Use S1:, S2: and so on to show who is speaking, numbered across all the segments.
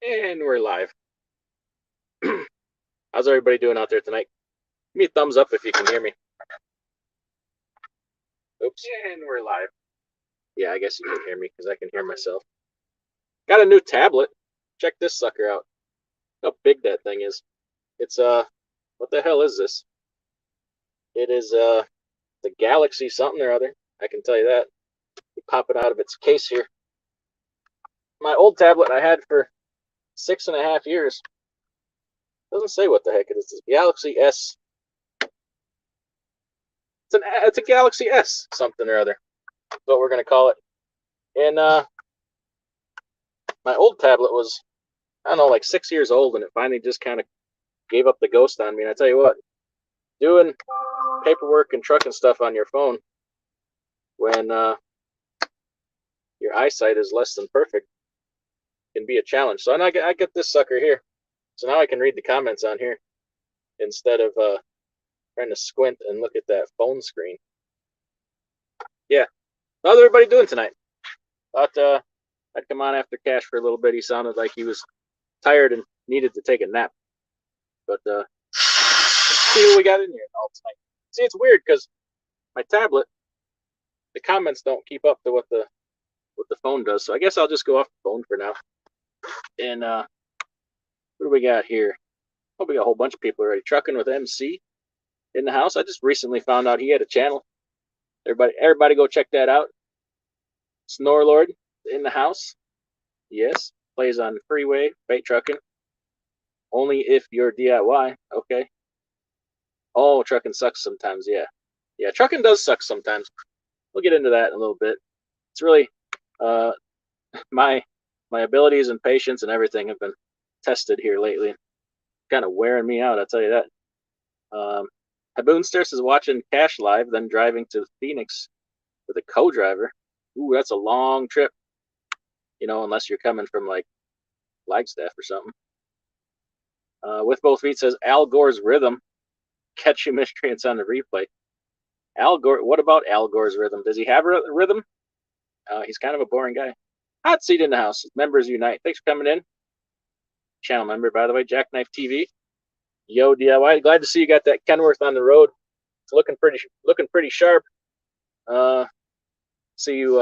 S1: And we're live. How's everybody doing out there tonight? Give me a thumbs up if you can hear me. Oops. And we're live. Yeah, I guess you can hear me because I can hear myself. Got a new tablet. Check this sucker out. How big that thing is. It's what the hell is this? It is the Galaxy something or other. I can tell you that. You pop it out of its case here. My old tablet I had for 6.5 years. Doesn't say what the heck it is. It's a Galaxy S. It's a Galaxy S something or other. That's what we're gonna call it. And my old tablet was, I don't know, like 6 years old, and it finally just kind of gave up the ghost on me. And I tell you what, doing paperwork and trucking stuff on your phone when your eyesight is less than perfect can be a challenge. So I get this sucker here. So now I can read the comments on here instead of trying to squint and look at that phone screen. Yeah. How's everybody doing tonight? Thought I'd come on after Cash for a little bit. He sounded like he was tired and needed to take a nap. But let's see what we got in here all tonight. See, it's weird because my tablet, the comments don't keep up to what the phone does. So I guess I'll just go off the phone for now. And what do we got here? Oh, we got a whole bunch of people already. Trucking with MC in the house. I just recently found out he had a channel. Everybody go check that out. Snorlord in the house. Yes. Plays on freeway, bait trucking. Only if you're DIY. Okay. Oh, trucking sucks sometimes. Yeah. Yeah, trucking does suck sometimes. We'll get into that in a little bit. It's really my abilities and patience and everything have been tested here lately. Kind of wearing me out, I'll tell you that. Haboonsters is watching Cash live, then driving to Phoenix with a co-driver. Ooh, that's a long trip. You know, unless you're coming from like Flagstaff or something. With both feet says Al Gore's rhythm. Catch you miscreants on the replay. Al Gore. What about Al Gore's rhythm? Does he have a rhythm? He's kind of a boring guy. Hot seat in the house. Members unite. Thanks for coming in. Channel member, by the way. Jackknife TV. Yo, DIY. Glad to see you got that Kenworth on the road. It's looking pretty sharp. See you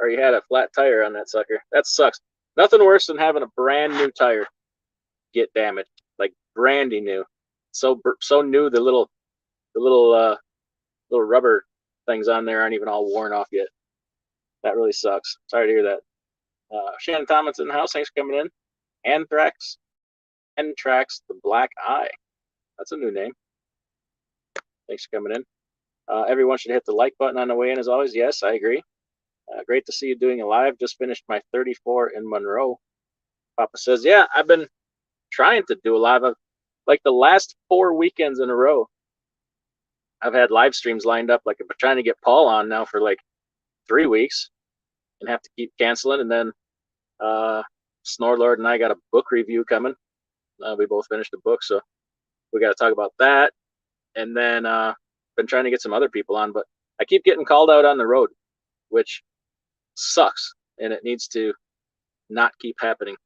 S1: or you had a flat tire on that sucker. That sucks. Nothing worse than having a brand new tire get damaged, like brandy new. So new, the little rubber things on there aren't even all worn off yet. That really sucks. Sorry to hear that. Shannon Thomas in the house. Thanks for coming in. Anthrax, the Black Eye. That's a new name. Thanks for coming in. Everyone should hit the like button on the way in, as always. Yes, I agree. Great to see you doing a live. Just finished my 34 in Monroe. Papa says, yeah, I've been trying to do a live. Like the last 4 weekends in a row, I've had live streams lined up. Like I've been trying to get Paul on now for like 3 weeks and have to keep canceling. And then Snorlord and I got a book review coming. We both finished a book, so we got to talk about that. And then been trying to get some other people on, but I keep getting called out on the road, which sucks, and it needs to not keep happening.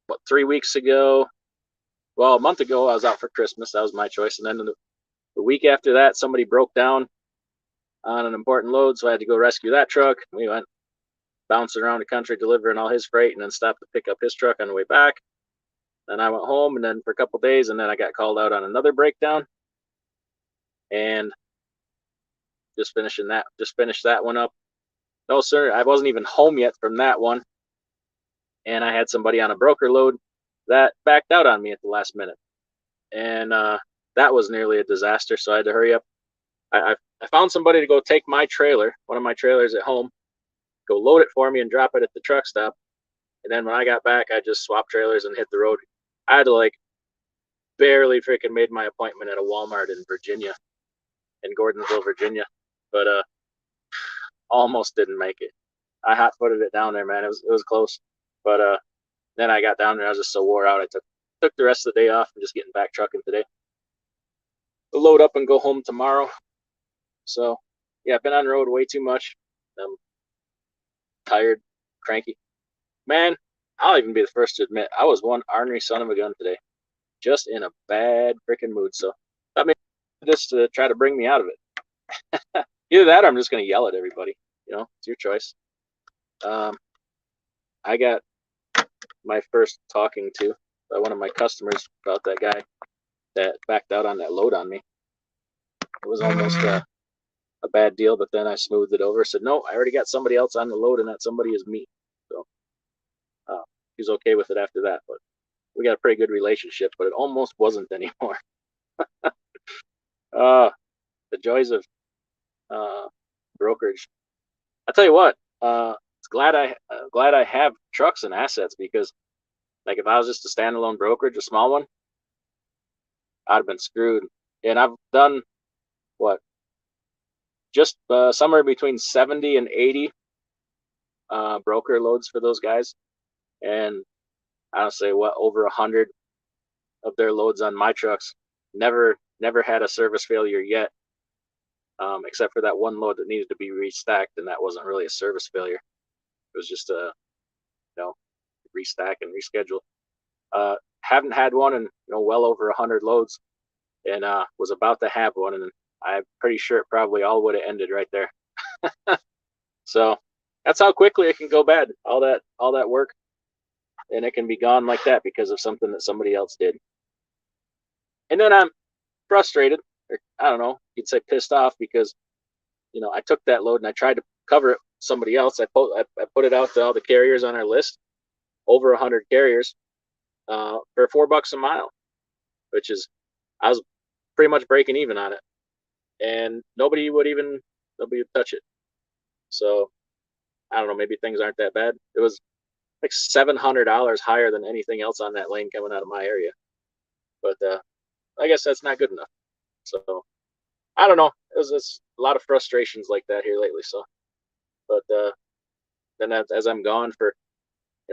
S1: What, 3 weeks ago? Well, a month ago, I was out for Christmas. That was my choice. And then the week after that, somebody broke down on an important load, so I had to go rescue that truck. We went bouncing around the country, delivering all his freight, and then stopped to pick up his truck on the way back. Then I went home, and then for a couple of days, and then I got called out on another breakdown. And just finished that one up. No, sir, I wasn't even home yet from that one. And I had somebody on a broker load that backed out on me at the last minute. And that was nearly a disaster, so I had to hurry up. I found somebody to go take my trailer, one of my trailers at home, go load it for me and drop it at the truck stop. And then when I got back, I just swapped trailers and hit the road. I had to like barely freaking made my appointment at a Walmart in Virginia, in Gordonsville, Virginia. But almost didn't make it. I hot-footed it down there, man. It was close. But then I got down there. I was just so wore out. I took the rest of the day off and just getting back trucking today. I'll load up and go home tomorrow. So, yeah, I've been on the road way too much. I'm tired. cranky. Man, I'll even be the first to admit, I was one ornery son of a gun today. Just in a bad freaking mood. So I mean, just to try to bring me out of it. Either that or I'm just going to yell at everybody. You know, it's your choice. I got my first talking to by one of my customers about that guy that backed out on that load on me. It was almost a bad deal, but then I smoothed it over. Said, no, I already got somebody else on the load, and that somebody is me. So he's okay with it after that. But we got a pretty good relationship, but it almost wasn't anymore. The joys of brokerage. I tell you what, it's glad I have trucks and assets, because like if I was just a standalone brokerage, a small one, I'd have been screwed. And I've done what, just somewhere between 70 and 80 broker loads for those guys, and I don't say what, over 100 of their loads on my trucks. Never had a service failure yet, except for that one load that needed to be restacked, and that wasn't really a service failure. It was just a restack and reschedule. Haven't had one in well over 100 loads, and was about to have one, and I'm pretty sure it probably all would have ended right there. So that's how quickly it can go bad. All that work, and it can be gone like that because of something that somebody else did. And then I'm frustrated, or I don't know, you'd say pissed off, because I took that load and I tried to cover it with somebody else. I put it out to all the carriers on our list, over 100 carriers, for $4 a mile, which is, I was pretty much breaking even on it, and nobody would touch it. So I don't know, maybe things aren't that bad. It was like $700 higher than anything else on that lane coming out of my area, but I guess that's not good enough. So I don't know. There's a lot of frustrations like that here lately. So, but then as I'm gone for,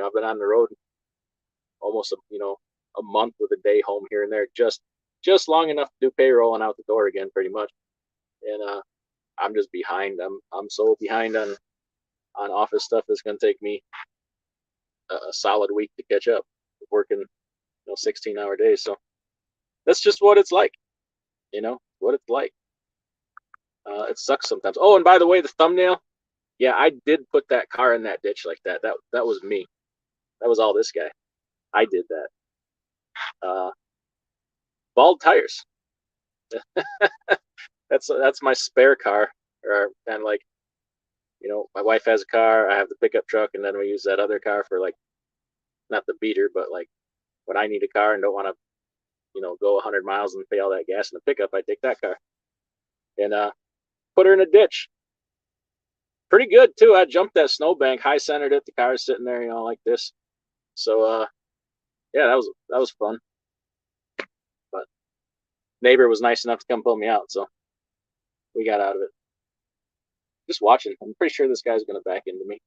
S1: I've been on the road almost a month with a day home here and there, just long enough to do payroll and out the door again, pretty much. And I'm just behind. I'm so behind on office stuff. It's going to take me a solid week to catch up, working 16-hour days. So that's just what it's like. What it's like. It sucks sometimes. Oh, and by the way, the thumbnail, yeah, I did put that car in that ditch like that. That was me. That was all this guy. I did that. Bald tires. That's my spare car. Or kind of like, my wife has a car, I have the pickup truck, and then we use that other car for, like, not the beater, but like when I need a car and don't want to, go 100 miles and pay all that gas in the pickup, I take that car and put her in a ditch. Pretty good too. I jumped that snowbank, high centered it. The car's sitting there, like this. So yeah, that was fun. But neighbor was nice enough to come pull me out, so we got out of it. Just watching. I'm pretty sure this guy's gonna back into me.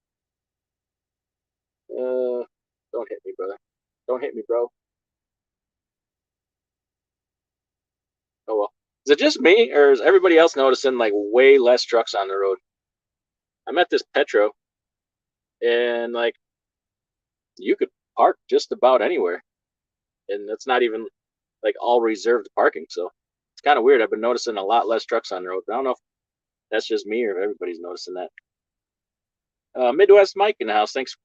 S1: Don't hit me, brother. Don't hit me, bro. Oh well. Is it just me, or is everybody else noticing like way less trucks on the road? I'm at this Petro, and like you could park just about anywhere, and it's not even like all reserved parking. So it's kind of weird. I've been noticing a lot less trucks on the road. But I don't know if that's just me or if everybody's noticing that. Midwest Mike in the house. Thanks.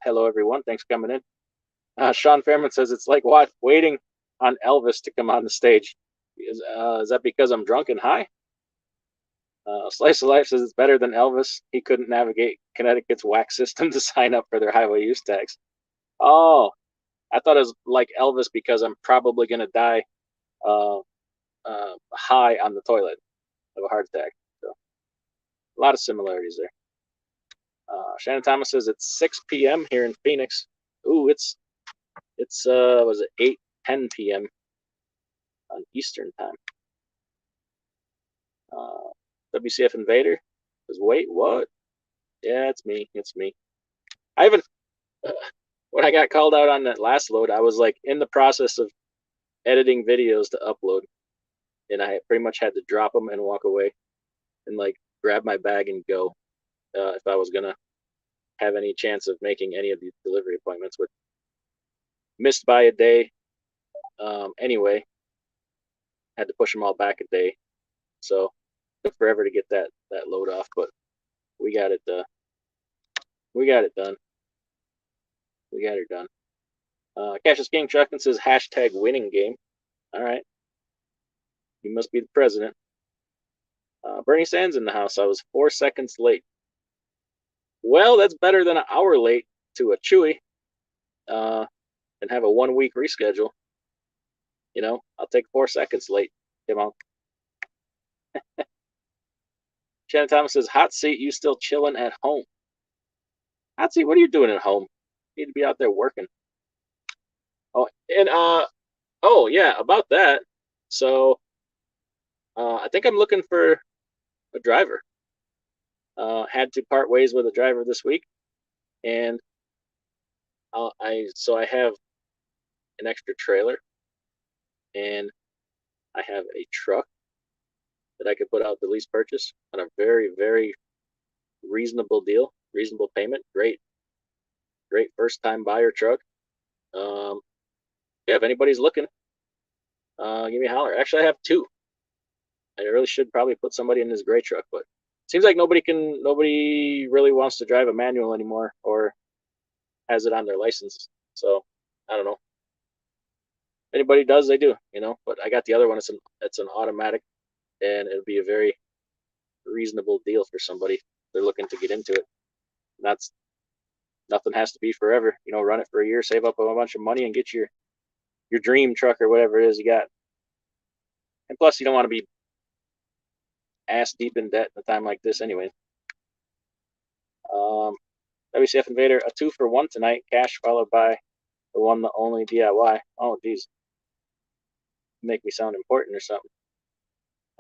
S1: Hello, everyone. Thanks for coming in. Sean Fairman says it's like waiting on Elvis to come on the stage. Is that because I'm drunk and high? Slice of Life says it's better than Elvis. He couldn't navigate Connecticut's WAC system to sign up for their highway use tax. Oh, I thought it was like Elvis because I'm probably going to die high on the toilet of a heart attack. So a lot of similarities there. Shannon Thomas says it's 6 p.m. here in Phoenix. Ooh, it's was it 8:10 p.m. on Eastern time. WCF Invader says, wait, what? Yeah, it's me. I haven't. When I got called out on that last load, I was like in the process of editing videos to upload, and I pretty much had to drop them and walk away and like grab my bag and go if I was gonna have any chance of making any of these delivery appointments. With missed by a day. Anyway, had to push them all back a day, so it took forever to get that load off, but we got it done. We got it done. Cassius King Truckin says hashtag winning game. All right, you must be the president. Bernie Sands in the house. I was 4 seconds late. Well, that's better than an hour late to a Chewy, and have a 1 week reschedule. You know, I'll take 4 seconds late. Come on. Shannon Thomas says, hot seat, you still chilling at home. Hot seat, what are you doing at home? You need to be out there working. Oh, and oh yeah, about that. So I think I'm looking for a driver. Had to part ways with a driver this week, and I have an extra trailer, and I have a truck that I could put out the lease purchase on a very, very reasonable deal, reasonable payment. Great first time buyer truck. Yeah, if anybody's looking, give me a holler. Actually, I have two. I really should probably put somebody in this gray truck, but it seems like nobody really wants to drive a manual anymore or has it on their license. So I don't know. If anybody does, they do, you know. But I got the other one. It's an automatic, and it'll be a very reasonable deal for somebody if they're looking to get into it. Nothing has to be forever, you know. Run it for a year, save up a bunch of money, and get your dream truck or whatever it is you got. And plus, you don't want to be ass deep in debt at a time like this anyway. WCF Invader, a 2-for-1 tonight, cash followed by the one, the only DIY. Oh, geez. Make me sound important or something.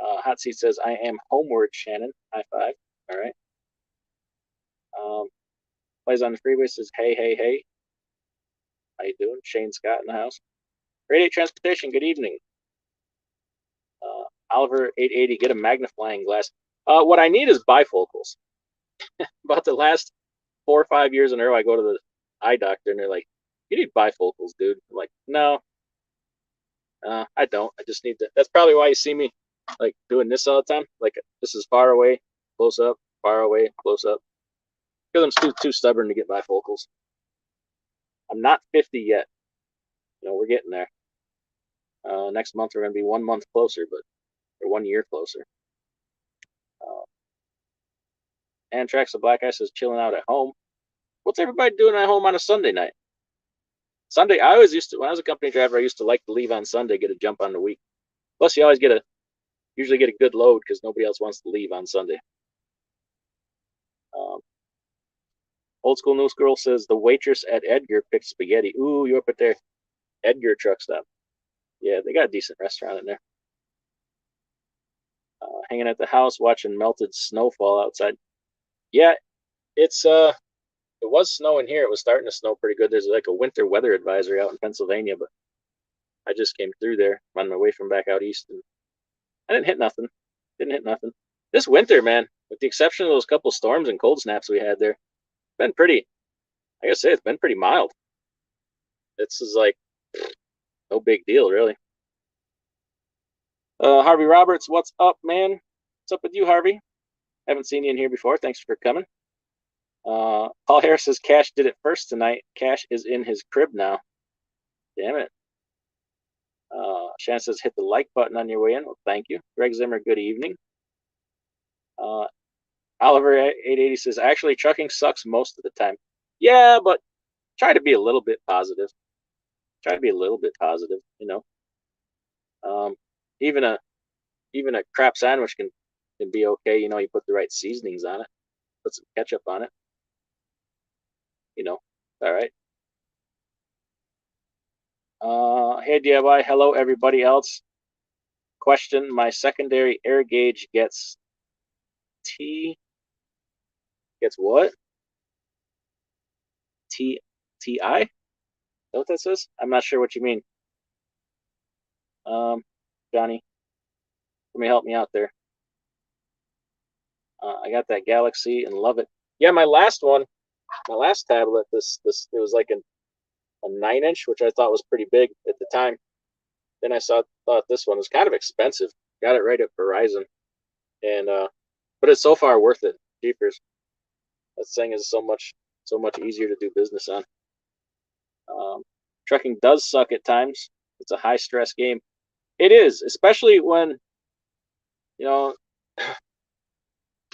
S1: Hot Seat says, I am homeward, Shannon. High five. All right. Plays on the freeway says, hey. How you doing? Shane Scott in the house. Radiate Transportation, good evening. Oliver 880, get a magnifying glass. What I need is bifocals. About the last 4 or 5 years in a row, I go to the eye doctor and they're like, you need bifocals, dude. I'm like, no, I don't. I just need to. That's probably why you see me like doing this all the time. Like, this is far away, close up, far away, close up. Because I'm too stubborn to get bifocals. I'm not 50 yet. You know, we're getting there. Next month we're going to be 1 month closer, but or 1 year closer. Antrax the Black Ice is chilling out at home. What's everybody doing at home on a Sunday night? Sunday, I always used to, when I was a company driver, I used to like to leave on Sunday, get a jump on the week. Plus, you always usually get a good load because nobody else wants to leave on Sunday. Old School News Girl says the waitress at Edgar picked spaghetti. Ooh, you're up at their Edgar truck stop. Yeah, they got a decent restaurant in there. Hanging at the house watching melted snowfall outside. Yeah, it was snowing here. It was starting to snow pretty good. There's like a winter weather advisory out in Pennsylvania, but I just came through there on my way from back out east, and I didn't hit nothing. This winter, man, with the exception of those couple storms and cold snaps we had there, it's been pretty, I gotta say, it's been pretty mild. This is like no big deal, really. Harvey Roberts, what's up, man? What's up with you, Harvey? Haven't seen you in here before. Thanks for coming. Paul Harris says Cash did it first tonight. Cash is in his crib now. Damn it. Shannon says hit the like button on your way in. Well, thank you. Greg Zimmer, good evening. Oliver 880 says actually trucking sucks most of the time. Yeah, but try to be a little bit positive. You know. Even a crap sandwich can be okay. You know, you put the right seasonings on it, put some ketchup on it. You know, all right. Hey DIY, hello everybody else. Question: my secondary air gauge gets what? TI? Is that what that says? I'm not sure what you mean. Johnny, let me help me out there. I got that Galaxy and love it. Yeah, my last one, my last tablet, this it was like a 9-inch, which I thought was pretty big at the time. Then I thought this one was kind of expensive. Got it right at Verizon, and but it's so far worth it. Jeepers, that thing is so much easier to do business on. Trucking does suck at times. It's a high stress game. It is, especially when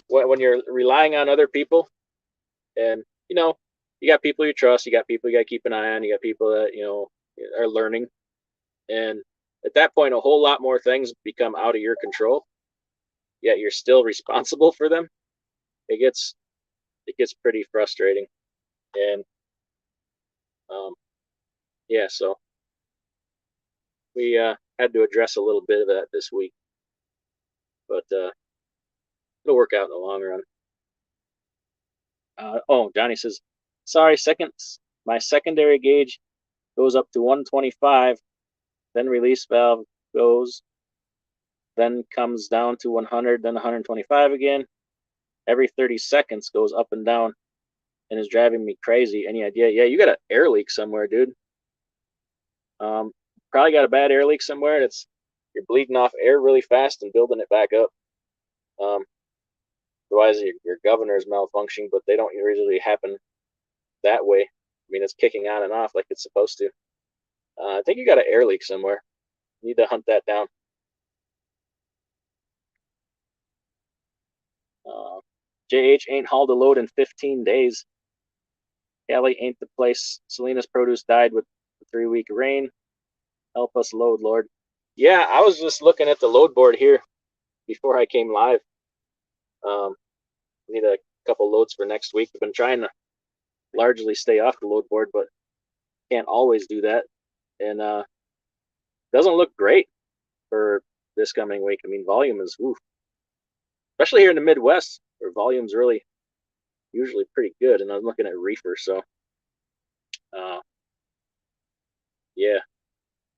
S1: when you're relying on other people, and you got people you trust, you got people you got to keep an eye on, you got people that are learning, and at that point, a whole lot more things become out of your control. Yet you're still responsible for them. It gets pretty frustrating, and yeah, so we had to address a little bit of that this week, but it'll work out in the long run. Oh, Johnny says, sorry, my secondary gauge goes up to 125, then release valve goes, then comes down to 100, then 125 again. Every 30 seconds goes up and down and is driving me crazy. Any idea? Yeah, you got an air leak somewhere, dude. Probably got a bad air leak somewhere, and you're bleeding off air really fast and building it back up. Otherwise, your governor's malfunctioning, but they don't usually happen that way. I mean, it's kicking on and off like it's supposed to. I think you got an air leak somewhere. You need to hunt that down. JH ain't hauled a load in 15 days. Cali ain't the place. Selena's produce died with the 3-week rain. Help us load, Lord. Yeah, I was just looking at the load board here before I came live. Need a couple loads for next week. I've been trying to largely stay off the load board, but can't always do that. And doesn't look great for this coming week. I mean, volume is especially here in the Midwest, where volume's really usually pretty good. And I'm looking at reefer, so yeah,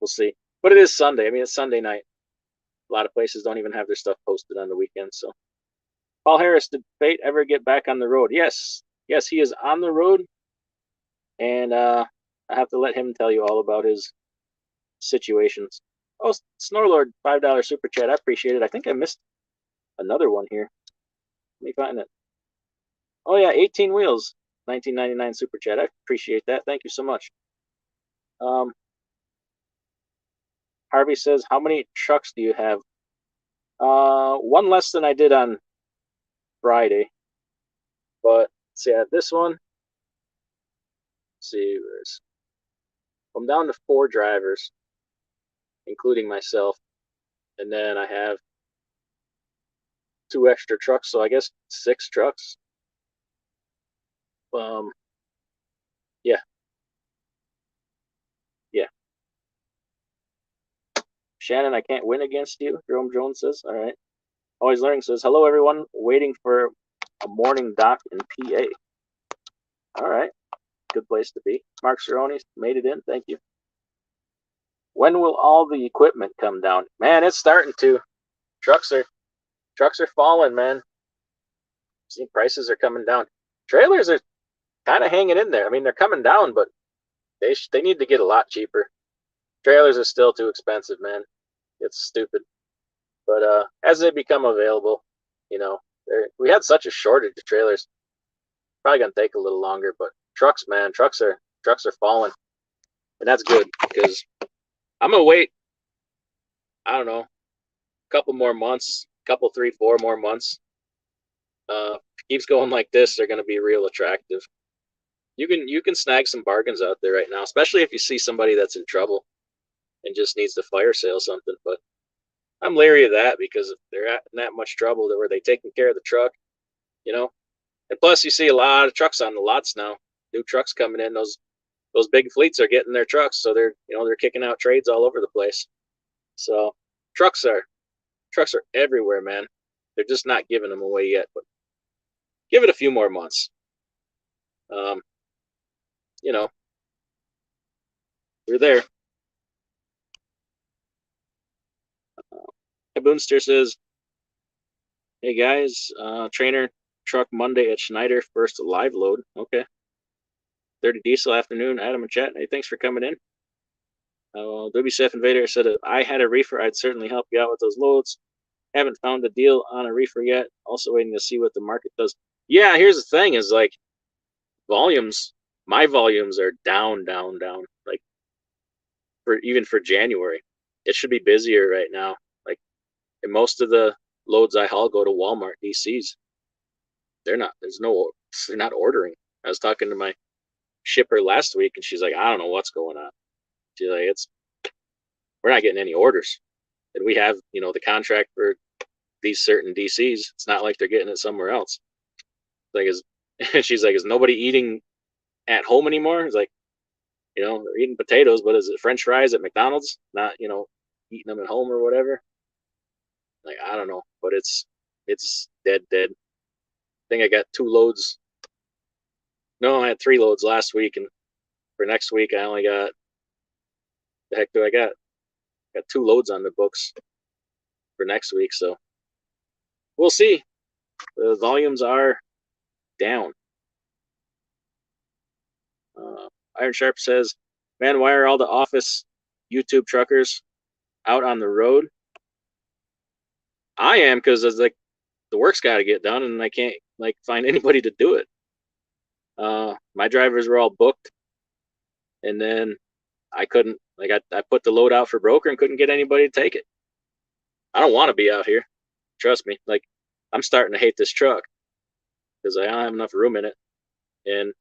S1: we'll see. But it is Sunday. I mean, it's Sunday night. A lot of places don't even have their stuff posted on the weekend. So, Paul Harris, did Fate ever get back on the road? Yes, he is on the road, and I have to let him tell you all about his situations. Oh, Snorlord, $5 super chat. I appreciate it. I think I missed another one here. Let me find it. Oh yeah, 18 wheels, 19.99 super chat. I appreciate that. Thank you so much. Harvey says, how many trucks do you have? One less than I did on Friday. But see, I have this one. Let's see, I'm down to 4 drivers, including myself, and then I have 2 extra trucks, so I guess 6 trucks. Yeah. Shannon, I can't win against you, Jerome Jones says. All right. Always Learning says, hello, everyone. Waiting for a morning dock in PA. All right. Good place to be. Mark Cerrone made it in. Thank you. When will all the equipment come down? Man, it's starting to. Trucks are falling, man. See, prices are coming down. Trailers are kind of hanging in there. I mean, they're coming down, but they need to get a lot cheaper. Trailers are still too expensive, man. It's stupid. But as they become available, we had such a shortage of trailers. Probably gonna take a little longer, but trucks, man, trucks are falling, and that's good because I'm gonna wait. I don't know, a couple more months, 3, 4 more months. If it keeps going like this, they're gonna be real attractive. You can snag some bargains out there right now, especially if you see somebody that's in trouble and just needs to fire sale something. But I'm leery of that because if they're in that much trouble, where they taking care of the truck, and plus you see a lot of trucks on the lots now. New trucks coming in. Those big fleets are getting their trucks, so they're kicking out trades all over the place. So trucks are everywhere, man. They're just not giving them away yet, but give it a few more months. We're there. Boonster says, hey guys, trainer truck Monday at Schneider, first live load. Okay. 30 Diesel afternoon, Adam and chat. Hey, thanks for coming in. WCF Invader said, if I had a reefer, I'd certainly help you out with those loads. Haven't found a deal on a reefer yet. Also waiting to see what the market does. Yeah, here's the thing is like volumes, my volumes are down. Like even for January, it should be busier right now. Like, and most of the loads I haul go to Walmart DCs. They're not ordering. I was talking to my shipper last week and she's like, I don't know what's going on. She's like, we're not getting any orders. And we have, the contract for these certain DCs. It's not like they're getting it somewhere else. Like, she's like, is nobody eating at home anymore? It's like, they're eating potatoes, but is it French fries at McDonald's? Not, eating them at home or whatever. Like, I don't know, but it's dead. I think I got 2 loads. No, I had 3 loads last week, and for next week I only got, the heck do I got? I got 2 loads on the books for next week, so we'll see. The volumes are down. Iron Sharp says, man, why are all the office YouTube truckers out on the road? I am, because it's like the work's got to get done and I can't find anybody to do it. My drivers were all booked, and then I couldn't, I put the load out for broker and couldn't get anybody to take it. I don't want to be out here. Trust me. I'm starting to hate this truck because I don't have enough room in it. And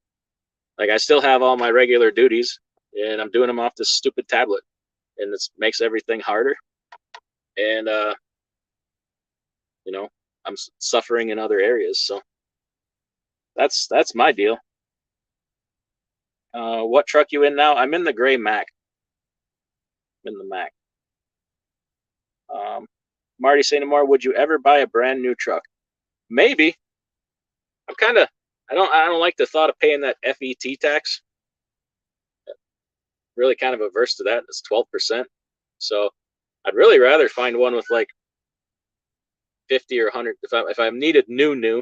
S1: I still have all my regular duties and I'm doing them off this stupid tablet, and this makes everything harder. And, I'm suffering in other areas. So that's my deal. What truck you in now? I'm in the gray Mac. I'm in the Mac. Marty saying more, would you ever buy a brand new truck? Maybe. I don't like the thought of paying that FET tax. Really kind of averse to that. It's 12%. So I'd really rather find one with 50 or 100. If I needed new,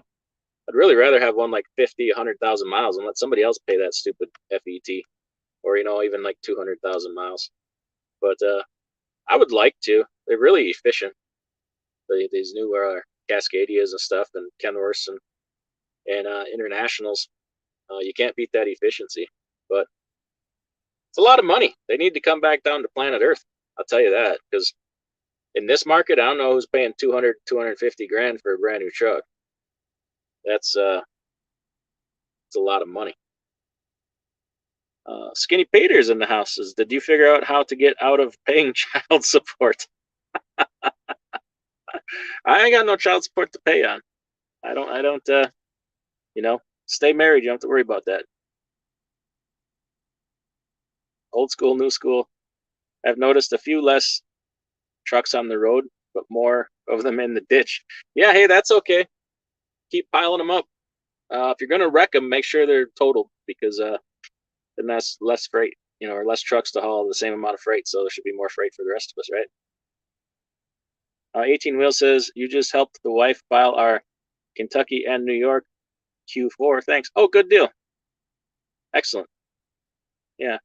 S1: I'd really rather have one 50, 100,000 miles and let somebody else pay that stupid FET, or even 200,000 miles. But I would like to. They're really efficient. These new Cascadias and stuff, and Kenworths and Internationals. You can't beat that efficiency. But it's a lot of money. They need to come back down to planet Earth. I'll tell you that, because in this market, I don't know who's paying 200, 250 grand for a brand new truck. That's it's a lot of money. Skinny Peter's in the house. Did you figure out how to get out of paying child support? I ain't got no child support to pay on. I don't stay married. You don't have to worry about that. Old school, new school. I've noticed a few less trucks on the road, but more of them in the ditch. Yeah, hey, that's okay. Keep piling them up. If you're going to wreck them, make sure they're totaled, because then that's less freight, or less trucks to haul the same amount of freight. So there should be more freight for the rest of us, right? 18 Wheel says, you just helped the wife file our Kentucky and New York Q4. Thanks. Oh, good deal. Excellent. Yeah.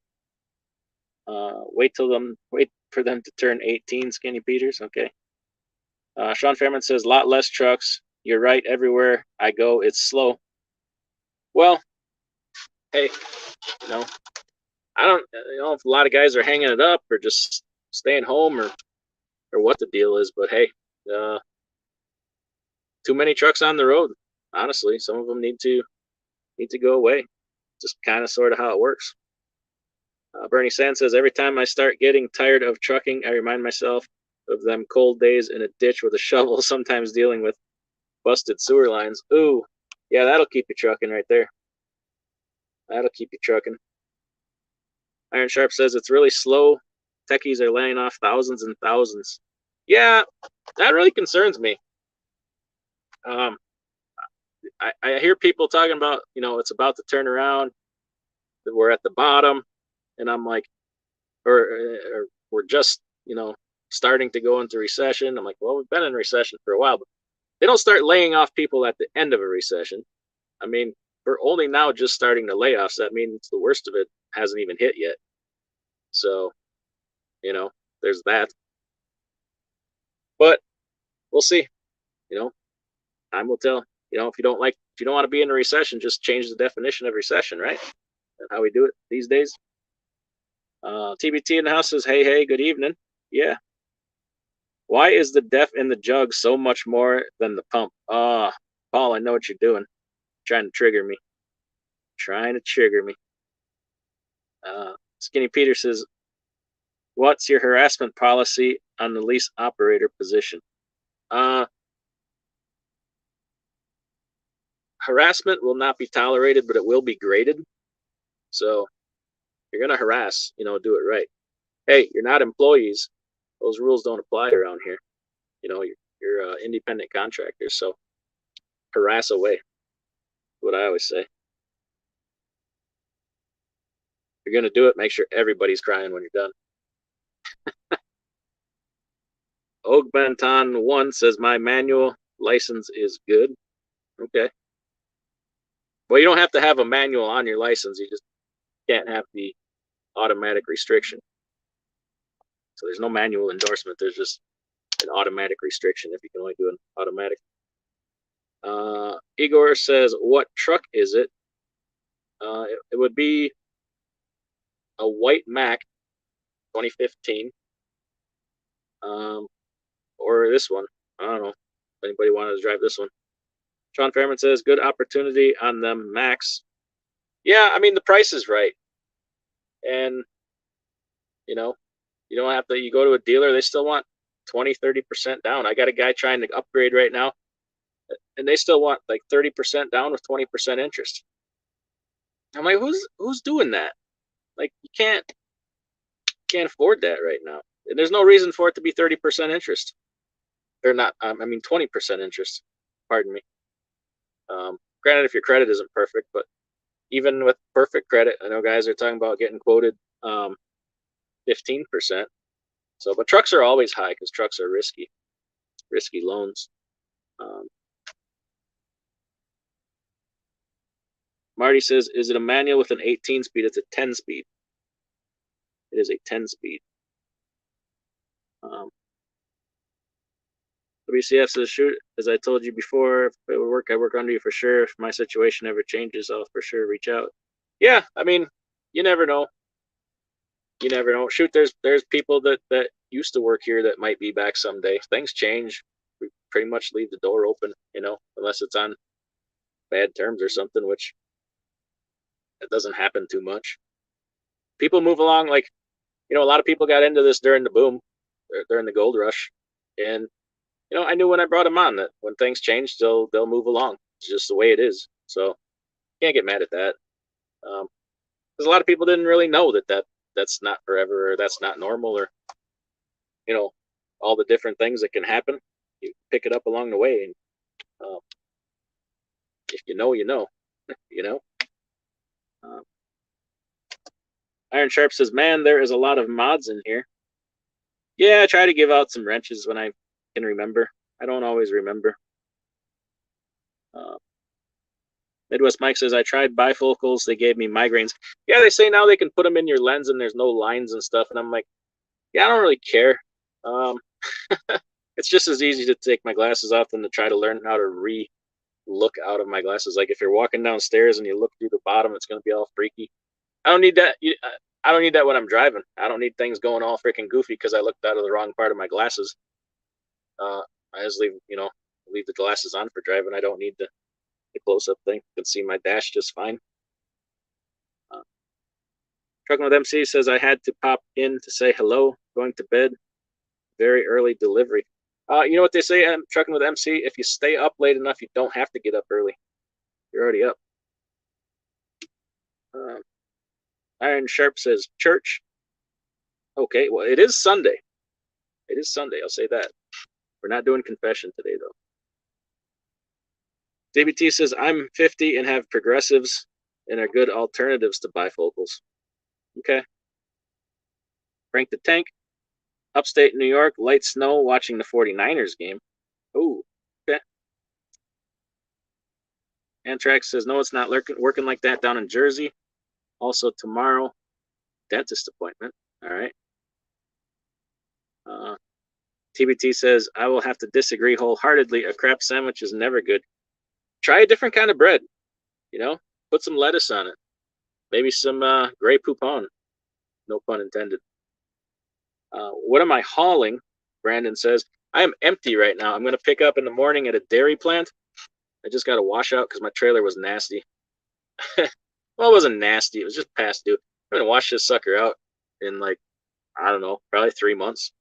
S1: Wait for them to turn 18, Skinny Peters. Okay. Sean Fairman says, lot less trucks. You're right. Everywhere I go, it's slow. Well, hey, I don't know if a lot of guys are hanging it up or just staying home or what the deal is, but hey, too many trucks on the road. Honestly, some of them need to go away. Just kind of sort of how it works. Bernie Sand says, every time I start getting tired of trucking, I remind myself of them cold days in a ditch with a shovel, sometimes dealing with busted sewer lines. Ooh, yeah, that'll keep you trucking right there. That'll keep you trucking. Iron Sharp says, it's really slow. Techies are laying off thousands and thousands. Yeah, that really concerns me. I hear people talking about, it's about to turn around, that we're at the bottom, and I'm like, or we're just, starting to go into recession. I'm like, well, we've been in recession for a while, but they don't start laying off people at the end of a recession. I mean, we're only now just starting the layoffs. That means the worst of it hasn't even hit yet. So, you know, there's that. But we'll see. You know, time will tell. You know, if you don't want to be in a recession, just change the definition of recession, right? That's how we do it these days. TBT in the house says, hey, good evening. Yeah. Why is the def in the jug so much more than the pump? Paul, I know what you're doing. Trying to trigger me. Skinny Peter says, what's your harassment policy on the lease operator position? Harassment will not be tolerated, but it will be graded. So if you're going to harass, you know, do it right. Hey, you're not employees. Those rules don't apply around here. You know, you're independent contractors, so harass away. What I always say. If you're going to do it, make sure everybody's crying when you're done. Ogbenton1 says, my manual license is good. Okay. Well, you don't have to have a manual on your license. You just can't have the automatic restriction. So there's no manual endorsement. There's just an automatic restriction if you can only do an automatic. Igor says, what truck is it? It would be a white Mac 2015. Or this one. I don't know if anybody wanted to drive this one. Sean Fairman says, good opportunity on them Macs. Yeah, I mean, the price is right. And, you know, you don't have to, you go to a dealer, they still want 20, 30% down. I got a guy trying to upgrade right now, and they still want like 30% down with 20% interest. I'm like, who's doing that? Like, you can't afford that right now. And there's no reason for it to be 30% interest. Or not, I mean 20% interest. Pardon me. Granted, if your credit isn't perfect, but even with perfect credit, I know guys are talking about getting quoted 15%. So, but trucks are always high because trucks are risky loans. Marty says, is it a manual with an 18 speed? It's a 10 speed. It is a 10 speed. WCF says, shoot, as I told you before, if it would work, I work under you for sure. If my situation ever changes, I'll for sure reach out. Yeah, I mean, you never know. You never know. Shoot, there's people that used to work here that might be back someday. Things change. We pretty much leave the door open, you know, unless it's on bad terms or something, which it doesn't happen too much. People move along, like, you know, a lot of people got into this during the boom, during the gold rush, and you know, I knew when I brought them on that when things change, they'll move along. It's just the way it is. So can't get mad at that. Because a lot of people didn't really know that's not forever, or that's not normal, or you know, all the different things that can happen. You pick it up along the way, and if you know, you know, you know. Iron Sharp says, "Man, there is a lot of mods in here." Yeah, I try to give out some wrenches when I can remember. I don't always remember. Midwest Mike says, I tried bifocals. They gave me migraines. Yeah, they say now they can put them in your lens and there's no lines and stuff. And I'm like, yeah, I don't really care. It's just as easy to take my glasses off than to try to learn how to re-look out of my glasses. Like if you're walking downstairs and you look through the bottom, it's going to be all freaky. I don't need that. I don't need that when I'm driving. I don't need things going all freaking goofy because I looked out of the wrong part of my glasses. I just leave the glasses on for driving. I don't need the close-up thing. You can see my dash just fine. Trucking with MC says, I had to pop in to say hello, going to bed, very early delivery. You know what they say, Trucking with MC, if you stay up late enough, you don't have to get up early. You're already up. Iron Sharp says, church. Okay, well, it is Sunday. It is Sunday, I'll say that. We're not doing confession today, though. DBT says, I'm 50 and have progressives and are good alternatives to bifocals. Okay. Frank the Tank, upstate New York, light snow, watching the 49ers game. Oh, okay. Antrax says, no, it's not working like that down in Jersey. Also tomorrow, dentist appointment. All right. TBT says, I will have to disagree wholeheartedly. A crap sandwich is never good. Try a different kind of bread. You know, put some lettuce on it. Maybe some gray poupon. No pun intended. What am I hauling? Brandon says, I am empty right now. I'm going to pick up in the morning at a dairy plant. I just got a washout because my trailer was nasty. Well, it wasn't nasty. It was just past due. I'm going to wash this sucker out in like, I don't know, probably 3 months.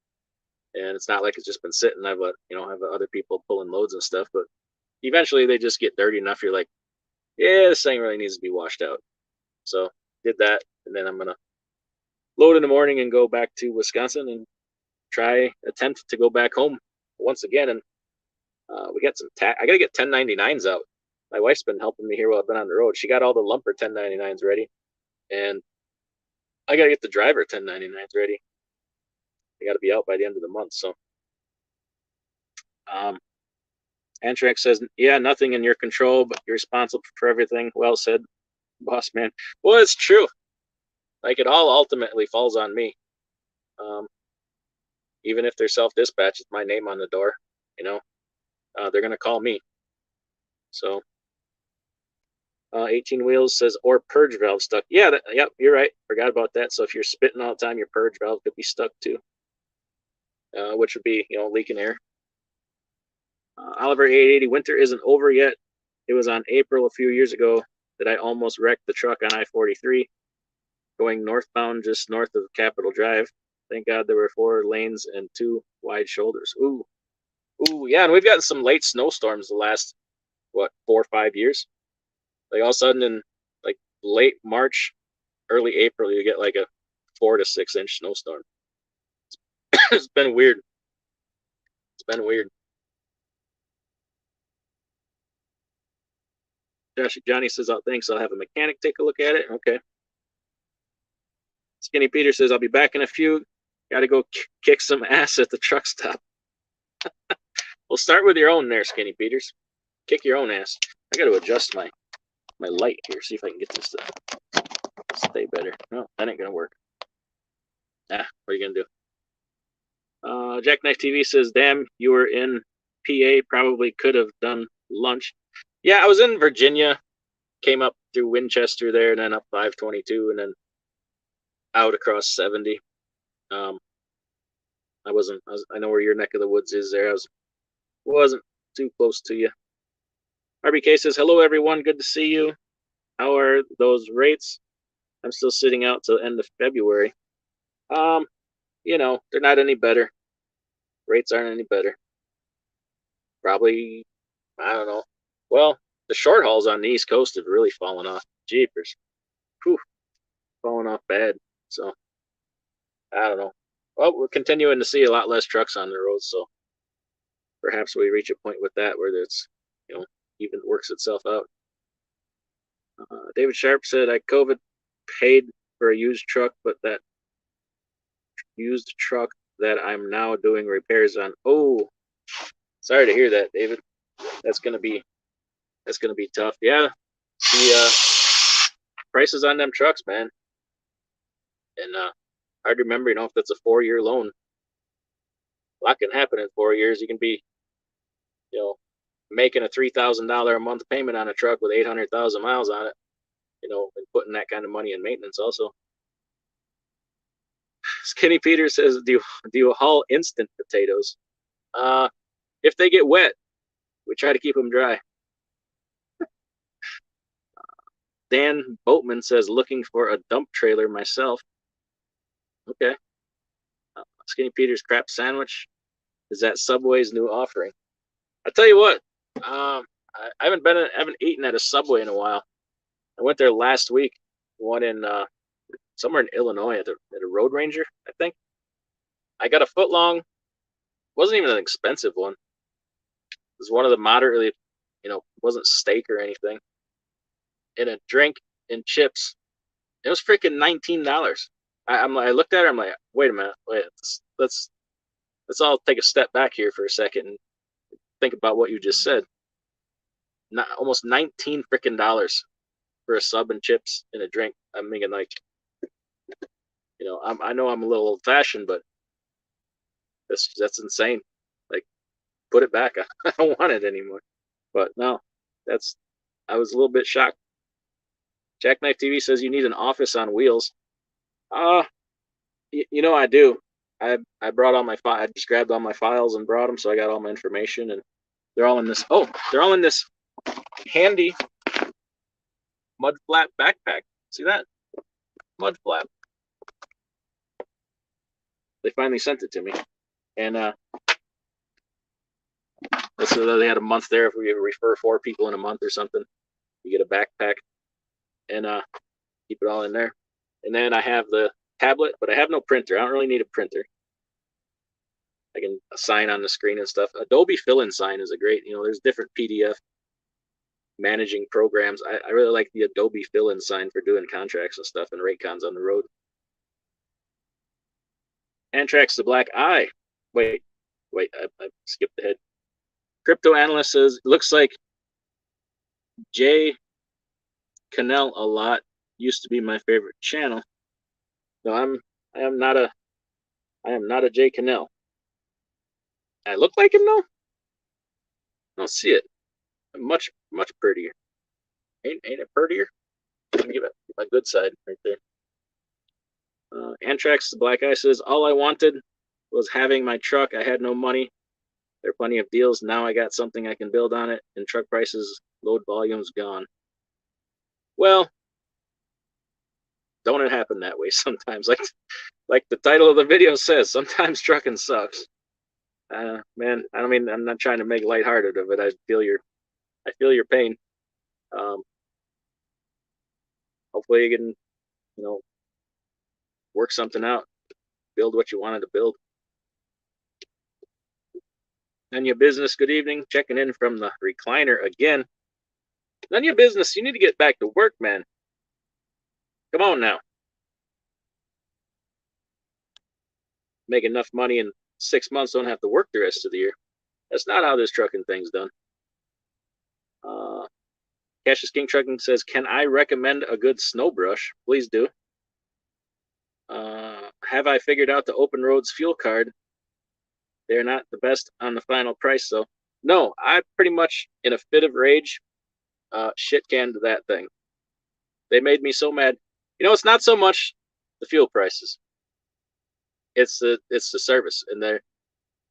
S1: And it's not like it's just been sitting. I've have other people pulling loads and stuff, but eventually they just get dirty enough. You're like, yeah, this thing really needs to be washed out. So did that, and then I'm gonna load in the morning and go back to Wisconsin and attempt to go back home once again. And we got some I gotta get 1099s out. My wife's been helping me here while I've been on the road. She got all the lumper 1099s ready, and I gotta get the driver 1099s ready. They gotta be out by the end of the month. So, Antrax says, yeah, nothing in your control, but you're responsible for everything. Well said, boss man. Well, it's true. Like, it all ultimately falls on me. Even if they're self-dispatch, it's my name on the door, they're going to call me. So, 18 Wheels says, or purge valve stuck. Yeah, yep, you're right. Forgot about that. So if you're spitting all the time, your purge valve could be stuck too, which would be, leaking air. Oliver 880, winter isn't over yet. It was on April a few years ago that I almost wrecked the truck on I-43 going northbound just north of Capitol Drive. Thank God there were 4 lanes and 2 wide shoulders. Ooh, yeah, and we've gotten some late snowstorms the last, 4 or 5 years. Like, all of a sudden in, like, late March, early April, you get, like, a 4 to 6 inch snowstorm. It's been weird. Johnny says, oh, thanks, I'll have a mechanic take a look at it. Okay. Skinny Peter says, I'll be back in a few. Got to go kick some ass at the truck stop. We'll start with your own there, Skinny Peters. Kick your own ass. I got to adjust my light here, see if I can get this to stay better. No, that ain't going to work. What are you going to do? Jackknife TV says, damn, you were in PA. Probably could have done lunch. Yeah, I was in Virginia. Came up through Winchester there, and then up 522, and then out across 70. I know where your neck of the woods is there. I wasn't too close to you. RBK says, hello, everyone. Good to see you. How are those rates? I'm still sitting out till end of February. They're not any better. Rates aren't any better. Probably, I don't know. Well, the short hauls on the East Coast have really fallen off. Jeepers. Whew. Falling off bad. So, I don't know. Well, we're continuing to see a lot less trucks on the road, so perhaps we reach a point with that where it's, even works itself out. David Sharp said, I COVID paid for a used truck, but that used truck that I'm now doing repairs on. Oh, sorry to hear that, David. That's gonna be tough. Yeah, the prices on them trucks, man, and hard to remember. If that's a 4-year loan. A lot can happen in 4 years. You can be, making a $3,000 a month payment on a truck with 800,000 miles on it, and putting that kind of money in maintenance also. Skinny Peter says, do you haul instant potatoes? If they get wet, we try to keep them dry. Dan Boatman says, looking for a dump trailer myself. Okay. Skinny Peter's crap sandwich is that Subway's new offering. I tell you what, I haven't eaten at a Subway in a while. I went there last week. One in somewhere in Illinois at a Road Ranger, I think. I got a foot long. Wasn't even an expensive one. It was one of the moderately, wasn't steak or anything. And a drink and chips. It was freaking $19. I looked at her. I'm like, wait a minute. Let's all take a step back here for a second and think about what you just said. almost $19 freaking for a sub and chips and a drink. I'm thinking like, I know I'm a little old fashioned, but that's insane. Like, put it back. I don't want it anymore. But no, I was a little bit shocked. Jackknife TV says you need an office on wheels. I do. I brought all my I just grabbed all my files and brought them, so I got all my information, and they're all in this. Oh, they're all in this handy MUDFLAP backpack. See that? MUDFLAP. They finally sent it to me, and so they had a month there. If we refer 4 people in a month or something, you get a backpack, and keep it all in there. And then I have the tablet, but I have no printer. I don't really need a printer. I can assign on the screen and stuff. Adobe Fill-In Sign is a great, there's different PDF managing programs. I really like the Adobe Fill-In Sign for doing contracts and stuff and rate cons on the road. Antrax the Black Eye. Wait, I skipped ahead. Crypto Analyst says, looks like Jay Cannell a lot. Used to be my favorite channel. No, I am not a Jay Cannell. I look like him though? I don't see it. I'm much prettier. Ain't it prettier? Let me give it my good side right there. Antrax the Black Eye says, all I wanted was having my truck. I had no money. There are plenty of deals. Now I got something I can build on it, and truck prices, load volume's gone. Well, don't it happen that way sometimes? Like the title of the video says, sometimes trucking sucks. Man, I mean, I'm not trying to make lighthearted of it. I feel your pain. Hopefully you can, work something out, build what you wanted to build. None of your business, good evening. Checking in from the recliner again. None of your business, you need to get back to work, man. Come on now. Make enough money in 6 months, don't have to work the rest of the year. That's not how this trucking thing's done. Cassius King Trucking says, can I recommend a good snow brush? Please do. Have I figured out the Open Roads fuel card? They're not the best on the final price, though. No, I pretty much, in a fit of rage, shit canned that thing. They made me so mad. It's not so much the fuel prices. It's the service. And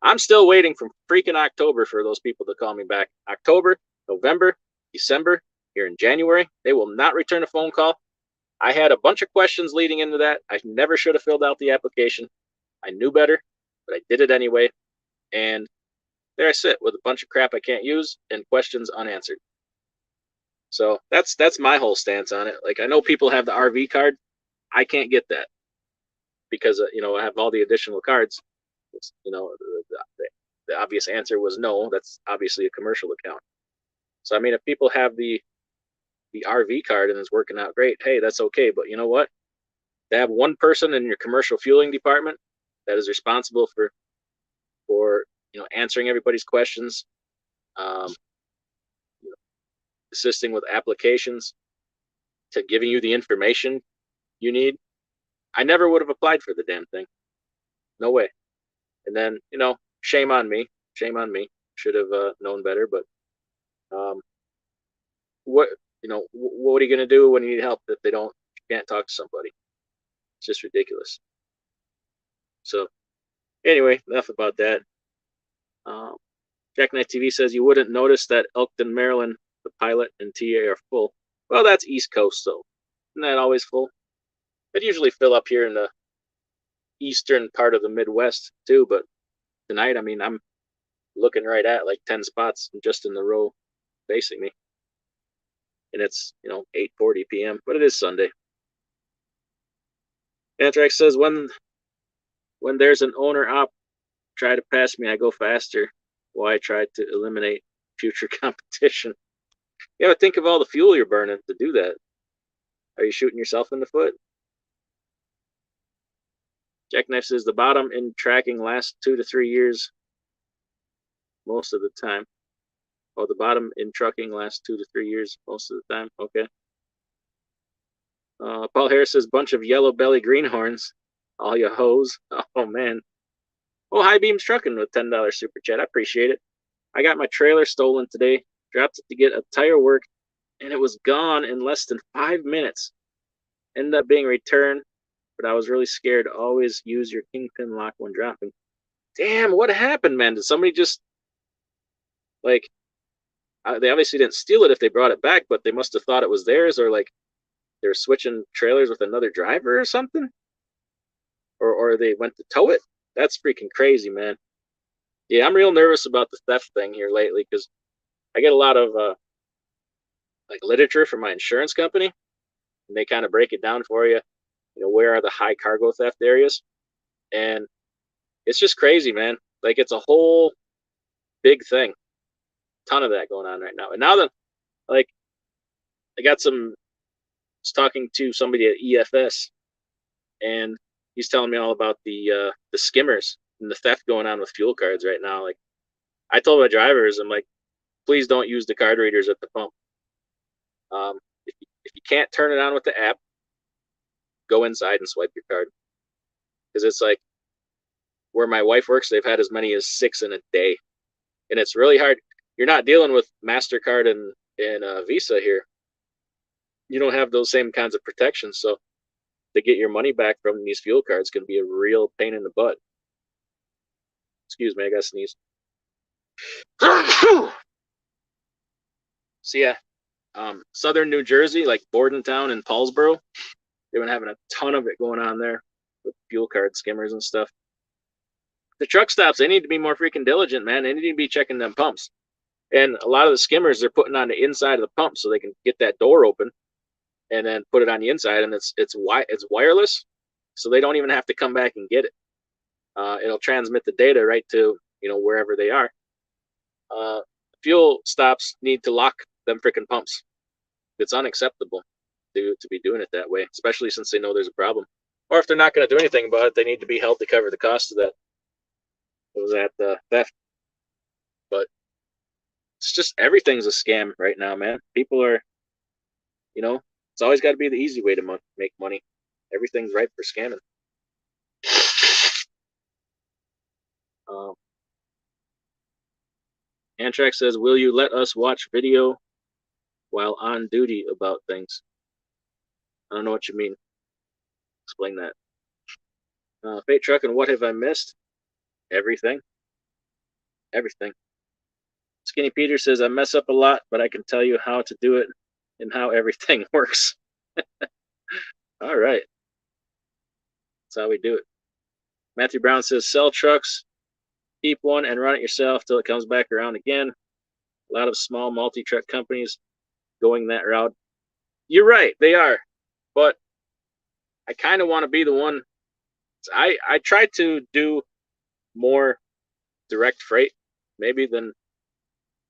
S1: I'm still waiting from freaking October for those people to call me back. October, November, December, here in January. They will not return a phone call. I had a bunch of questions leading into that. I never should have filled out the application. I knew better, but I did it anyway. And there I sit with a bunch of crap I can't use and questions unanswered. So that's my whole stance on it. Like, I know people have the RV card. I can't get that because, I have all the additional cards. The obvious answer was no. That's obviously a commercial account. So, I mean, if people have the RV card and it's working out great, hey, that's okay. But you know what? To have one person in your commercial fueling department that is responsible for answering everybody's questions, assisting with applications, to giving you the information you need, I never would have applied for the damn thing. No way. And then, shame on me. Should have known better. But what are you going to do when you need help if you can't talk to somebody? It's just ridiculous. So anyway, enough about that. Jackknife TV says you wouldn't notice that Elkton, Maryland, the pilot and TA are full. Well, that's East Coast, so isn't that always full? I'd usually fill up here in the eastern part of the Midwest too, but tonight, I mean, I'm looking right at like 10 spots just in the row facing me. And it's, 8:40 p.m., but it is Sunday. Antrax says, when there's an owner op try to pass me, I go faster. Why try to eliminate future competition? You gotta think of all the fuel you're burning to do that. Are you shooting yourself in the foot? Jackknife says the bottom in tracking lasts 2 to 3 years most of the time. Oh, the bottom in trucking lasts 2 to 3 years most of the time. Okay. Paul Harris says, bunch of yellow belly greenhorns. All you hoes. Oh, man. Oh, High Beams Trucking with $10 super chat. I appreciate it. I got my trailer stolen today. Dropped it to get a tire work, and it was gone in less than 5 minutes. Ended up being returned, but I was really scared. Always use your kingpin lock when dropping. Damn, what happened, man? Did somebody just, like, they obviously didn't steal it if they brought it back, but they must have thought it was theirs, or like they were switching trailers with another driver or something, or they went to tow it. That's freaking crazy, man. Yeah, I'm real nervous about the theft thing here lately because I get a lot of like literature from my insurance company, and they kind of break it down for you. You know, where are the high cargo theft areas? And it's just crazy, man. Like, it's a whole big thing. Ton of that going on right now. And now that, like, I was talking to somebody at EFS, and he's telling me all about the skimmers and the theft going on with fuel cards right now. Like, I told my drivers, I'm like, please don't use the card readers at the pump. If you can't turn it on with the app, go inside and swipe your card. Because it's like, where my wife works, they've had as many as 6 in a day. And it's really hard. You're not dealing with MasterCard and Visa here. You don't have those same kinds of protections. So to get your money back from these fuel cards can be a real pain in the butt. Excuse me, I got to sneeze. So yeah, southern New Jersey, like Bordentown and Paulsboro, they've been having a ton of it going on there with fuel card skimmers and stuff. The truck stops, they need to be more freaking diligent, man. They need to be checking them pumps. And a lot of the skimmers they're putting on the inside of the pump so they can get that door open and then put it on the inside, and it's wireless, so they don't even have to come back and get it. It'll transmit the data right to, you know, wherever they are. Fuel stops need to lock them freaking pumps. It's unacceptable to be doing it that way, especially since they know there's a problem. Or if they're not going to do anything about it, they need to be held to cover the cost of that. Theft. But it's just, everything's a scam right now, man. People are, you know, it's always got to be the easy way to make money. Everything's ripe for scamming. Antrax says, will you let us watch video while on duty about things? I don't know what you mean. Explain that. Fate Truck and what have I missed? Everything. Everything. Skinny Peter says, I mess up a lot, but I can tell you how to do it and how everything works. All right. That's how we do it. Matthew Brown says, sell trucks, keep one, and run it yourself till it comes back around again. A lot of small multi-truck companies going that route. You're right, they are. But I kind of want to be the one. I try to do more direct freight, maybe, than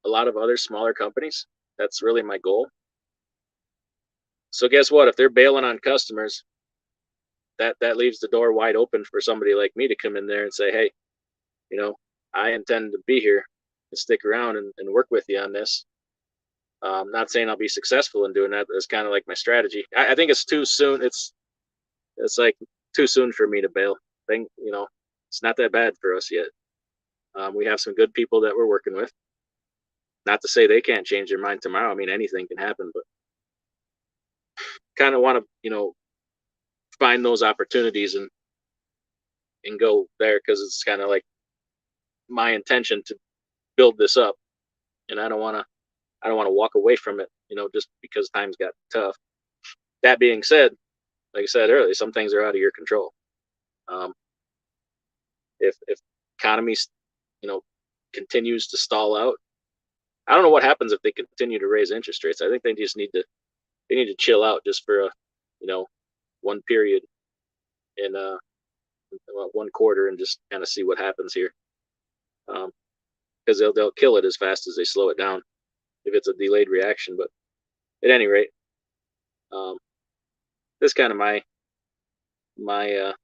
S1: a lot of other smaller companies. That's really my goal. So guess what? If they're bailing on customers, that leaves the door wide open for somebody like me to come in there and say, hey, you know, I intend to be here and stick around and work with you on this. I'm not saying I'll be successful in doing that. That's kind of like my strategy. I think it's too soon. It's like too soon for me to bail. You know, it's not that bad for us yet. We have some good people that we're working with. Not to say they can't change their mind tomorrow. I mean, anything can happen, but kind of want to, you know, find those opportunities and go there, because it's kind of like my intention to build this up, and I don't want to walk away from it, you know, just because times got tough. That being said, like I said earlier, some things are out of your control. If economy, you know, continues to stall out, I don't know what happens if they continue to raise interest rates. I think they just need to chill out just for you know, one period in one quarter and just kind of see what happens here. Because they'll kill it as fast as they slow it down if it's a delayed reaction. But at any rate, that's kind of my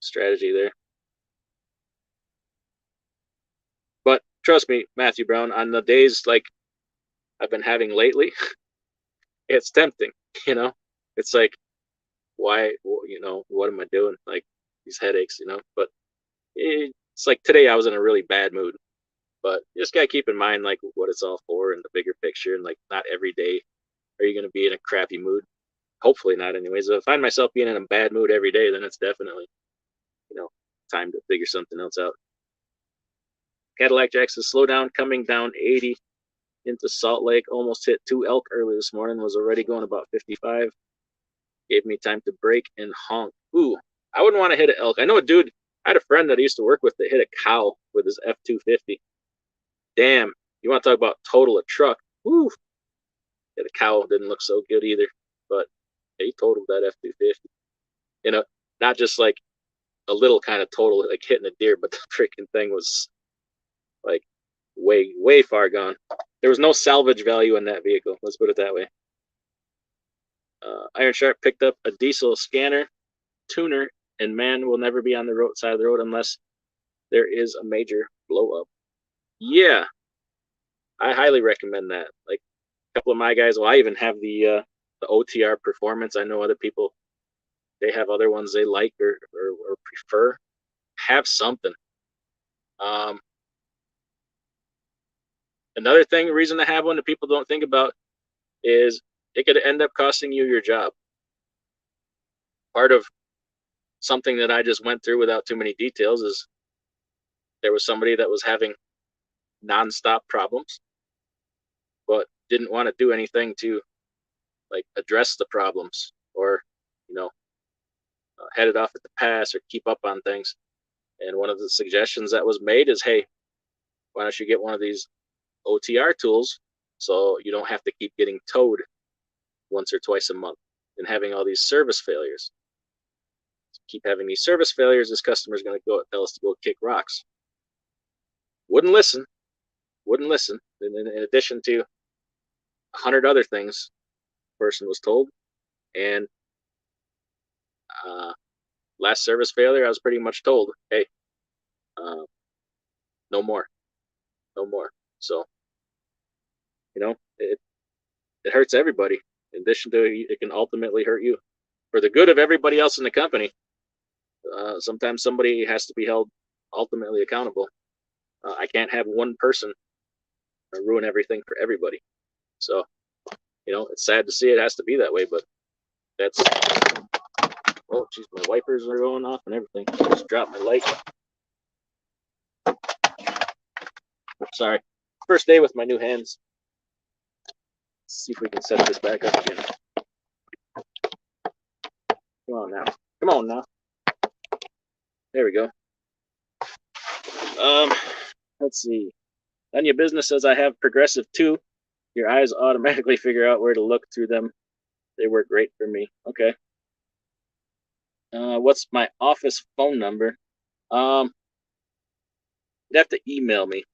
S1: strategy there. But trust me, Matthew Brown, on the days like I've been having lately, it's tempting, you know. It's like, why, you know, what am I doing? Like these headaches, you know. But it's like today I was in a really bad mood. But you just gotta keep in mind like what it's all for and the bigger picture, and like not every day are you gonna be in a crappy mood. Hopefully not, anyways. If I find myself being in a bad mood every day, then it's definitely, you know, time to figure something else out. Cadillac Jackson slow down, coming down 80 into Salt Lake. Almost hit 2 elk early this morning. Was already going about 55. Gave me time to brake and honk. Ooh, I wouldn't want to hit an elk. I know a dude. I had a friend that I used to work with that hit a cow with his F-250. Damn, you want to talk about total a truck? Woo! Yeah, the cow didn't look so good either, but yeah, he totaled that F-250. You know, not just like a little kind of total, like hitting a deer, but the freaking thing was like way far gone. There was no salvage value in that vehicle. Let's put it that way. Iron Sharp picked up a diesel scanner, tuner, and man will never be on the side of the road unless there is a major blow up. Yeah, I highly recommend that. Like a couple of my guys, well, I even have the OTR Performance. I know other people, they have other ones they like or prefer. Have something. Another reason to have one that people don't think about is it could end up costing you your job. Part of something that I just went through without too many details is there was somebody that was having nonstop problems, but didn't want to do anything to like address the problems or, you know, head it off at the pass or keep up on things. And one of the suggestions that was made is, hey, why don't you get one of these OTR tools so you don't have to keep getting towed once or twice a month and having all these service failures. Keep having these service failures, this customer is going to go tell us to go kick rocks. Wouldn't listen. And in addition to 100 other things, the person was told. And last service failure, I was pretty much told, hey, no more. So, you know, it hurts everybody. In addition to it can ultimately hurt you. For the good of everybody else in the company, sometimes somebody has to be held ultimately accountable. I can't have one person ruin everything for everybody. So, you know, it's sad to see it has to be that way, but that's, oh, geez, my wipers are going off and everything. I just dropped my light. Sorry. First day with my new hands. Let's see if we can set this back up again. Come on now. There we go. Let's see. Anya Business says I have Progressive 2. Your eyes automatically figure out where to look through them. They work great for me. Okay. What's my office phone number? You'd have to email me.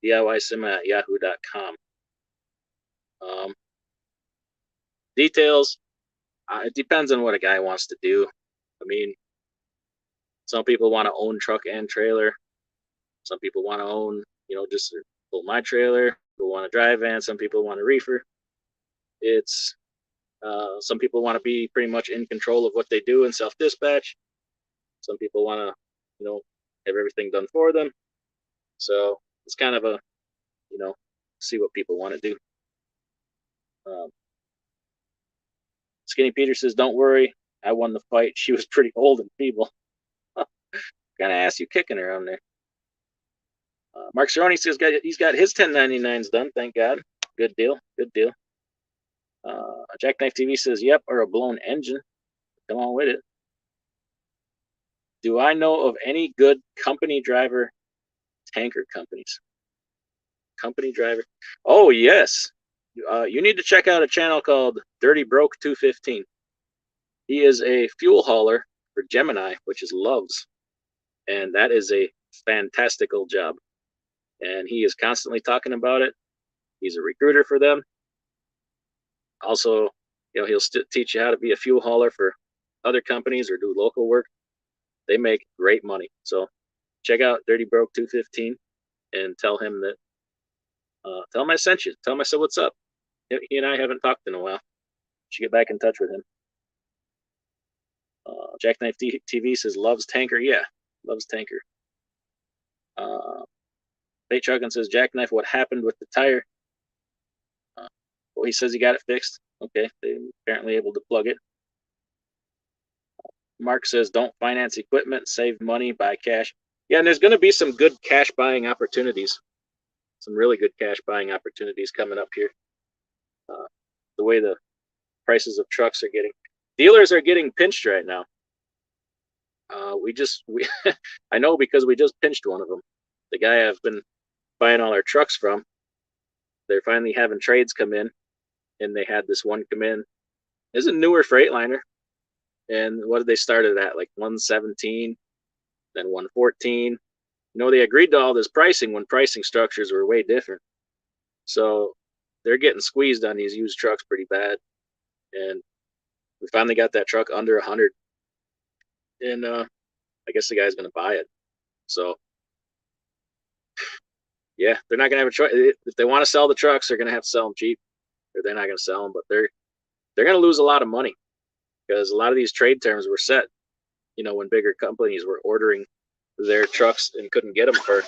S1: DIYSima@yahoo.com. Details. It depends on what a guy wants to do. I mean, some people want to own truck and trailer. Some people want to own, you know, just pull my trailer. People want to drive van. Some people want to reefer. It's some people want to be pretty much in control of what they do and self-dispatch. Some people want to, you know, have everything done for them. So it's kind of a, you know, see what people want to do. Skinny Peter says, don't worry, I won the fight. She was pretty old and feeble. Kind of ass you kicking her on there. Mark Cerrone says he's got his 1099s done, thank God. Good deal. Jackknife TV says, yep, or a blown engine. Come on with it. Do I know of any good company driver tanker companies? Company driver? Oh, yes. You need to check out a channel called Dirty Broke 215. He is a fuel hauler for Gemini, which is Love's. And that is a fantastical job. And he is constantly talking about it. He's a recruiter for them. Also, you know, he'll teach you how to be a fuel hauler for other companies or do local work. They make great money. So check out Dirty Broke 215 and tell him that, tell him I sent you. Tell him I said, what's up? He and I haven't talked in a while. Should get back in touch with him. Jackknife TV says loves tanker. Yeah, loves tanker. Bait Chuggin says Jackknife. What happened with the tire? Well, he says he got it fixed. Okay, they apparently able to plug it. Mark says don't finance equipment, save money, buy cash. Yeah, and there's going to be some good cash buying opportunities. Some really good cash buying opportunities coming up here. The way the prices of trucks are getting. Dealers are getting pinched right now. I know because we just pinched one of them. The guy I've been buying all our trucks from, they're finally having trades come in, and they had this one come in. It's a newer Freightliner, and what did they start it at? Like 117, then 114. They agreed to all this pricing when pricing structures were way different. So they're getting squeezed on these used trucks pretty bad, and we finally got that truck under 100, and I guess the guy's going to buy it. So yeah, they're not going to have a choice. If they want to sell the trucks, they're going to have to sell them cheap, or they're not going to sell them. But they're going to lose a lot of money because a lot of these trade terms were set, when bigger companies were ordering their trucks and couldn't get them for,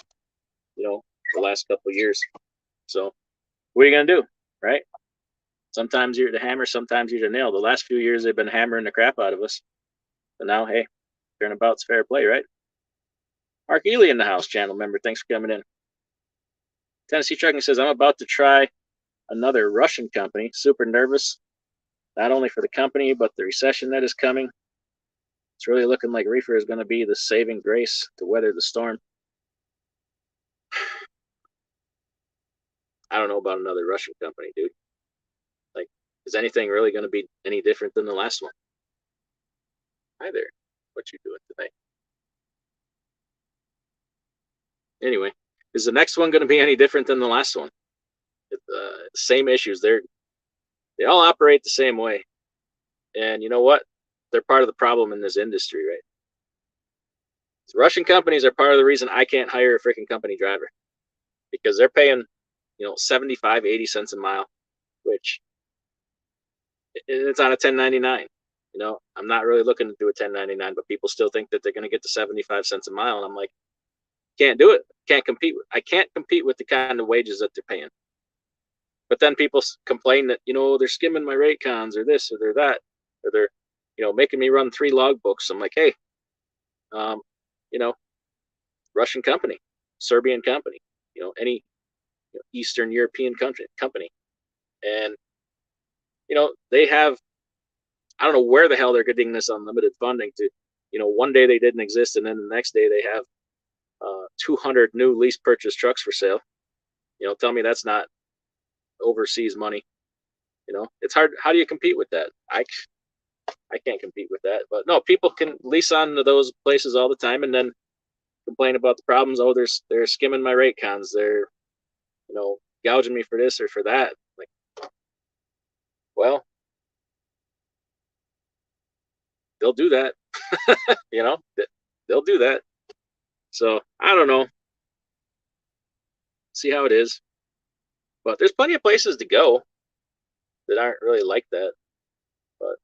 S1: the last couple of years. So what are you going to do, right? Sometimes you're the hammer, sometimes you're the nail. The last few years they've been hammering the crap out of us. But now, hey, turnabout's fair play, right? Mark Ely in the house, channel member. Thanks for coming in. Tennessee Trucking says, I'm about to try another Russian company. Super nervous, not only for the company, but the recession that is coming. It's really looking like reefer is going to be the saving grace to weather the storm. I don't know about another Russian company, dude. Like, is anything really going to be any different than the last one? Hi there. What you doing today? Anyway, is the next one going to be any different than the last one? Same issues. They all operate the same way. And you know what? They're part of the problem in this industry, right? The Russian companies are part of the reason I can't hire a freaking company driver, because they're paying, 75, 80 cents a mile, which it's on a 1099. I'm not really looking to do a 1099, but people still think that they're going to get to 75 cents a mile. And I'm like, can't do it. I can't compete with the kind of wages that they're paying. But then people complain that, they're skimming my rate cons or this or they're that, or they're, making me run 3 logbooks. I'm like, hey, Russian company, Serbian company, any Eastern European company. And, they have, I don't know where the hell they're getting this unlimited funding to, one day they didn't exist. And then the next day they have 200 new lease purchase trucks for sale. Tell me that's not overseas money. It's hard. How do you compete with that? I can't compete with that. But no, people can lease on to those places all the time and then complain about the problems. Oh, they're skimming my rate cons. They're, gouging me for this or for that. Like, well, they'll do that. They'll do that. So I don't know. See how it is. But there's plenty of places to go that aren't really like that. But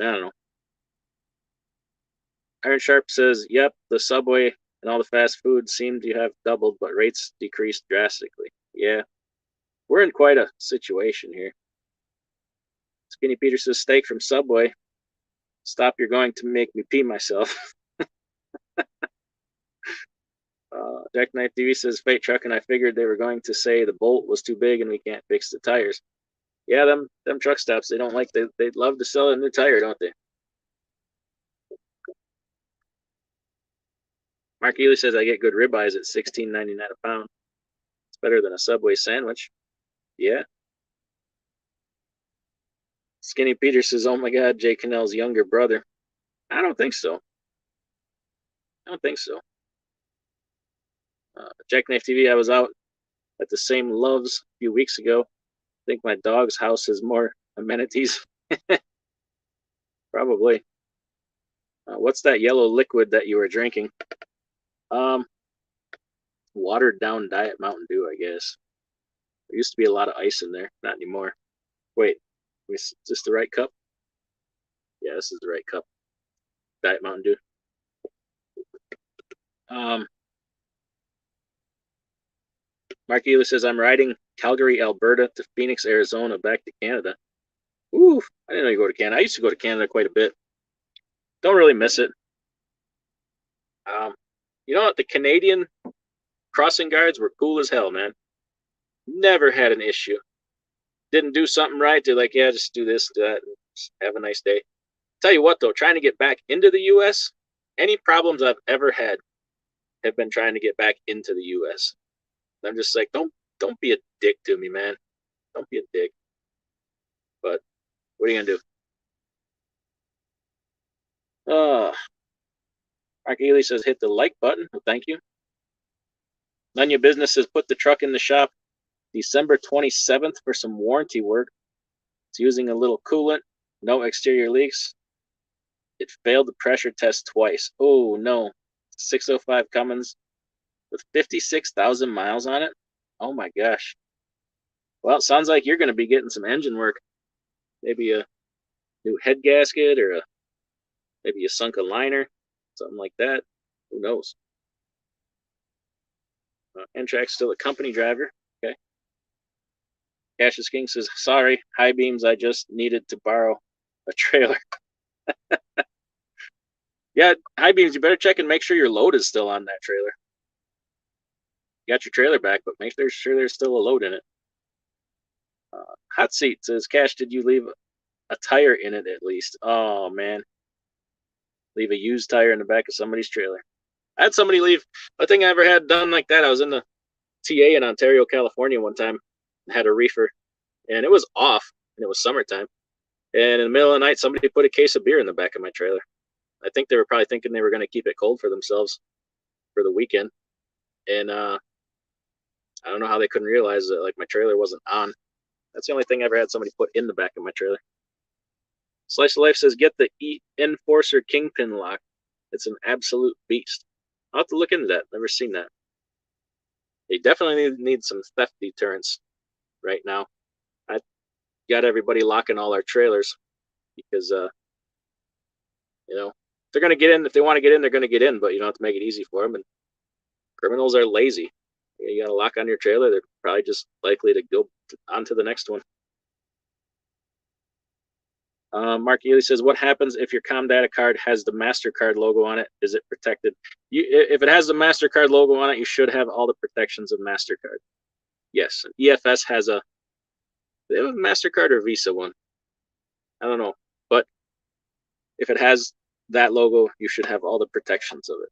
S1: I don't know. Iron Sharp says, yep, the Subway and all the fast food seem to have doubled, but rates decreased drastically. Yeah, we're in quite a situation here. Skinny Peter says, steak from Subway. Stop, you're going to make me pee myself. Jackknife TV says, Fate Truck, and I figured they were going to say the bolt was too big and we can't fix the tires. Yeah, them truck stops, they don't like, they'd love to sell a new tire, don't they? Mark Ely says, I get good ribeyes at $16.99 a pound. It's better than a Subway sandwich. Yeah. Skinny Peter says, oh my God, Jay Cannell's younger brother. I don't think so. Jackknife TV, I was out at the same Loves a few weeks ago. I think my dog's house has more amenities. Probably. What's that yellow liquid that you were drinking? Watered down Diet Mountain Dew, I guess. There used to be a lot of ice in there. Not anymore. Wait, is this the right cup? Yeah, this is the right cup. Diet Mountain Dew. Mark Ely says, I'm riding Calgary, Alberta to Phoenix, Arizona, back to Canada. Ooh, I didn't know you go to Canada. I used to go to Canada quite a bit. Don't really miss it. You know what? The Canadian crossing guards were cool as hell, man. Never had an issue. Didn't do something right, they're like, yeah, just do this, do that, and just have a nice day. Tell you what, though, trying to get back into the U.S., any problems I've ever had have been trying to get back into the U.S. I'm just like, don't be a dick to me, man. Don't be a dick. But what are you gonna do? Mark Ely says, hit the like button. Well, thank you. None of your business says, put the truck in the shop December 27th for some warranty work. It's using a little coolant, no exterior leaks. It failed the pressure test twice. Oh, no. 605 Cummins with 56,000 miles on it. Oh, my gosh. Well, it sounds like you're going to be getting some engine work. Maybe a new head gasket or maybe a sunken liner, something like that. Who knows? N-Track's still a company driver. Okay. Cassius King says, sorry, high beams, I just needed to borrow a trailer. Yeah, high beams, you better check and make sure your load is still on that trailer. You got your trailer back, but make sure there's still a load in it. Hot Seat says, Cash, did you leave a tire in it at least? Oh, man. Leave a used tire in the back of somebody's trailer. I had somebody leave. A thing I ever had done like that, I was in the TA in Ontario, California one time, had a reefer, and it was off, and it was summertime. And in the middle of the night, somebody put a case of beer in the back of my trailer. I think they were probably thinking they were going to keep it cold for themselves for the weekend. And I don't know how they couldn't realize that, like, my trailer wasn't on. That's the only thing I ever had somebody put in the back of my trailer. Slice of Life says, get the Enforcer Kingpin lock. It's an absolute beast. I'll have to look into that. Never seen that. They definitely need some theft deterrence right now. I got everybody locking all our trailers because, you know, they're going to get in. If they want to get in, they're going to get in, but you don't have to make it easy for them. And criminals are lazy. You got a lock on your trailer, they're probably just likely to go on to the next one. Mark Ely says, what happens if your Comdata card has the MasterCard logo on it? Is it protected? If it has the MasterCard logo on it, you should have all the protections of MasterCard. Yes, EFS has a MasterCard or Visa one. I don't know. But if it has that logo, you should have all the protections of it.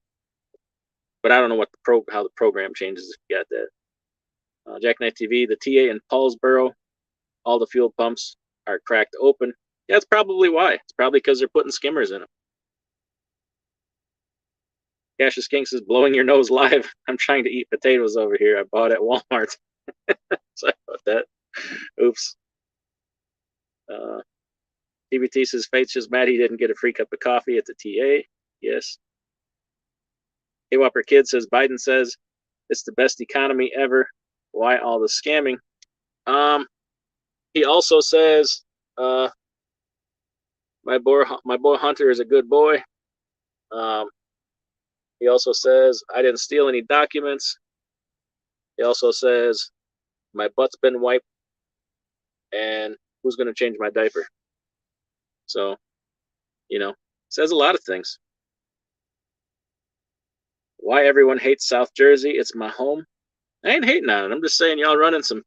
S1: But I don't know what how the program changes if you got that. Jackknife TV, the TA in Paulsboro, all the fuel pumps are cracked open. Yeah, that's probably why. It's probably because they're putting skimmers in them. Cassius King says, blowing your nose live. I'm trying to eat potatoes over here. I bought at Walmart. Sorry about that. Oops. TBT says, Fate's just mad he didn't get a free cup of coffee at the TA. Yes. K-Whopper Kid says, Biden says, it's the best economy ever. Why all the scamming? He also says, my boy Hunter is a good boy. He also says, I didn't steal any documents. He also says, my butt's been wiped. And who's going to change my diaper? So, you know, says a lot of things. Why everyone hates South Jersey? It's my home. I ain't hating on it. I'm just saying y'all running some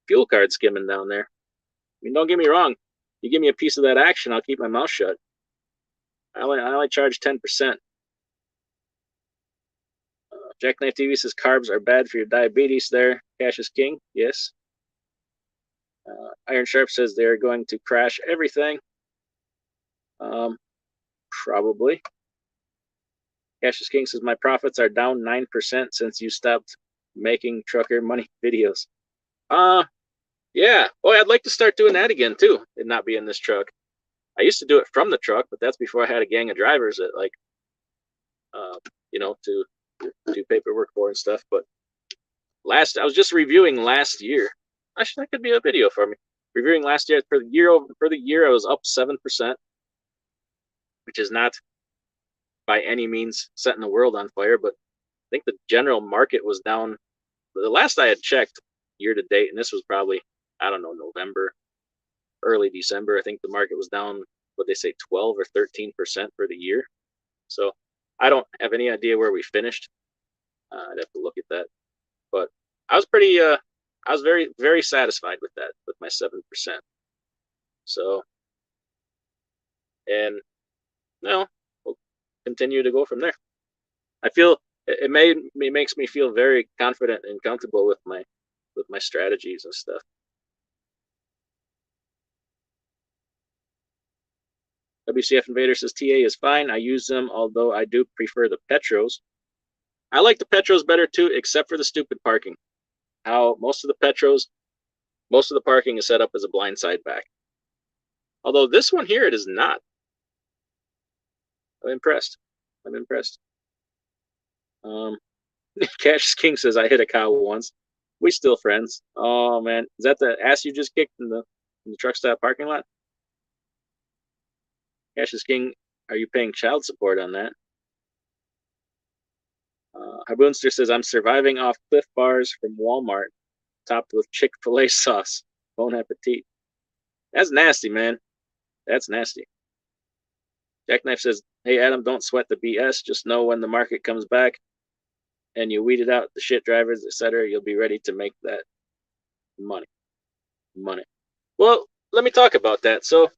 S1: fuel card skimming down there. I mean, don't get me wrong. You give me a piece of that action, I'll keep my mouth shut. I only charge 10%. Jackknife TV says carbs are bad for your diabetes there. Cassius King, yes. Iron Sharp says they're going to crash everything. Probably. Cassius King says my profits are down 9% since you stopped making trucker money videos. Yeah. Boy, I'd like to start doing that again too, and not be in this truck. I used to do it from the truck, but that's before I had a gang of drivers that, like, you know, to do paperwork for and stuff. But I was just reviewing last year. Actually, that could be a video for me. Reviewing last year for the year, I was up 7%, which is not by any means setting the world on fire, but I think the general market was down. The last I had checked year to date, and this was probably, I don't know, November, early December, I think the market was down, what they say, 12 or 13% for the year. So I don't have any idea where we finished. I'd have to look at that. But I was I was very, very satisfied with that, with my 7%. So, and we'll continue to go from there. I feel it makes me feel very confident and comfortable with my strategies and stuff. WCF Invader says TA is fine. I use them, although I do prefer the Petros. I like the Petros better too, except for the stupid parking. How most of the parking is set up as a blindside back. Although this one here, it is not. I'm impressed. Cash King says I hit a cow once. We still friends. Oh man, is that the ass you just kicked in the truck stop parking lot? Cash King, are you paying child support on that? Harboonster says I'm surviving off Cliff Bars from Walmart, topped with Chick-fil-A sauce. Bon appetit. That's nasty, man. That's nasty. Jackknife says, hey, Adam, don't sweat the BS. Just know when the market comes back and you weeded out the shit drivers, etc., you'll be ready to make that money. Well, let me talk about that. So,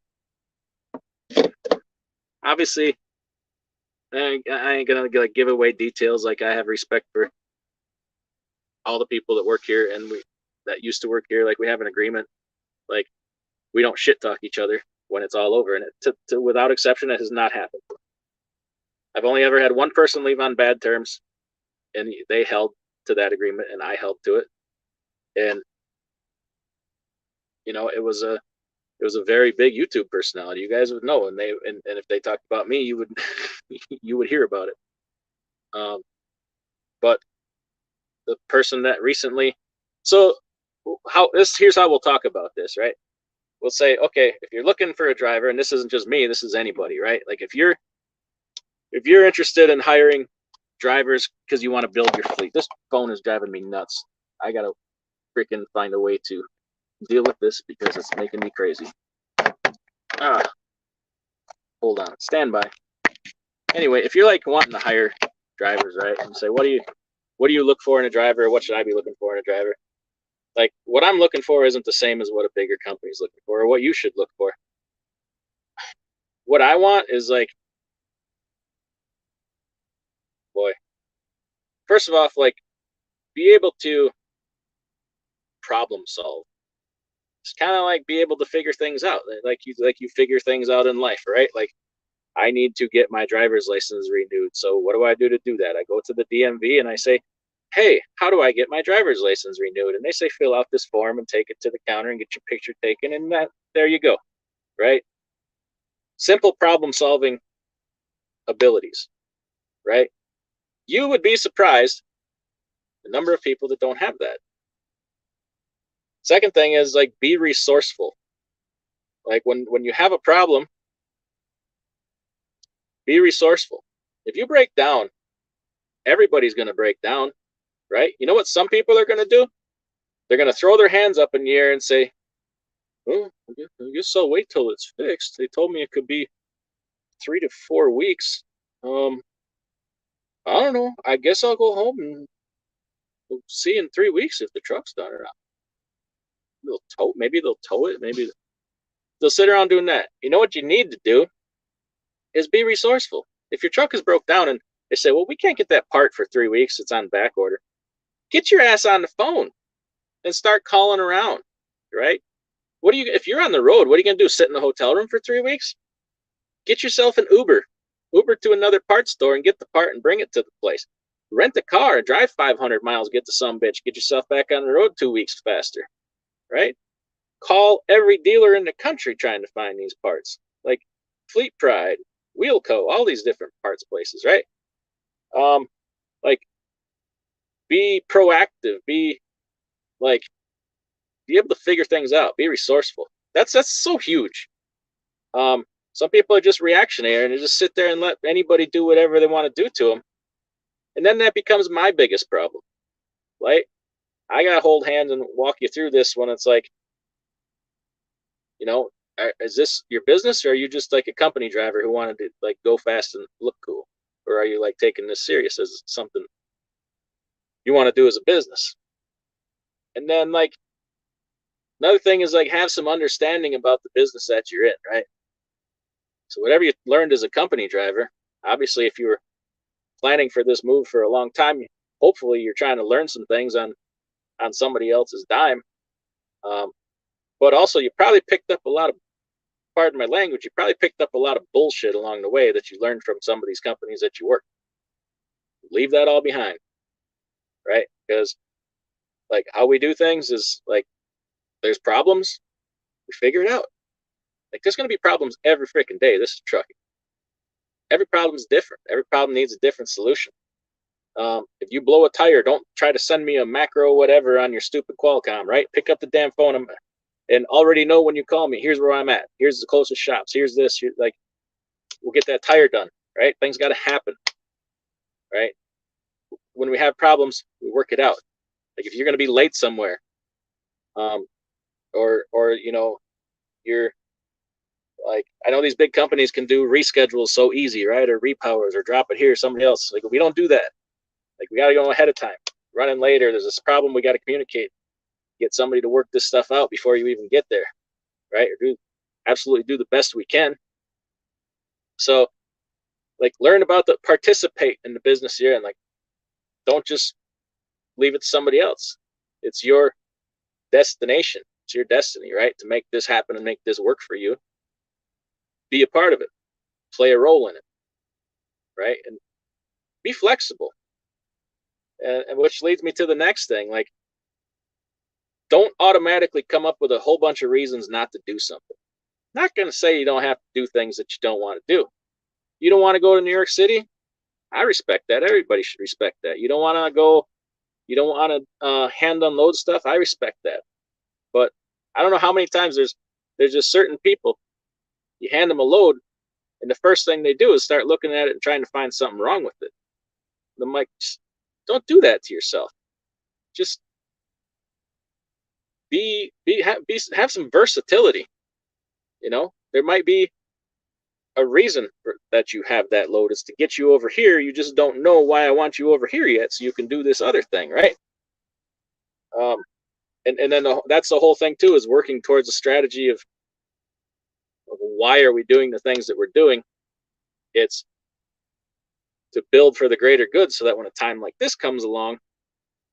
S1: obviously, I ain't gonna give away details. Like, I have respect for all the people that work here and that used to work here. Like, we have an agreement. Like, we don't shit talk each other when it's all over, and without exception, it has not happened. I've only ever had one person leave on bad terms, and they held to that agreement, and I held to it. And it was a very big YouTube personality. You guys would know, and if they talked about me, you would you would hear about it. But the person that recently, so here's how we'll talk about this, right? We'll say, okay, if you're looking for a driver, and this isn't just me, this is anybody, right? Like if you're interested in hiring drivers because you want to build your fleet. This phone is driving me nuts. I gotta freaking find a way to deal with this because it's making me crazy. Hold on, stand by. Anyway, if you're like wanting to hire drivers, right, and say, what do you look for in a driver? What should I be looking for in a driver? Like, what I'm looking for isn't the same as what a bigger company is looking for, or what you should look for. What I want is like, first of all, like, be able to problem solve. It's kind of like be able to figure things out, like you figure things out in life, right? Like, I need to get my driver's license renewed. So what do I do to do that? I go to the DMV and I say, hey, how do I get my driver's license renewed? And they say, fill out this form and take it to the counter and get your picture taken. And there you go, right? Simple problem solving abilities, right? You would be surprised the number of people that don't have that. Second thing is, like, be resourceful. Like, when you have a problem, be resourceful. If you break down, everybody's going to break down, right? You know what some people are going to do? They're going to throw their hands up in the air and say, well, I guess I'll wait till it's fixed. They told me it could be 3 to 4 weeks. I don't know. I guess I'll go home and we'll see in 3 weeks if the truck's done or not. Maybe they'll tow it. Maybe they'll sit around doing that. You know what you need to do is be resourceful. If your truck is broke down and they say, well, we can't get that part for 3 weeks, it's on back order. Get your ass on the phone and start calling around, right? If you're on the road, what are you going to do? Sit in the hotel room for 3 weeks? Get yourself an Uber to another parts store and get the part and bring it to the place. Rent a car, drive 500 miles, get to some bitch, get yourself back on the road 2 weeks faster, right? Call every dealer in the country trying to find these parts, like Fleet Pride, Wheelco, all these different parts places, right? Like, be proactive, be like, be able to figure things out, be resourceful. That's so huge. Some people are just reactionary and they just sit there and let anybody do whatever they want to do to them. And then that becomes my biggest problem, right? I got to hold hands and walk you through this when it's like, you know, is this your business, or are you just like a company driver who wanted to like go fast and look cool? Or are you like taking this serious as something you want to do as a business? And then like another thing is like have some understanding about the business that you're in, right? So whatever you learned as a company driver, obviously if you were planning for this move for a long time, hopefully you're trying to learn some things on somebody else's dime. But also you probably picked up a lot of, pardon my language, you probably picked up a lot of bullshit along the way that you learned from some of these companies that you work. Leave that all behind, right? Because like how we do things is like there's problems, we figure it out. Like there's going to be problems every freaking day. This is trucking. Every problem is different. Every problem needs a different solution. If you blow a tire, don't try to send me a macro whatever on your stupid Qualcomm, right? Pick up the damn phone and already know when you call me, here's where I'm at. Here's the closest shops. Here's this. Like, we'll get that tire done, right? Things got to happen, right? When we have problems, we work it out. Like if you're going to be late somewhere, or you know, you're like, I know these big companies can do reschedules so easy, right? Or repowers, or drop it here, somebody else. Like we don't do that. Like we got to go ahead of time. Running later, there's this problem we got to communicate. Get somebody to work this stuff out before you even get there, right? Or absolutely do the best we can. So, like, learn about participate in the business you're in. Like, don't just leave it to somebody else. It's your destination. It's your destiny, right? To make this happen and make this work for you. Be a part of it. Play a role in it, right? And be flexible. And which leads me to the next thing. Like, don't automatically come up with a whole bunch of reasons not to do something. I'm not going to say you don't have to do things that you don't want to do. You don't want to go to New York City? I respect that. Everybody should respect that. You don't want to go, you don't want to hand unload stuff? I respect that. But I don't know how many times there's just certain people, you hand them a load, and the first thing they do is start looking at it and trying to find something wrong with it. And I'm like, don't do that to yourself. Just have some versatility. You know, there might be a reason that you have that load. Is to get you over here. You just don't know why I want you over here yet, so you can do this other thing, right? And then that's the whole thing too, is working towards a strategy of why are we doing the things that we're doing. It's to build for the greater good, so that when a time like this comes along,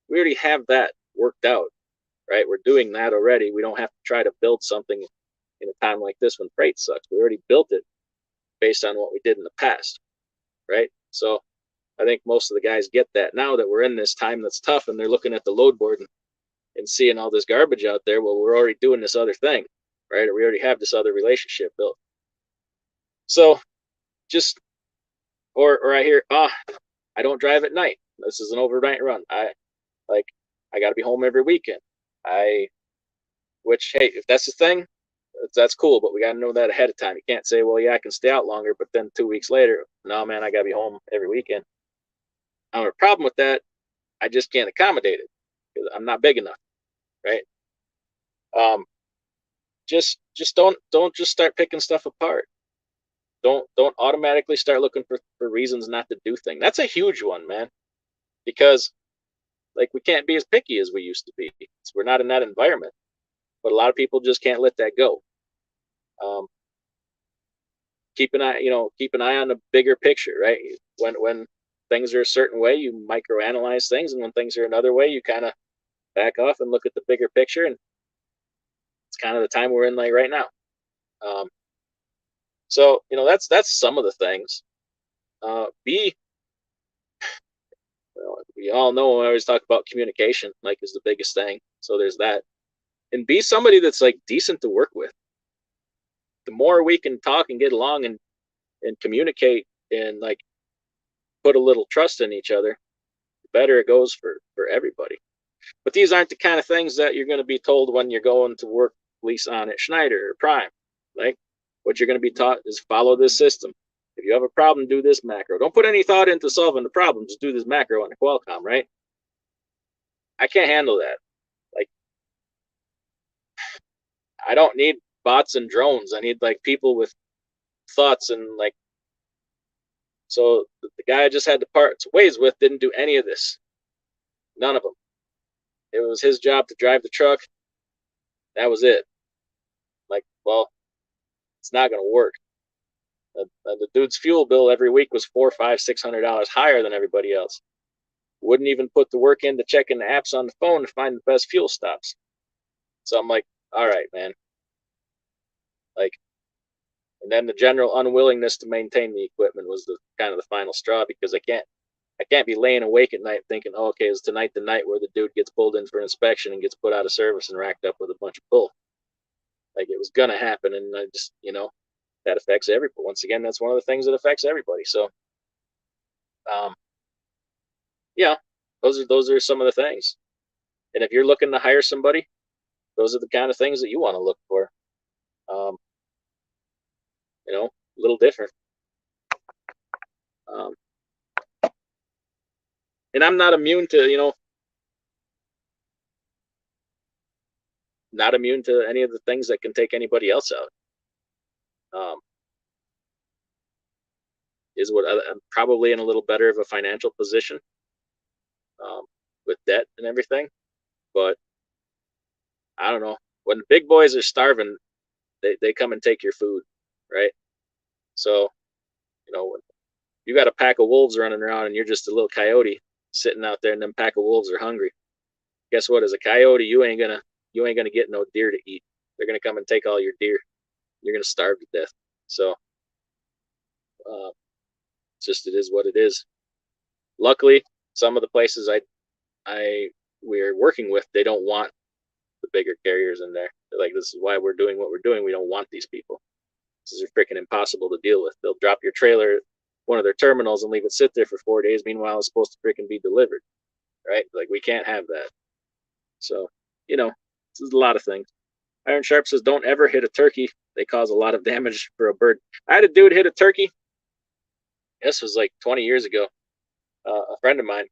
S1: we already have that worked out, right? We're doing that already. We don't have to try to build something in a time like this when freight sucks. We already built it based on what we did in the past, right? So I think most of the guys get that now, that we're in this time that's tough, and they're looking at the load board and seeing all this garbage out there. Well, we're already doing this other thing, right? Or we already have this other relationship built. So just, or I hear, I don't drive at night. This is an overnight run. I got to be home every weekend. Which, hey, if that's the thing, that's cool, but we got to know that ahead of time. You can't say, well, yeah, I can stay out longer, but then 2 weeks later, no, man, I got to be home every weekend. I don't have a problem with that. I just can't accommodate it because I'm not big enough, right? Just don't just start picking stuff apart. Don't automatically start looking for reasons not to do things. That's a huge one, man, because like we can't be as picky as we used to be. We're not in that environment, but a lot of people just can't let that go. Keep an eye on the bigger picture, right? When things are a certain way, you microanalyze things, and when things are another way, you kind of back off and look at the bigger picture. And it's kind of the time we're in like right now. So that's some of the things. We all know, I always talk about communication, like, is the biggest thing. So there's that. And be somebody that's like decent to work with. The more we can talk and get along and communicate and like put a little trust in each other, the better it goes for everybody. But these aren't the kind of things that you're going to be told when you're going to work lease on at Schneider or Prime. Like, what you're going to be taught is follow this system. If you have a problem, do this macro. Don't put any thought into solving the problem. Just do this macro on the Qualcomm, right? I can't handle that. Like, I don't need bots and drones. I need like people with thoughts and like. So the guy I just had to part ways with didn't do any of this. None of them. It was his job to drive the truck. That was it. Like, well, it's not going to work. The dude's fuel bill every week was $400, $500, $600 higher than everybody else. Wouldn't even put the work into checking the apps on the phone to find the best fuel stops. So I'm like, all right, man. Like, and then the general unwillingness to maintain the equipment was the kind of the final straw, because I can't be laying awake at night thinking, oh, okay, is tonight the night where the dude gets pulled in for inspection and gets put out of service and racked up with a bunch of bull. Like, it was gonna happen, and I just, that affects everybody. Once again, that's one of the things that affects everybody. So, yeah, those are some of the things. And if you're looking to hire somebody, those are the kind of things that you want to look for. A little different. And I'm not immune to, not immune to any of the things that can take anybody else out. Is what I'm probably in a little better of a financial position with debt and everything. But I don't know. When the big boys are starving, they come and take your food, right? So, when you got a pack of wolves running around and you're just a little coyote sitting out there, and them pack of wolves are hungry. Guess what? As a coyote, you ain't gonna get no deer to eat. They're gonna come and take all your deer. You're gonna starve to death. So, it is what it is. Luckily, some of the places we're working with, they don't want the bigger carriers in there. They're like, this is why we're doing what we're doing. We don't want these people. This is freaking impossible to deal with. They'll drop your trailer at one of their terminals and leave it sit there for 4 days. Meanwhile, it's supposed to freaking be delivered, right? Like, we can't have that. So, this is a lot of things. Iron Sharp says, don't ever hit a turkey. They cause a lot of damage for a bird. I had a dude hit a turkey. This was like 20 years ago. A friend of mine,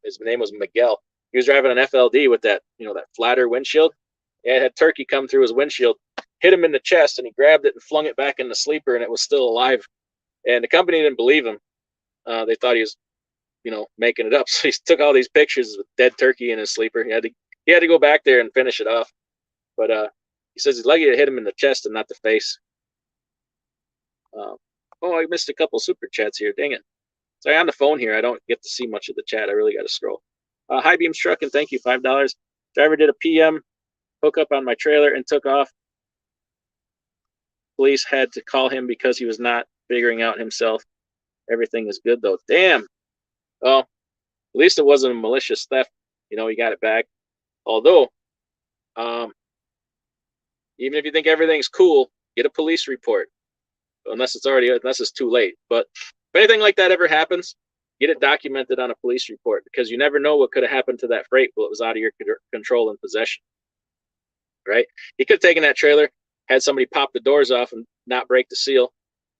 S1: his name was Miguel. He was driving an FLD with that, that flatter windshield. Yeah, it had turkey come through his windshield, hit him in the chest, and he grabbed it and flung it back in the sleeper, and it was still alive. And the company didn't believe him. They thought he was, making it up. So he took all these pictures of dead turkey in his sleeper. He had to go back there and finish it off. But he says he's lucky to hit him in the chest and not the face. I missed a couple super chats here. Dang it. Sorry, on the phone here, I don't get to see much of the chat. I really got to scroll. High Beam Truck, and thank you, $5. Driver did a PM hookup on my trailer and took off. Police had to call him because he was not figuring out himself. Everything is good, though. Damn. Well, at least it wasn't a malicious theft. He got it back. Although, even if you think everything's cool, get a police report. Unless it's too late. But if anything like that ever happens, get it documented on a police report, because you never know what could have happened to that freight while it was out of your control and possession. Right? He could have taken that trailer, had somebody pop the doors off and not break the seal,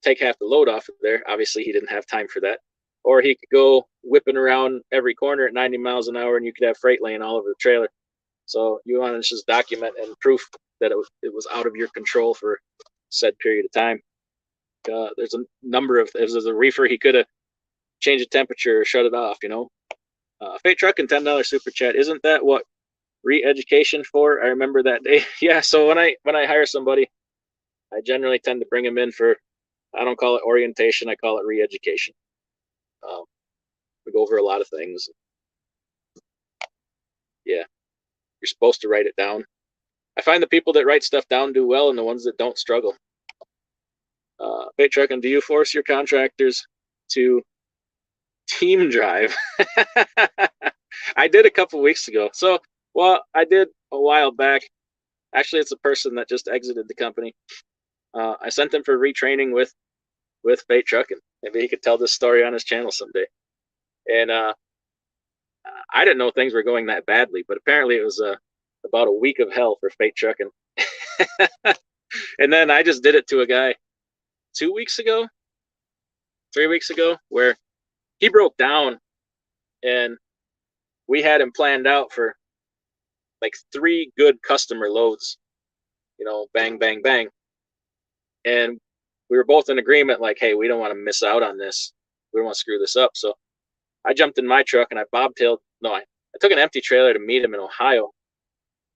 S1: take half the load off of there. Obviously, he didn't have time for that. Or he could go whipping around every corner at 90 miles an hour, and you could have freight laying all over the trailer. So you want to just document and proof that it was out of your control for said period of time. There's a number of, if there's a reefer, he could have changed the temperature or shut it off, Freight Truck and $10 super chat. Isn't that what re-education for? I remember that day. Yeah. So when I hire somebody, I generally tend to bring them in for, I don't call it orientation. I call it re-education. We go over a lot of things. Yeah. You're supposed to write it down. I find the people that write stuff down do well, and the ones that don't struggle. Freight Truck, and do you force your contractors to team drive? I did a couple weeks ago. So, I did a while back. Actually, it's a person that just exited the company. I sent him for retraining with Freight Truck, and maybe he could tell this story on his channel someday. And I didn't know things were going that badly, but apparently it was about a week of hell for freight trucking. And then I just did it to a guy 2 weeks ago, 3 weeks ago, where he broke down, and we had him planned out for like 3 good customer loads, bang, bang, bang. And we were both in agreement, like, hey, we don't want to miss out on this. We don't want to screw this up. So I jumped in my truck and I bobtailed. No, I took an empty trailer to meet him in Ohio.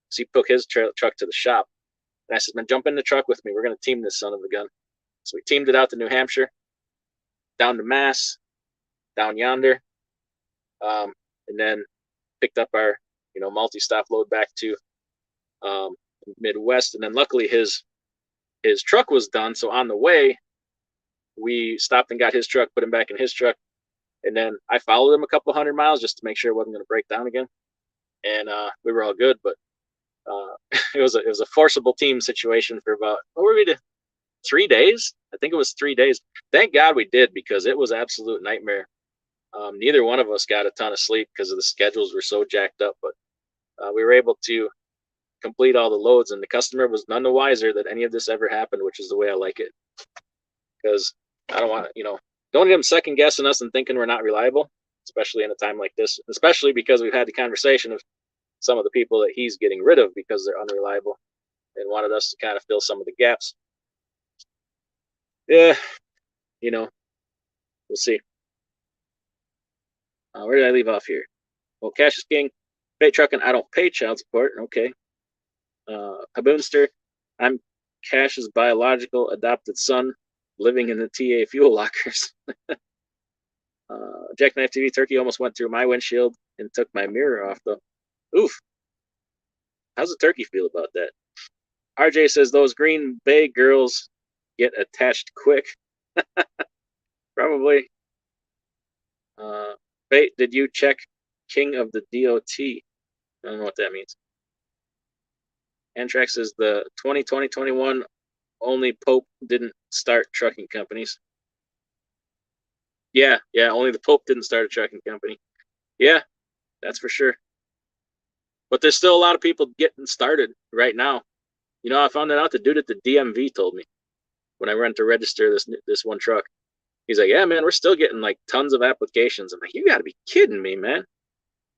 S1: So he took his truck to the shop. And I said, man, jump in the truck with me. We're going to team this son of a gun. So we teamed it out to New Hampshire, down to Mass, down yonder, and then picked up our, multi-stop load back to Midwest. And then luckily his truck was done. So on the way, we stopped and got his truck, put him back in his truck. And then I followed him a couple 100 miles just to make sure it wasn't going to break down again. And we were all good, but it was a forcible team situation for about, what were we to 3 days? I think it was 3 days. Thank God we did, because it was absolute nightmare. Neither one of us got a ton of sleep because of the schedules were so jacked up, but we were able to complete all the loads, and the customer was none the wiser that any of this ever happened, which is the way I like it. Because I don't want to, don't need them second guessing us and thinking we're not reliable, especially in a time like this, especially because we've had the conversation of some of the people that he's getting rid of because they're unreliable and wanted us to kind of fill some of the gaps. Yeah, we'll see. Where did I leave off here? Well, Cash is King. Freight trucking, I don't pay child support. Okay. Haboonster, I'm Cash's biological adopted son living in the TA fuel lockers. Jackknife TV Turkey almost went through my windshield and took my mirror off, though. Oof. How's the turkey feel about that? RJ says those Green Bay girls get attached quick. Probably. Bait, did you check King of the DOT? I don't know what that means. Antrax says the 2020-21 only Pope didn't start trucking companies. Yeah, only the Pope didn't start a trucking company. Yeah, that's for sure. But there's still a lot of people getting started right now. I found that out. The dude at the DMV told me when I went to register this one truck. He's like, yeah, man, we're still getting like tons of applications. I'm like, you got to be kidding me, man.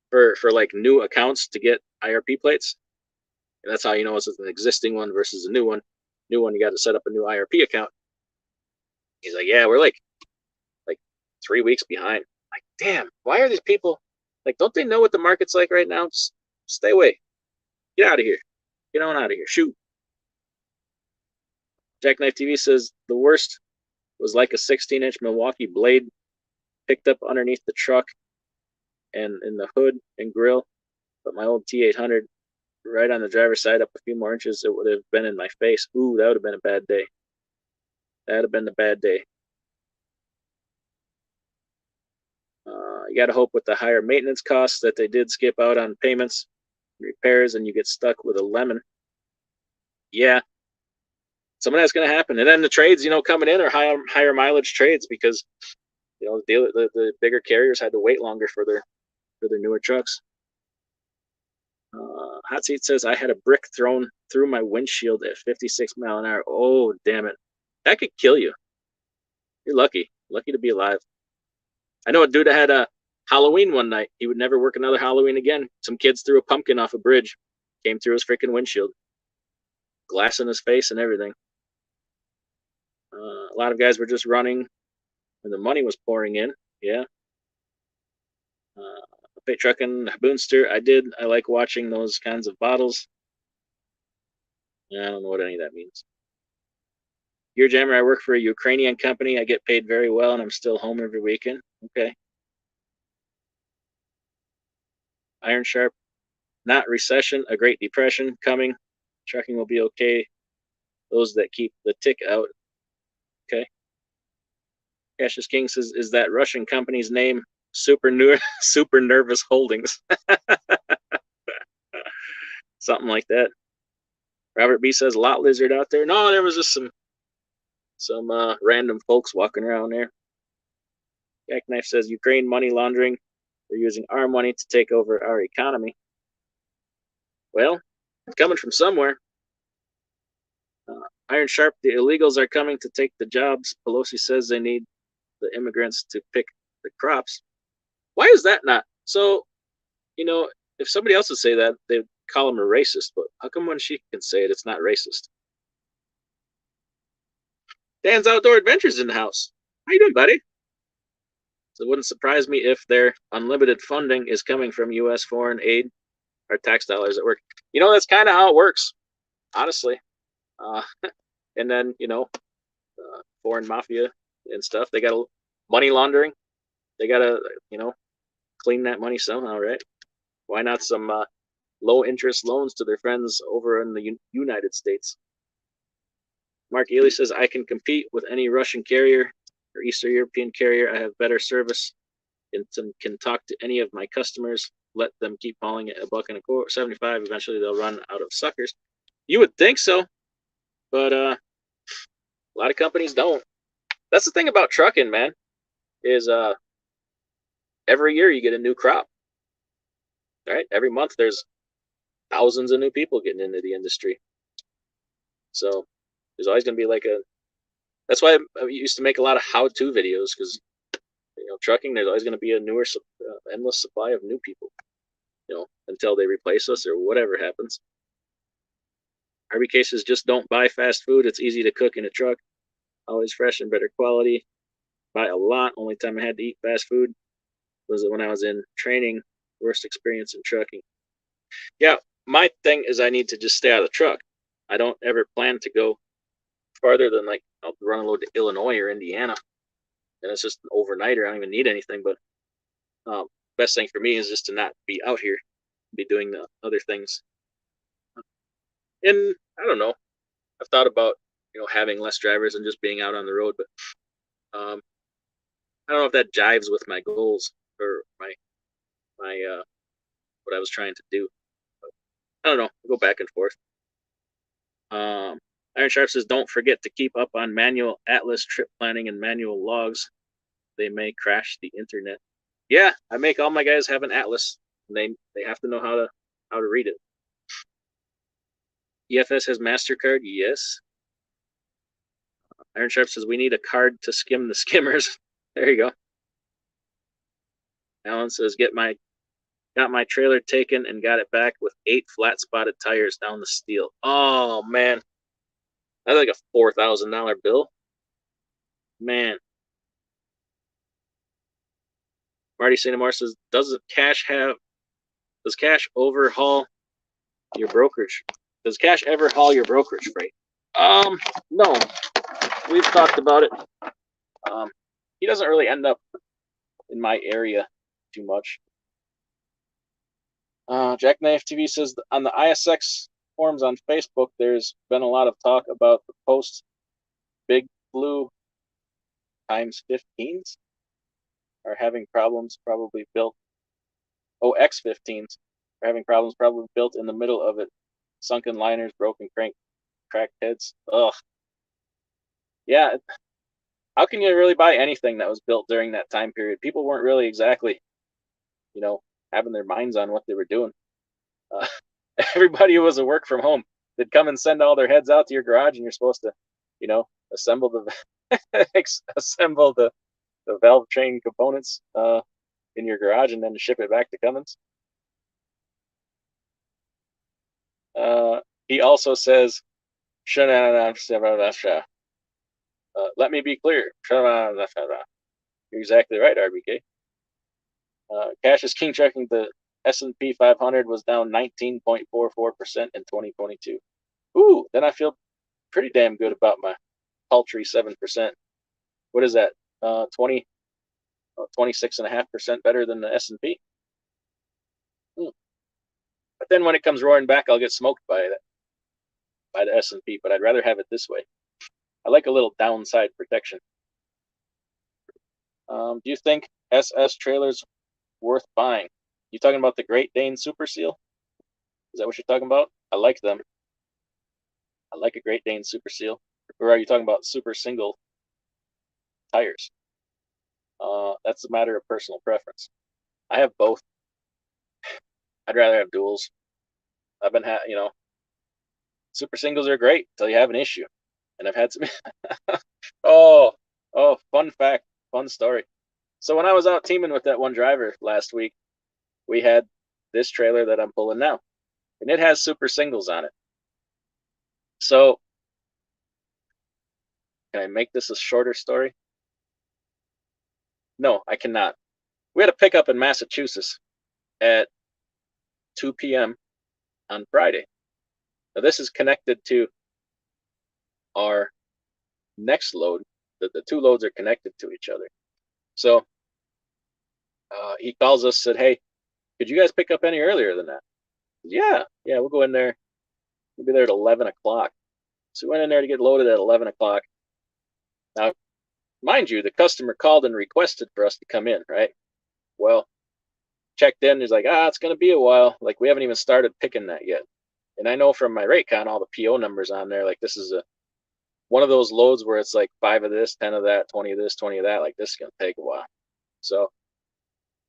S1: For like new accounts to get IRP plates. And that's how you know it's an existing one versus a new one. New one, you got to set up a new IRP account. He's like, yeah, we're like 3 weeks behind. Like, damn, why are these people like, don't they know what the market's like right now? Just stay away. Get out of here. Get on out of here. Shoot. Jackknife TV says the worst was like a 16-inch Milwaukee blade picked up underneath the truck and in the hood and grill. But my old T800 right on the driver's side up a few more inches, it would have been in my face. Ooh, that would have been a bad day. That would have been the bad day. You got to hope with the higher maintenance costs that they did skip out on payments, repairs, and you get stuck with a lemon. Yeah. Some of that's going to happen. And then the trades, coming in are higher mileage trades because, the bigger carriers had to wait longer for their newer trucks. Hot Seat says, I had a brick thrown through my windshield at 56 mile an hour. Oh, damn it. That could kill you. You're lucky. Lucky to be alive. I know a dude that had a Halloween one night. He would never work another Halloween again. Some kids threw a pumpkin off a bridge. Came through his freaking windshield. Glass in his face and everything. A lot of guys were just running and the money was pouring in. Yeah. Pay trucking, Boonster. I like watching those kinds of bottles. I don't know what any of that means. Gear Jammer, I work for a Ukrainian company. I get paid very well and I'm still home every weekend. Okay. Iron Sharp, not recession, a Great Depression coming. Trucking will be okay. Those that keep the tick out. Okay. Cassius King says, is that Russian company's name Super Nervous Holdings? Something like that. Robert B says, lot lizard out there. No, there was just some random folks walking around there. Jackknife says, Ukraine money laundering They're using our money to take over our economy. Well, it's coming from somewhere. Iron sharp, the illegals are coming to take the jobs. Pelosi says they need the immigrants to pick the crops. Why is that not? So, if somebody else would say that, they'd call him a racist. But how come when she can say it, it's not racist? Dan's Outdoor Adventures in the house. How you doing, buddy? So it wouldn't surprise me if their unlimited funding is coming from U.S. foreign aid or tax dollars at work. That's kind of how it works, honestly. And then, foreign mafia and stuff, they got money laundering. They got to, clean that money somehow, right? Why not some low interest loans to their friends over in the United States? Mark Ely says, I can compete with any Russian carrier or Eastern European carrier. I have better service and can talk to any of my customers. Let them keep calling it $1.75. Eventually they'll run out of suckers. You would think so, but a lot of companies don't. That's the thing about trucking, man, is every year you get a new crop. Right? Every month there's thousands of new people getting into the industry. So there's always going to be that's why I used to make a lot of how-to videos, because, trucking, there's always going to be a newer, endless supply of new people, until they replace us or whatever happens. RBK says, just don't buy fast food. It's easy to cook in a truck. Always fresh and better quality. Buy a lot. Only time I had to eat fast food was when I was in training. Worst experience in trucking. Yeah, my thing is I need to just stay out of the truck. I don't ever plan to go farther than I'll run a load to Illinois or Indiana, and it's just an overnighter. I don't even need anything. But best thing for me is just to not be out here, be doing the other things. And I don't know. I've thought about having less drivers and just being out on the road, but I don't know if that jives with my goals or my what I was trying to do. But I don't know. I'll go back and forth. Iron Sharp says, don't forget to keep up on manual atlas trip planning and manual logs. They may crash the internet. Yeah, I make all my guys have an atlas. And they have to know how to read it. EFS has MasterCard. Yes. Iron Sharp says, we need a card to skim the skimmers. There you go. Alan says, got my trailer taken and got it back with 8 flat spotted tires down the steel. Oh, man. That's like a $4,000 bill. Man. Marty Sinamore says, does cash overhaul your brokerage? Does cash ever haul your brokerage freight? No. We've talked about it. He doesn't really end up in my area too much. Jackknife TV says, on the ISX forums on Facebook, there's been a lot of talk about the post Big Blue times 15s are having problems probably built. X15s are having problems probably built in the middle of it. Sunken liners, broken crank, cracked heads. Ugh. Yeah. How can you really buy anything that was built during that time period? People weren't really exactly, having their minds on what they were doing. Everybody who was a work from home, they'd come and send all their heads out to your garage, and you're supposed to, assemble the valve train components in your garage and then ship it back to Cummins. He also says, let me be clear. You're exactly right, RBK. Cash is king checking. The S&P 500 was down 19.44% in 2022. Ooh, then I feel pretty damn good about my paltry 7%. What is that? 26.5% better than the S&P. But then when it comes roaring back, I'll get smoked by the S&P. But I'd rather have it this way. I like a little downside protection. Do you think SS trailers worth buying? You talking about the Great Dane Super Seal? Is that what you're talking about? I like them. I like a Great Dane Super Seal. Or are you talking about super single tires? That's a matter of personal preference. I have both. I'd rather have duals. I've been, super singles are great until you have an issue. And I've had some. oh, fun fact, fun story. So when I was out teaming with that one driver last week, we had this trailer that I'm pulling now, and it has super singles on it. So can I make this a shorter story? No, I cannot. We had a pickup in Massachusetts at 2 p.m. on Friday. Now this is connected to our next load. The two loads are connected to each other. So he calls us, said, "Hey, could you guys pick up any earlier than that?" Yeah, we'll go in there. We'll be there at 11 o'clock. So we went in there to get loaded at 11 o'clock. Now, mind you, the customer called and requested for us to come in, right? Well, checked in. He's like, it's going to be a while. Like, we haven't even started picking that yet. And I know from my rate count, all the PO numbers on there, like this is one of those loads where it's like 5 of this, 10 of that, 20 of this, 20 of that. Like, this is going to take a while. So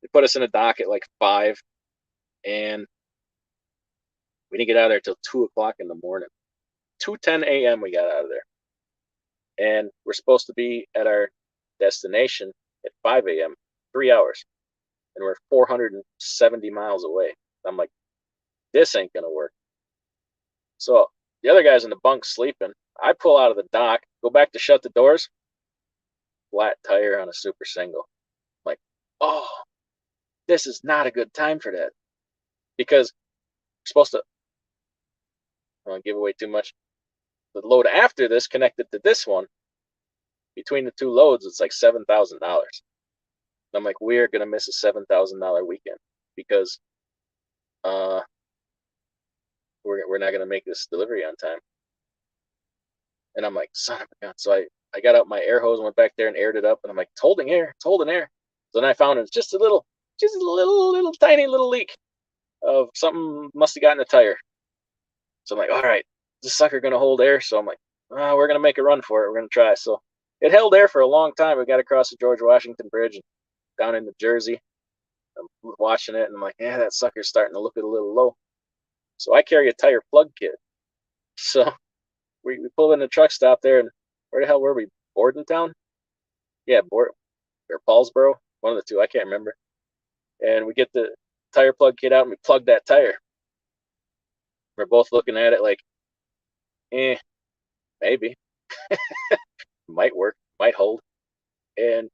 S1: they put us in a dock at like 5, and we didn't get out of there till 2 o'clock in the morning. 2:10 a.m. we got out of there. And we're supposed to be at our destination at 5 a.m., 3 hours. And we're 470 miles away. I'm like, this ain't going to work. So the other guy's in the bunk sleeping. I pull out of the dock, go back to shut the doors, flat tire on a super single. I'm like, oh, this is not a good time for that. Because we're supposed to, I don't want to give away too much. The load after this connected to this one, between the two loads, it's like $7,000. I'm like, we're going to miss a $7,000 weekend because we're not going to make this delivery on time. And I'm like, son of a gun. So I got out my air hose and went back there and aired it up. And I'm like, it's holding air. So then I found it's just a little tiny little leak of something must have gotten a tire. So I'm like, all right, is this sucker going to hold air? So I'm like, we're going to make a run for it. We're going to try. So it held air for a long time. We got across the George Washington Bridge and down into Jersey. I'm watching it and I'm like, that sucker's starting to look a little low. So I carry a tire plug kit. So we pulled in the truck stop there, and where the hell were we? Bordentown? Yeah, or Paulsboro, one of the two, I can't remember. And we get the tire plug kit out and we plug that tire. We're both looking at it like, maybe. Might work, might hold. And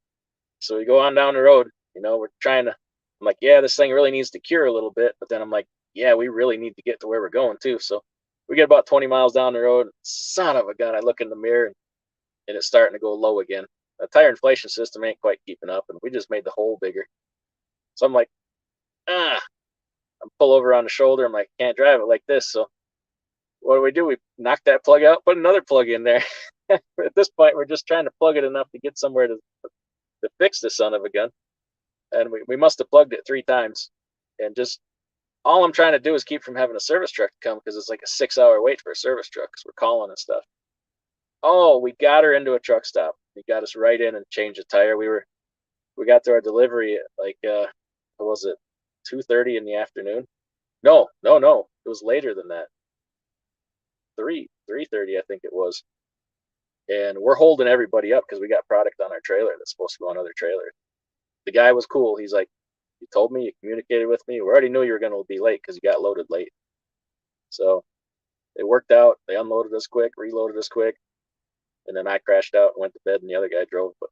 S1: so we go on down the road, we're trying to, I'm like, this thing really needs to cure a little bit. But then I'm like, we really need to get to where we're going too. So we get about 20 miles down the road. Son of a gun, I look in the mirror and it's starting to go low again. The tire inflation system ain't quite keeping up, and we just made the hole bigger. So I'm like, I'm pull over on the shoulder. I'm like, can't drive it like this. So what do? We knock that plug out, put another plug in there. At this point, we're just trying to plug it enough to get somewhere to fix the son of a gun. And we must have plugged it 3 times. And just all I'm trying to do is keep from having a service truck to come, because it's like a 6-hour wait for a service truck because we're calling and stuff. Oh, we got her into a truck stop. He got us right in and changed the tire. We got to our delivery at like what was it, 2:30 in the afternoon? No. It was later than that. 3:30, I think it was. And we're holding everybody up because we got product on our trailer that's supposed to go on other trailers. The guy was cool. He's like, you told me, you communicated with me. We already knew you were going to be late because you got loaded late. So it worked out. They unloaded us quick, reloaded us quick. And then I crashed out and went to bed, and the other guy drove. But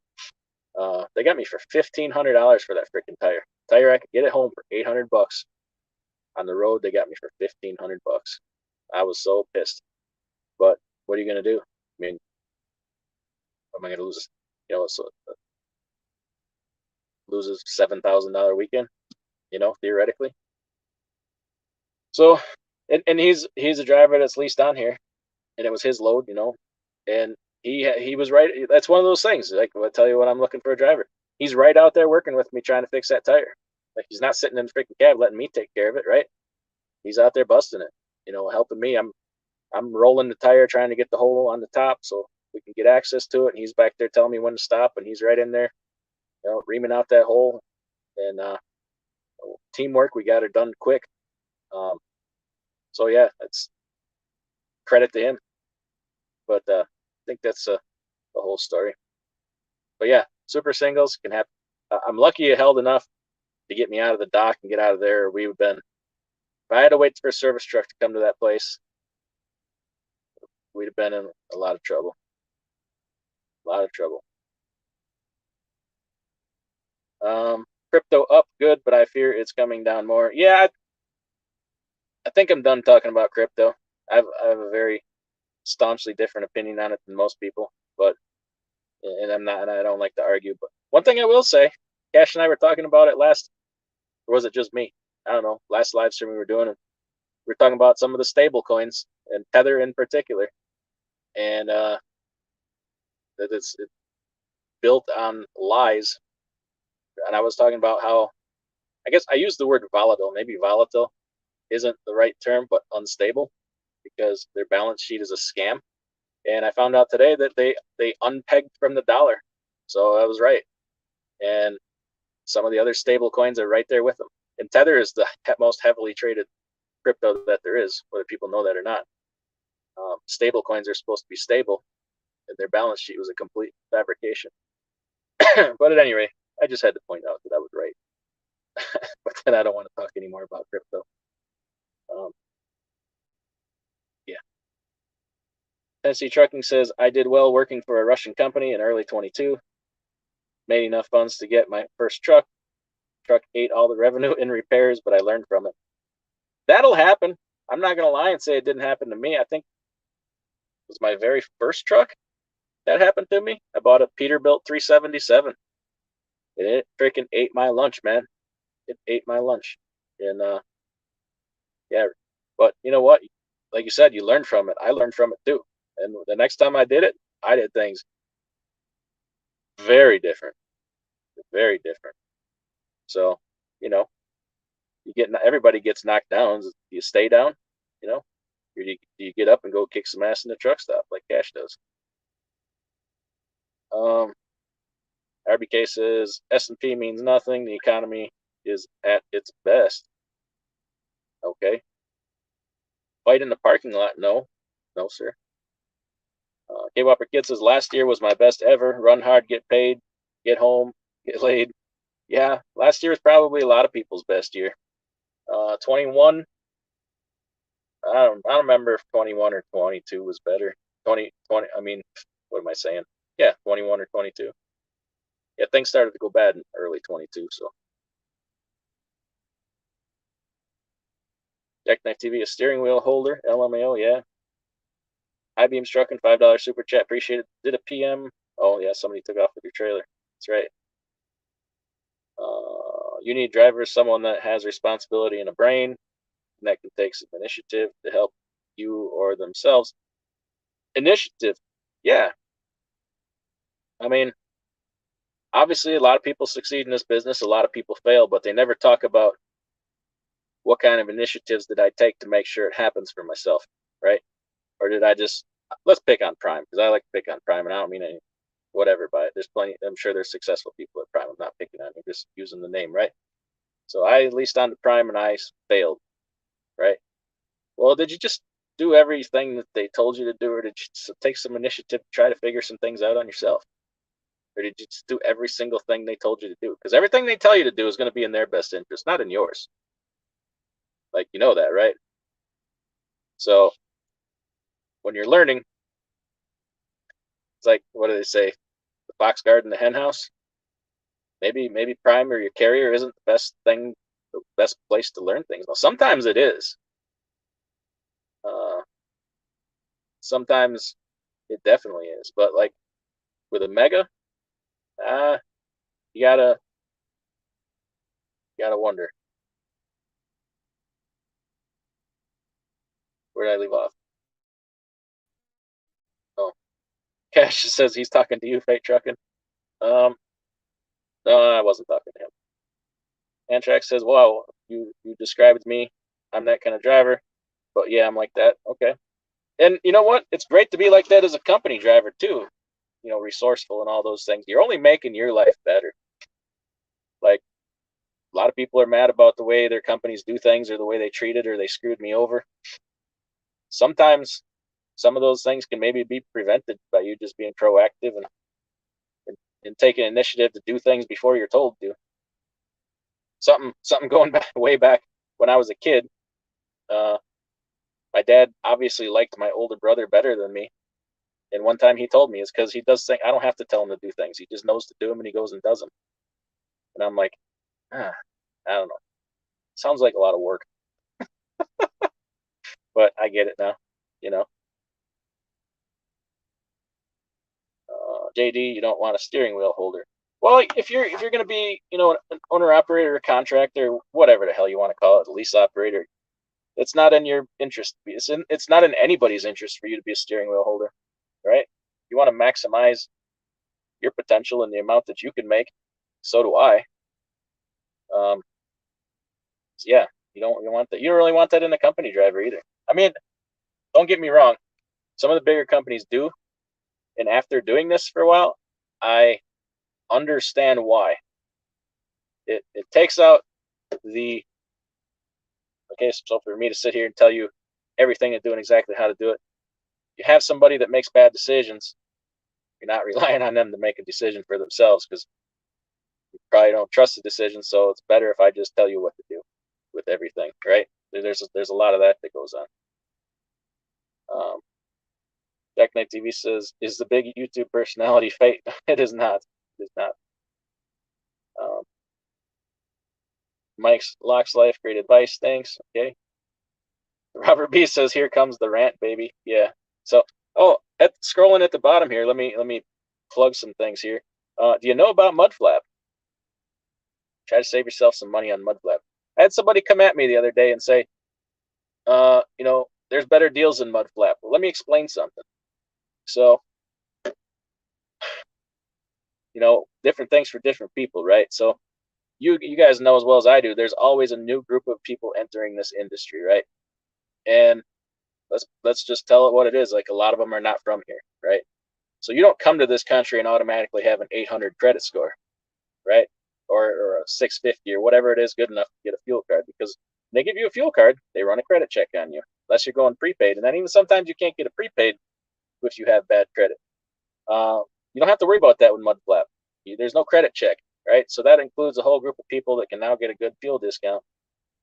S1: they got me for $1,500 for that freaking tire. Tire I could get at home for $800. On the road, they got me for $1,500. I was so pissed. But what are you going to do? I mean, am I going to lose? Loses $7,000 weekend, theoretically. So, and he's a driver that's leased on here, and it was his load, and he was right. That's one of those things. Like, I'll tell you what, I'm looking for a driver. He's right out there working with me, trying to fix that tire. Like, he's not sitting in the freaking cab letting me take care of it, right? He's out there busting it, helping me. I'm rolling the tire, trying to get the hole on the top so we can get access to it. And he's back there telling me when to stop, and he's right in there, reaming out that hole. And teamwork. We got it done quick. So yeah, it's credit to him. But I think that's the whole story. But yeah, super singles can happen. I'm lucky you held enough to get me out of the dock and get out of there. We would been, if I had to wait for a service truck to come to that place, we'd have been in a lot of trouble. A lot of trouble. Crypto up good, but I fear it's coming down more. Yeah, I think I'm done talking about crypto. I have a very staunchly different opinion on it than most people, but and I'm not, and I don't like to argue. But one thing I will say, Cash and I were talking about it last, or was it just me? I don't know. Last live stream we were doing, we were talking about some of the stable coins and Tether in particular, and that it's built on lies. And I was talking about how, I guess I used the word volatile. Maybe volatile isn't the right term, but unstable, because their balance sheet is a scam. And I found out today that they unpegged from the dollar. So I was right. And some of the other stable coins are right there with them. And Tether is the most heavily traded crypto that there is, whether people know that or not. Stable coins are supposed to be stable, and their balance sheet was a complete fabrication. But at any rate, I just had to point out that I was right. But then I don't want to talk anymore about crypto. Yeah. Tennessee Trucking says, I did well working for a Russian company in early 22. Made enough funds to get my first truck. Truck ate all the revenue in repairs, but I learned from it. That'll happen. I'm not going to lie and say it didn't happen to me. I think it was my very first truck that happened to me. I bought a Peterbilt 377. And it freaking ate my lunch, man. It ate my lunch. And yeah, but you know what? Like you said, you learn from it. I learned from it too. And the next time I did it, I did things very different. Very different. So, you know, everybody gets knocked down. Do you stay down? You know, or do you get up and go kick some ass in the truck stop like Cash does? RBK says S&P means nothing. The economy is at its best. Okay. Fight in the parking lot? No, no, sir. K-Whopper Kid says last year was my best ever. Run hard, get paid, get home, get laid. Yeah, last year was probably a lot of people's best year. 21. I don't remember if 21 or 22 was better. 20. I mean, what am I saying? Yeah, 21 or 22. Yeah, things started to go bad in early 22. So, Jackknife TV, a steering wheel holder, LMAO. Yeah. I-Beam Struckin, $5 super chat. Appreciate it. Did a PM. Oh yeah, somebody took off with your trailer. That's right. You need drivers, someone that has responsibility and a brain, and that can take some initiative to help you or themselves. Initiative, yeah. I mean, obviously, a lot of people succeed in this business. A lot of people fail, but they never talk about what kind of initiatives did I take to make sure it happens for myself, right? Or did I just, let's pick on Prime, because I like to pick on Prime, and I don't mean any whatever by it. There's plenty, I'm sure there's successful people at Prime. I'm not picking on you, just using the name, right? So I leased on to Prime and I failed, right? Well, did you just do everything that they told you to do, or did you take some initiative to try to figure some things out on yourself? Or did you just do every single thing they told you to do? Because everything they tell you to do is going to be in their best interest, not in yours. Like, you know that, right? So when you're learning, it's like, what do they say? The fox guard in the hen house? Maybe Prime or your carrier isn't the best place to learn things. Well, sometimes it is. Sometimes it definitely is. But like with a mega, you gotta wonder. Where did I leave off? Oh, Cash says he's talking to you, Freight Trucking. No, I wasn't talking to him. Antrax says, "Wow, you described me. I'm that kind of driver." But yeah, I'm like that. Okay. And you know what? It's great to be like that as a company driver too. You know, resourceful and all those things. You're only making your life better. Like lot of people are mad about the way their companies do things or the way they treat it or they screwed me over. Sometimes some of those things can maybe be prevented by you just being proactive and taking initiative to do things before you're told to. Something going back way back when I was a kid. My dad obviously liked my older brother better than me. And one time he told me it's because he does things. I don't have to tell him to do things. He just knows to do them and he goes and does them. And I'm like, I don't know. Sounds like a lot of work. But I get it now, you know. JD, you don't want a steering wheel holder. Well, if you're going to be, you know, an owner operator, a contractor, whatever the hell you want to call it, a lease operator, it's not in your interest. It's not in anybody's interest for you to be a steering wheel holder, right? You want to maximize your potential and the amount that you can make. So do I. So yeah, you don't want that. You don't really want that in a company driver either. I mean, don't get me wrong. Some of the bigger companies do. And after doing this for a while, I understand why. It takes out the, okay, so for me to sit here and tell you everything and doing exactly how to do it, you have somebody that makes bad decisions, you're not relying on them to make a decision for themselves because you probably don't trust the decision. So it's better if I just tell you what to do with everything, right? There's a lot of that goes on. Jack Knight TV says, "Is the big YouTube personality fake?" It is not. It is not. Mike's Locks Life, great advice. Thanks. Okay. Robert B says, "Here comes the rant, baby." Yeah. So, scrolling at the bottom here, let me plug some things here. Do you know about MUDFLAP? Try to save yourself some money on MUDFLAP. I had somebody come at me the other day and say, you know, there's better deals in MUDFLAP. Well, let me explain something. So, you know, different things for different people, right? So, you guys know as well as I do, there's always a new group of people entering this industry, right? And let's just tell it what it is. Like, a lot of them are not from here, right? So you don't come to this country and automatically have an 800 credit score, right? Or a 650 or whatever it is good enough to get a fuel card, because when they give you a fuel card, they run a credit check on you, unless you're going prepaid. And then even sometimes you can't get a prepaid if you have bad credit. You don't have to worry about that with MUDFLAP. There's no credit check, right? So that includes a whole group of people that can now get a good fuel discount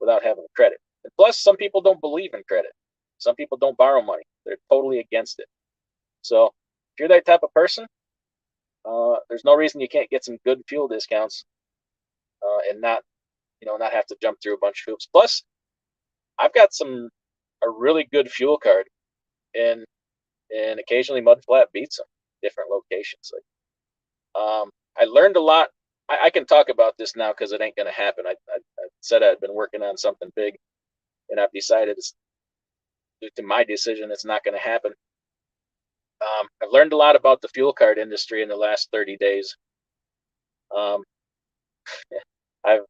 S1: without having credit. And plus, some people don't believe in credit. Some people don't borrow money. They're totally against it. So if you're that type of person, there's no reason you can't get some good fuel discounts and not have to jump through a bunch of hoops. Plus, I've got a really good fuel card, and occasionally MUDFLAP beats them, different locations. Like, I learned a lot. I can talk about this now because it ain't going to happen. I said I'd been working on something big, and I've decided, due to my decision, it's not going to happen. I've learned a lot about the fuel card industry in the last 30 days. I've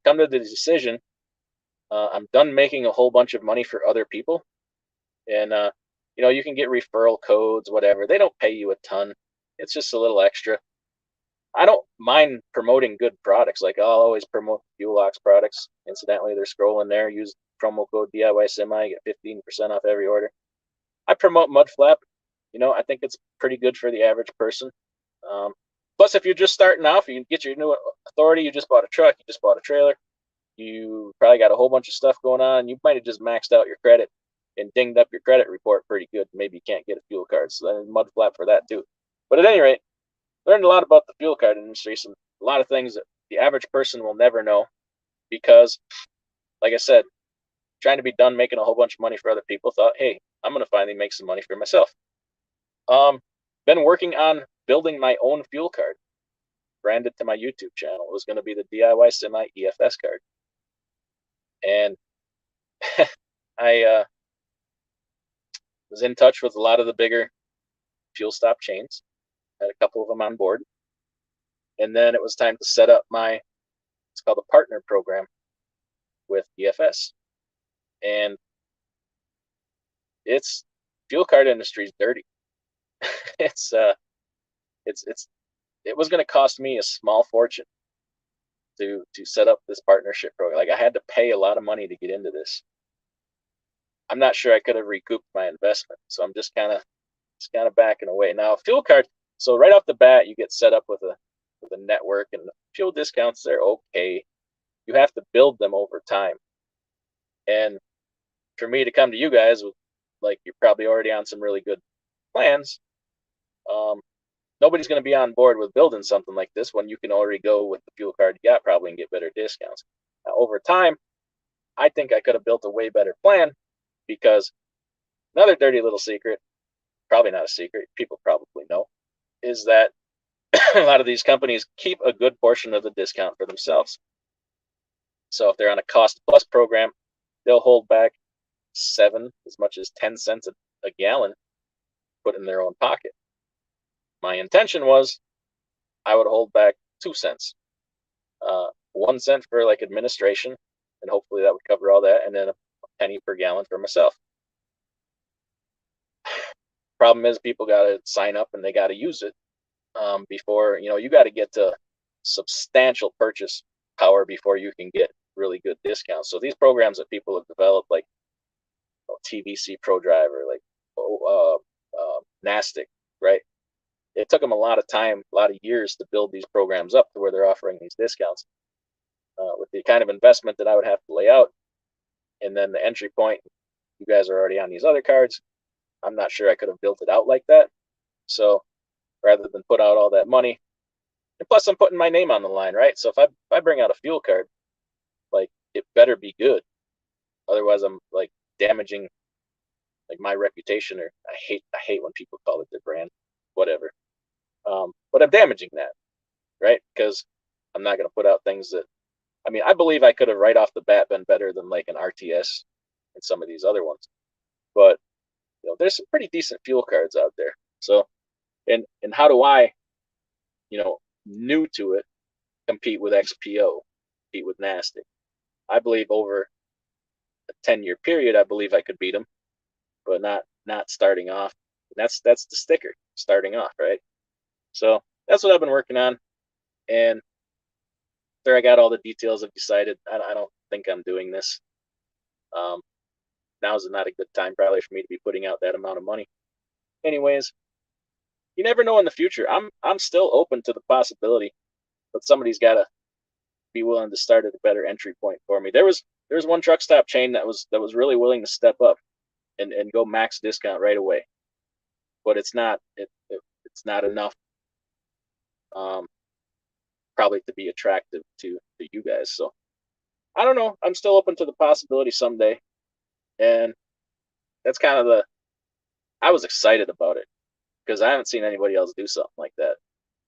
S1: come to the decision, I'm done making a whole bunch of money for other people. And, you know, you can get referral codes, whatever. They don't pay you a ton. It's just a little extra. I don't mind promoting good products. Like, I'll always promote FuelOx products. Incidentally, they're scrolling there. Use promo code DIY Semi, get 15% off every order. I promote MUDFLAP. You know, I think it's pretty good for the average person. Plus, if you're just starting off, you get your new authority, you just bought a truck, you just bought a trailer, you probably got a whole bunch of stuff going on. You might have just maxed out your credit and dinged up your credit report pretty good. Maybe you can't get a fuel card, so then MUDFLAP for that too. But at any rate, learned a lot about the fuel card industry, a lot of things that the average person will never know, because, like I said, trying to be done making a whole bunch of money for other people, thought, hey, I'm going to finally make some money for myself. Been working on building my own fuel card, branded to my YouTube channel. It was going to be the DIY Semi EFS card. And I was in touch with a lot of the bigger fuel stop chains, had a couple of them on board. And then it was time to set up it's called a partner program with EFS. And fuel card industry is dirty. It was going to cost me a small fortune to set up this partnership program. Like, I had to pay a lot of money to get into this. I'm not sure I could have recouped my investment, so I'm just kind of backing away now. Fuel card. So right off the bat, you get set up with a network, and the fuel discounts, they're okay. You have to build them over time. And for me to come to you guys with, like, you're probably already on some really good plans, nobody's going to be on board with building something like this when you can already go with the fuel card you got probably and get better discounts. Now, over time, I think I could have built a way better plan, because another dirty little secret, probably not a secret, people probably know, is that a lot of these companies keep a good portion of the discount for themselves. So if they're on a cost plus program, they'll hold back 7, as much as 10 cents a gallon, put in their own pocket. My intention was I would hold back 2 cents, 1 cent for like administration, and hopefully that would cover all that, and then a penny per gallon for myself. Problem is, people got to sign up and they got to use it before, you got to get to substantial purchase power before you can get really good discounts. So these programs that people have developed, like TVC ProDriver, like Nastic, right? It took them a lot of time, a lot of years to build these programs up to where they're offering these discounts. With the kind of investment that I would have to lay out, and then the entry point, you guys are already on these other cards. I'm not sure I could have built it out like that. So rather than put out all that money, and plus I'm putting my name on the line, right? So if I bring out a fuel card, like, it better be good. Otherwise, I'm like damaging like my reputation, or I hate when people call it their brand, whatever. But I'm damaging that, right? Because I'm not going to put out things that, I believe I could have right off the bat been better than like an RTS and some of these other ones. But there's some pretty decent fuel cards out there. So, and how do I, new to it, compete with XPO, compete with Nastic? I believe over a 10-year period, I believe I could beat them, but not starting off. That's the sticker, starting off, right? So that's what I've been working on, and after I got all the details, I've decided I don't think I'm doing this. Now is not a good time probably for me to be putting out that amount of money. Anyways, you never know in the future. I'm still open to the possibility, but somebody's got to be willing to start at a better entry point for me. There was one truck stop chain that was really willing to step up and go max discount right away, but it's not enough, probably, to be attractive to you guys. So I don't know. I'm still open to the possibility someday, and that's kind of I was excited about it because I haven't seen anybody else do something like that,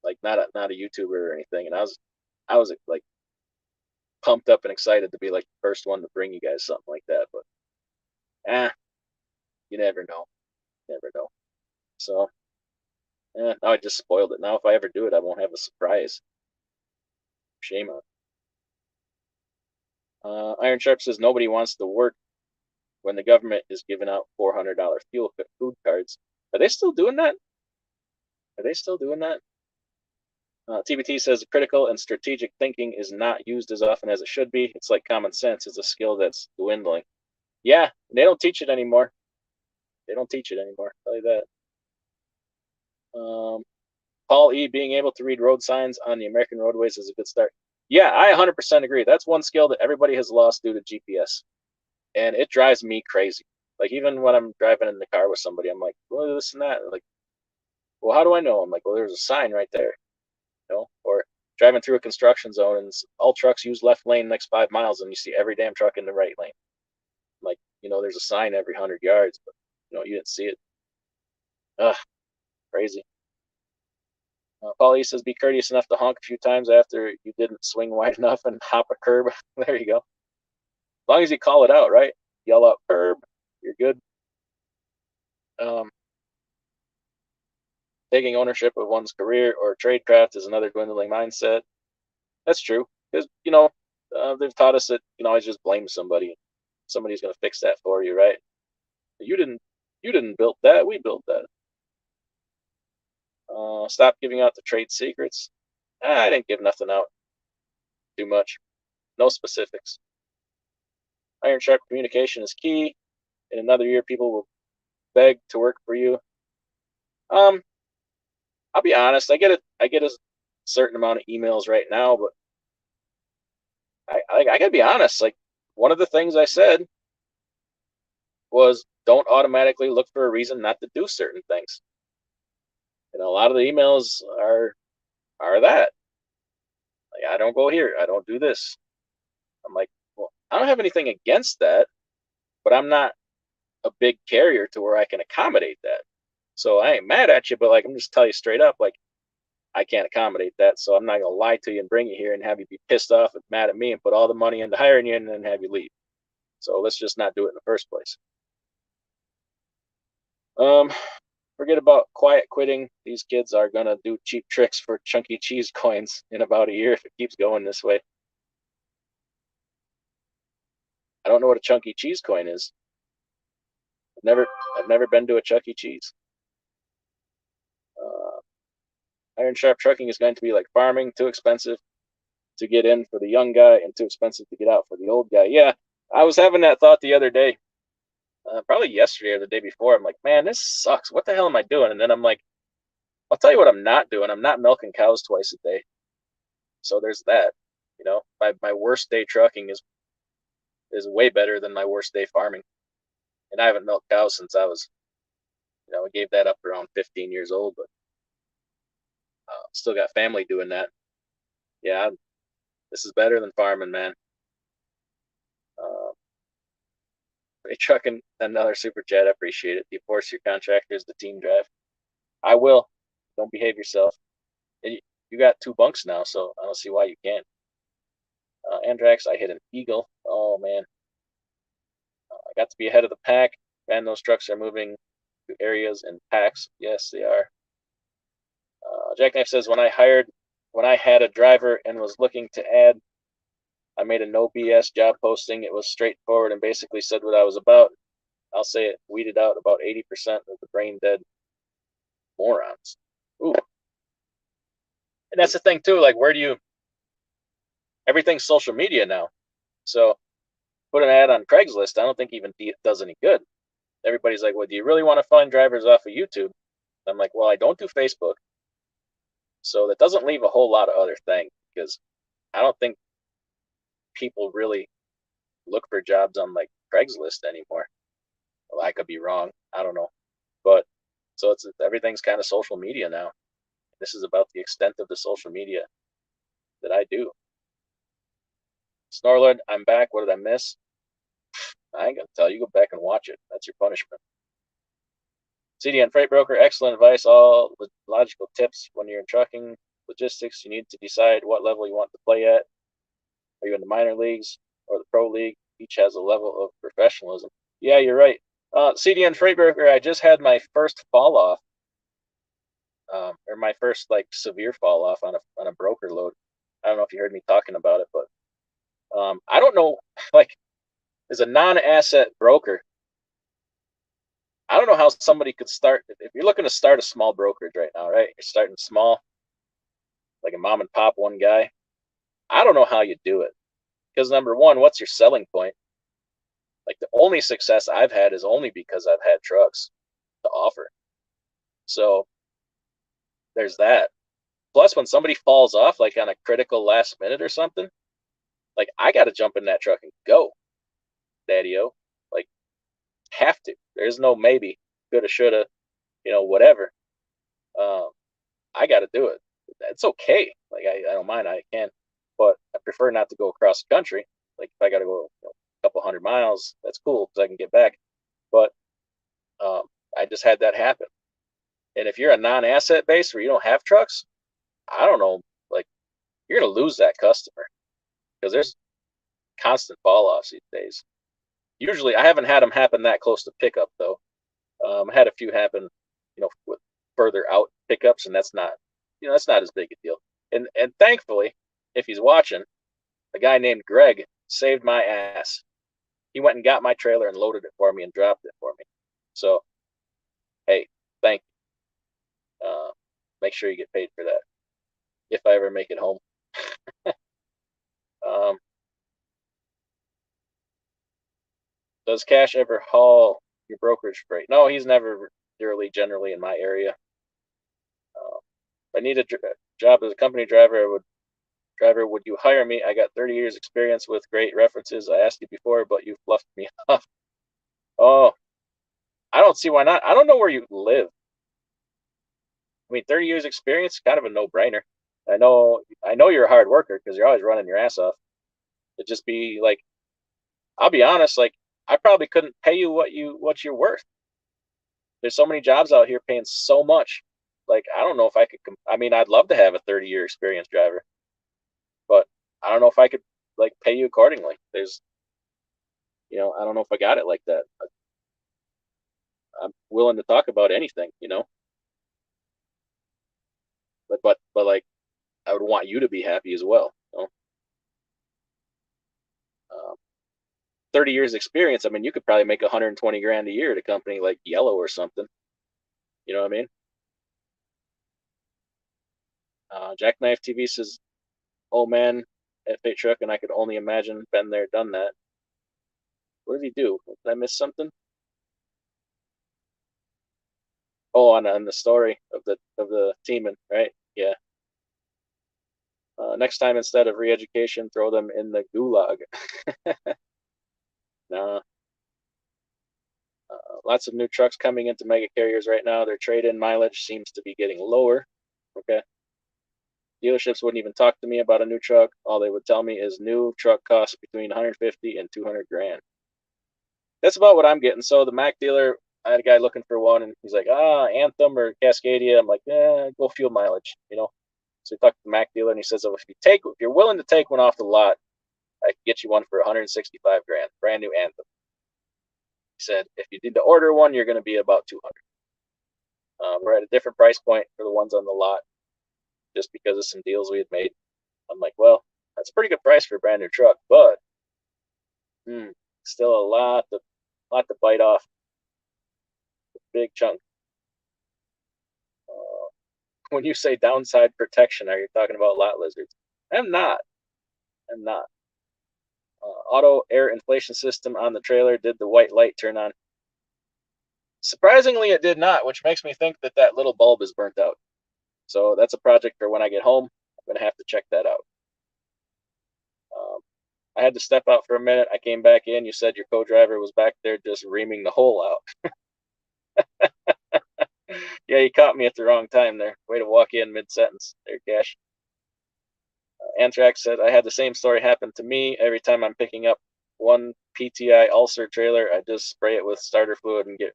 S1: like not a YouTuber or anything, and I was like pumped up and excited to be like the first one to bring you guys something like that. But you never know. So now I just spoiled it. Now if I ever do it, I won't have a surprise. Shame on. Iron Sharp says nobody wants to work when the government is giving out $400 food cards. Are they still doing that? TBT says critical and strategic thinking is not used as often as it should be. It's like common sense is a skill that's dwindling. Yeah, they don't teach it anymore. I'll tell you that. Paul E, being able to read road signs on the American roadways is a good start. Yeah, I 100% agree. That's one skill that everybody has lost due to GPS. And it drives me crazy. Like, even when I'm driving in the car with somebody, I'm like, well, this and that. Like, well, how do I know? I'm like, well, there's a sign right there. Or driving through a construction zone and all trucks use left lane next 5 miles, and you see every damn truck in the right lane. Like, there's a sign every 100 yards, but you didn't see it. Ugh, crazy. Paulie says, be courteous enough to honk a few times after you didn't swing wide enough and hop a curb. There you go. As long as you call it out, right? Yell out curb, you're good. Taking ownership of one's career or trade craft is another dwindling mindset. That's true, because they've taught us that you can always just blame somebody. Somebody's going to fix that for you, right? You didn't build that. We built that. Stop giving out the trade secrets. I didn't give nothing out. too much. No specifics. Iron sharp communication is key. In another year, people will beg to work for you. I'll be honest. I get a certain amount of emails right now, but I gotta be honest. Like, one of the things I said was don't automatically look for a reason not to do certain things. And a lot of the emails are that. Like, I don't go here. I don't do this. I'm like, well, I don't have anything against that, but I'm not a big carrier to where I can accommodate that. So I ain't mad at you, but like, I'm just tell you straight up, like, I can't accommodate that. So I'm not gonna lie to you and bring you here and have you be pissed off and mad at me and put all the money into hiring you and then have you leave. So let's just not do it in the first place. Forget about quiet quitting. These kids are gonna do cheap tricks for chunky cheese coins in about a year if it keeps going this way. I don't know what a chunky cheese coin is. I've never been to a Chuck E. Cheese. Iron sharp trucking is going to be like farming, too expensive to get in for the young guy and too expensive to get out for the old guy. Yeah, I was having that thought the other day, probably yesterday or the day before. I'm like, man, this sucks. What the hell am I doing? And then I'm like, I'll tell you what I'm not doing. I'm not milking cows twice a day. So there's that. You know, my worst day trucking is way better than my worst day farming. And I haven't milked cows since I was, I gave that up around 15 years old, but still got family doing that. Yeah, this is better than farming, man. Hey, trucking another super chat. I appreciate it. Do you force your contractors to team drive? I will. Don't behave yourself. And you got 2 bunks now, so I don't see why you can't. Andrax, I hit an eagle. Oh man, I got to be ahead of the pack. Man, those trucks are moving to areas in packs. Yes, they are. Jackknife says when I had a driver and was looking to add, I made a no BS job posting. It was straightforward and basically said what I was about. I'll say it weeded out about 80% of the brain dead morons. Ooh. And that's the thing too. Like, everything's social media now. So put an ad on Craigslist, I don't think even does any good. Everybody's like, well, do you really want to find drivers off of YouTube? I'm like, well, I don't do Facebook. So that doesn't leave a whole lot of other things because I don't think people really look for jobs on like Craigslist anymore. Well, I could be wrong. I don't know. But so everything's kind of social media now. This is about the extent of the social media that I do. Snorlord, I'm back. What did I miss? I ain't gonna tell you. Go back and watch it. That's your punishment. CDN Freight Broker, excellent advice. All logical tips when you're in trucking logistics. You need to decide what level you want to play at. Are you in the minor leagues or the pro league? Each has a level of professionalism. Yeah, you're right. CDN Freight Broker, I just had my first fall off, or my first like severe fall off on a broker load. I don't know if you heard me talking about it, but I don't know. Like, as a non-asset broker, I don't know how somebody could start. If you're looking to start a small brokerage right now, right? You're starting small, like a mom and pop one guy. I don't know how you do it. Because number one, what's your selling point? Like, the only success I've had is only because I've had trucks to offer. So there's that. Plus, when somebody falls off, like on a critical last minute or something, like, I got to jump in that truck and go, daddy-o. Like, have to. There's no maybe, coulda, shoulda, whatever. I got to do it. It's okay. Like, I don't mind. I can. But I prefer not to go across the country. Like, if I got to go a couple 100 miles, that's cool because I can get back. But I just had that happen. And if you're a non-asset base where you don't have trucks, I don't know, like, you're going to lose that customer because there's constant fall-offs these days. Usually, I haven't had them happen that close to pickup, though. I had a few happen, with further out pickups, and that's not as big a deal. And thankfully, if he's watching, a guy named Greg saved my ass. He went and got my trailer and loaded it for me and dropped it for me. So, hey, thank you. Make sure you get paid for that if I ever make it home. Does Cash ever haul your brokerage freight? No, he's never generally in my area. If I need a job as a company driver, would you hire me? I got 30 years experience with great references. I asked you before, but you fluffed me off. Oh, I don't see why not. I don't know where you live. I mean, 30 years experience, kind of a no-brainer. I know you're a hard worker because you're always running your ass off. It'd just be like, I'll be honest, like I probably couldn't pay you what you're worth. There's so many jobs out here paying so much. Like I don't know if I could. I mean, I'd love to have a 30-year experience driver, but I don't know if I could like pay you accordingly. There's, I don't know if I got it like that. I'm willing to talk about anything, but like I would want you to be happy as well. 30 years experience. I mean, you could probably make 120 grand a year at a company like Yellow or something. You know what I mean? Jackknife TV says, "Oh man, F8 truck," and I could only imagine. Been there, done that. What did he do? Did I miss something? Oh, on the story of the teaming, right? Yeah. Next time, instead of re-education, throw them in the gulag. Nah. Lots of new trucks coming into mega carriers right now. Their trade-in mileage seems to be getting lower. Okay. Dealerships wouldn't even talk to me about a new truck. All they would tell me is new truck costs between 150 and 200 grand. That's about what I'm getting. So the Mac dealer, I had a guy looking for one, and he's like, Anthem or Cascadia. I'm like, go fuel mileage, So he talked to the Mac dealer, and he says, if you're willing to take one off the lot, I can get you one for 165 grand, brand new Anthem. He said, if you need to order one, you're going to be about 200. We're at a different price point for the ones on the lot, just because of some deals we had made. I'm like, well, that's a pretty good price for a brand new truck, but still a lot to bite off. Big chunk. When you say downside protection, are you talking about lot lizards? I'm not. Auto air inflation system on the trailer. Did the white light turn on? Surprisingly, it did not, which makes me think that little bulb is burnt out. So that's a project for when I get home. I'm going to have to check that out. I had to step out for a minute. I came back in. You said your co-driver was back there just reaming the hole out. Yeah, you caught me at the wrong time there. Way to walk in mid-sentence there, Cash. Anthrax said, I had the same story happen to me. Every time I'm picking up one PTI ulcer trailer, I just spray it with starter fluid and get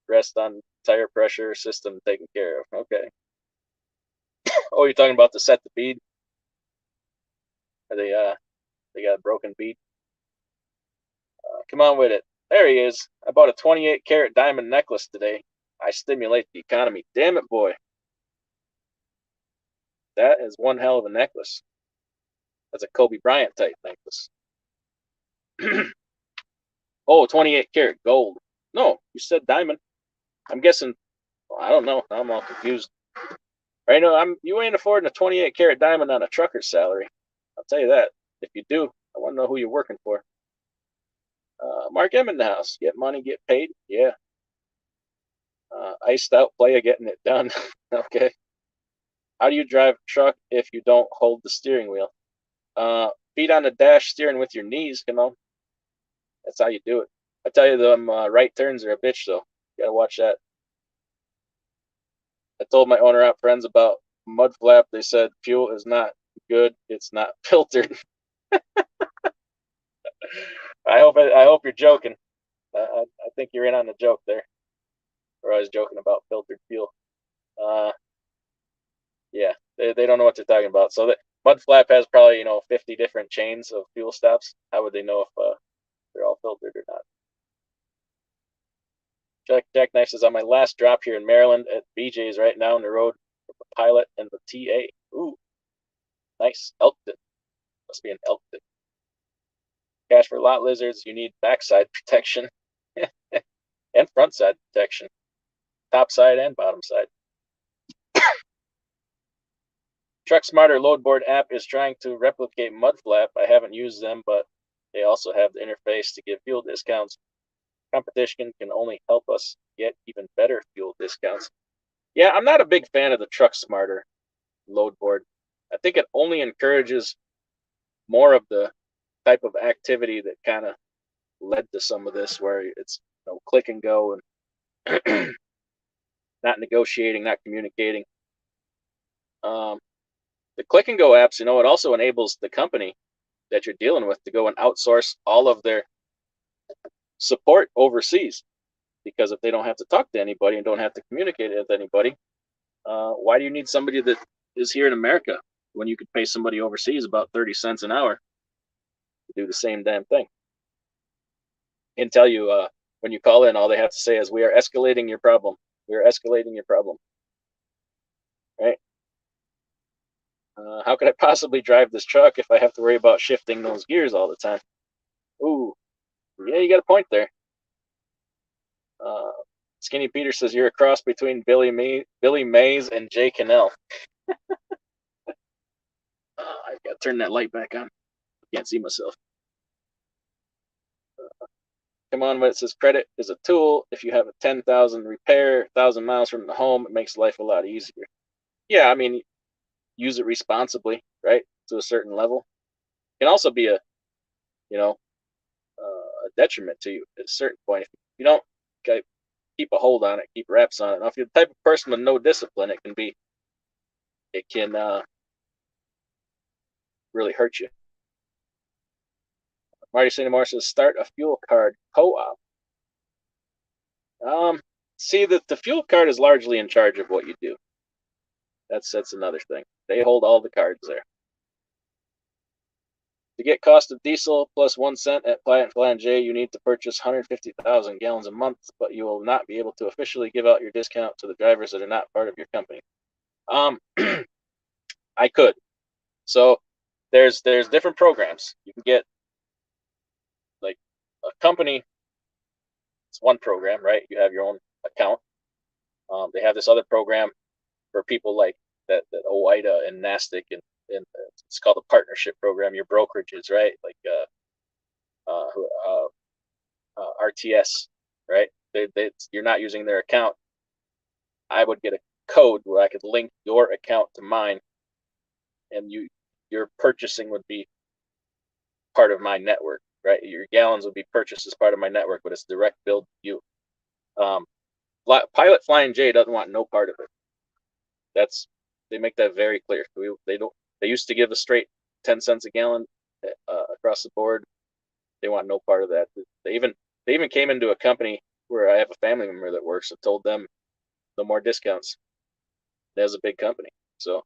S1: rest on tire pressure system taken care of. Okay. Oh, you're talking about the set the bead? Or they got a broken bead? Come on with it. There he is. I bought a 28 karat diamond necklace today. I stimulate the economy. Damn it, boy. That is one hell of a necklace. That's a Kobe Bryant type necklace. 28 karat gold. No, you said diamond. I'm guessing. Well, I don't know. I'm all confused. Right now, you ain't affording a 28 karat diamond on a trucker's salary. I'll tell you that. If you do, I want to know who you're working for. Mark M in the house. Get money, get paid. Yeah. Iced out playa getting it done. Okay. How do you drive a truck if you don't hold the steering wheel? Feet on the dash, steering with your knees. Come on. That's how you do it. I tell you, them right turns are a bitch, though. You gotta watch that. I told my owner op friends about MUDFLAP. They said fuel is not good. It's not filtered. I hope you're joking. I think you're in on the joke there. Or I was joking about filtered fuel. Yeah, they don't know what they're talking about. So that MUDFLAP has probably 50 different chains of fuel stops. How would they know if they're all filtered or not? Jackknife says, on my last drop here in Maryland at BJ's right now on the road with the Pilot and the TA. Ooh, nice. Elkton. Must be an Elkton. Cash for lot lizards, you need backside protection and front side protection. Top side and bottom side. Truck Smarter load board app is trying to replicate MUDFLAP. I haven't used them, but they also have the interface to give fuel discounts. Competition can only help us get even better fuel discounts. Yeah, I'm not a big fan of the Truck Smarter load board. I think it only encourages more of the type of activity that kind of led to some of this, where it's click and go and not negotiating, not communicating. The click and go apps, it also enables the company that you're dealing with to go and outsource all of their support overseas. Because if they don't have to talk to anybody and don't have to communicate with anybody, why do you need somebody that is here in America when you could pay somebody overseas about 30 cents an hour to do the same damn thing? And tell you when you call in, all they have to say is, "We are escalating your problem. We are escalating your problem." Right? How could I possibly drive this truck if I have to worry about shifting those gears all the time? Ooh, yeah, you got a point there. Skinny Peter says you're a cross between Billy Mays and Jay Cannell. I've got to turn that light back on. I can't see myself. Come on, but it says credit is a tool. If you have a 10,000 repair, 1,000 miles from the home, it makes life a lot easier. Yeah, I mean, use it responsibly, right? To a certain level. It can also be a detriment to you at a certain point. If you don't keep a hold on it, keep wraps on it. Now, if you're the type of person with no discipline, it can really hurt you. Marty Sinamore says, start a fuel card co-op. See, the fuel card is largely in charge of what you do. That's another thing. They hold all the cards there. To get cost of diesel plus 1 cent at Fly J, you need to purchase 150,000 gallons a month, but you will not be able to officially give out your discount to the drivers that are not part of your company. I could. So there's different programs. You can get like a company. It's one program, right? You have your own account. They have this other program for people like that OIDA and NASTIC and it's called a partnership program. Your brokerages, right? Like RTS, right? You're not using their account. I would get a code where I could link your account to mine, and your purchasing would be part of my network, right? Your gallons would be purchased as part of my network, but it's direct billed to you. Pilot Flying J doesn't want no part of it. They make that very clear. They used to give a straight 10 cents a gallon across the board. They want no part of that. They even came into a company where I have a family member that works and told them no more discounts. There's a big company, so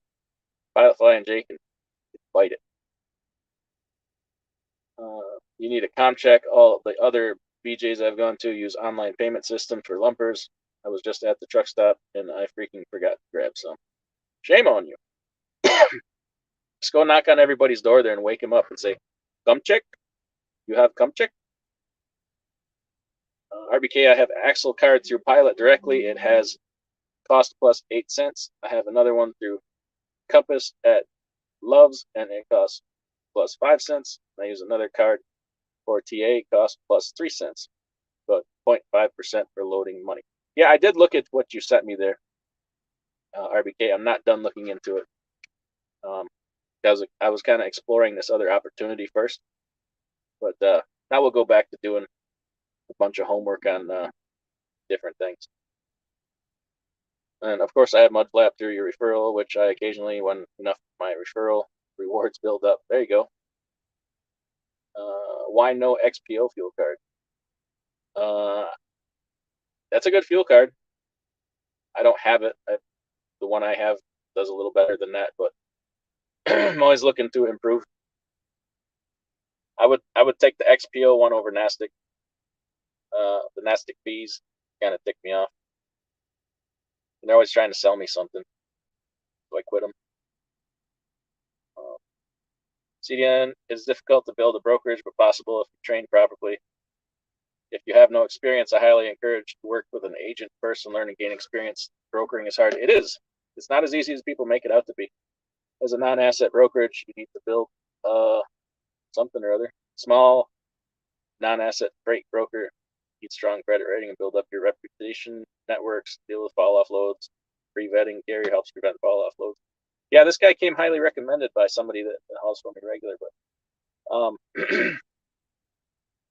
S1: Pilot Flying J can fight it. You need a comp check. All the other BJs I've gone to use online payment system for lumpers. I was just at the truck stop and I freaking forgot to grab some. Shame on you. Just go knock on everybody's door there and wake them up and say, "Come check. You have come check." RBK, I have Axle card through Pilot directly. It has cost plus 8 cents. I have another one through Compass at Loves, and it costs plus 5 cents. I use another card for TA, cost plus 3 cents, but 0.5% for loading money. Yeah, I did look at what you sent me there, RBK. I'm not done looking into it. I was kind of exploring this other opportunity first, but now we'll go back to doing a bunch of homework on different things. And of course, I have MUDFLAP through your referral, which I occasionally, when enough of my referral rewards build up. There you go. Why no XPO fuel card? That's a good fuel card. I don't have it. The one I have does a little better than that, but I'm always looking to improve. I would take the XPO one over NASTIC. The NASTIC fees kind of tick me off. And they're always trying to sell me something, so I quit them. CDN is difficult to build a brokerage, but possible if you train properly. If you have no experience, I highly encourage to work with an agent first and learn and gain experience. Brokering is hard. It is. It's not as easy as people make it out to be. As a non-asset brokerage, you need to build something or other. Small non-asset freight broker Need strong credit rating and build up your reputation networks. Deal with fall off loads. Pre-vetting carrier helps prevent fall off loads. Yeah, this guy came highly recommended by somebody that hauls for me regular, but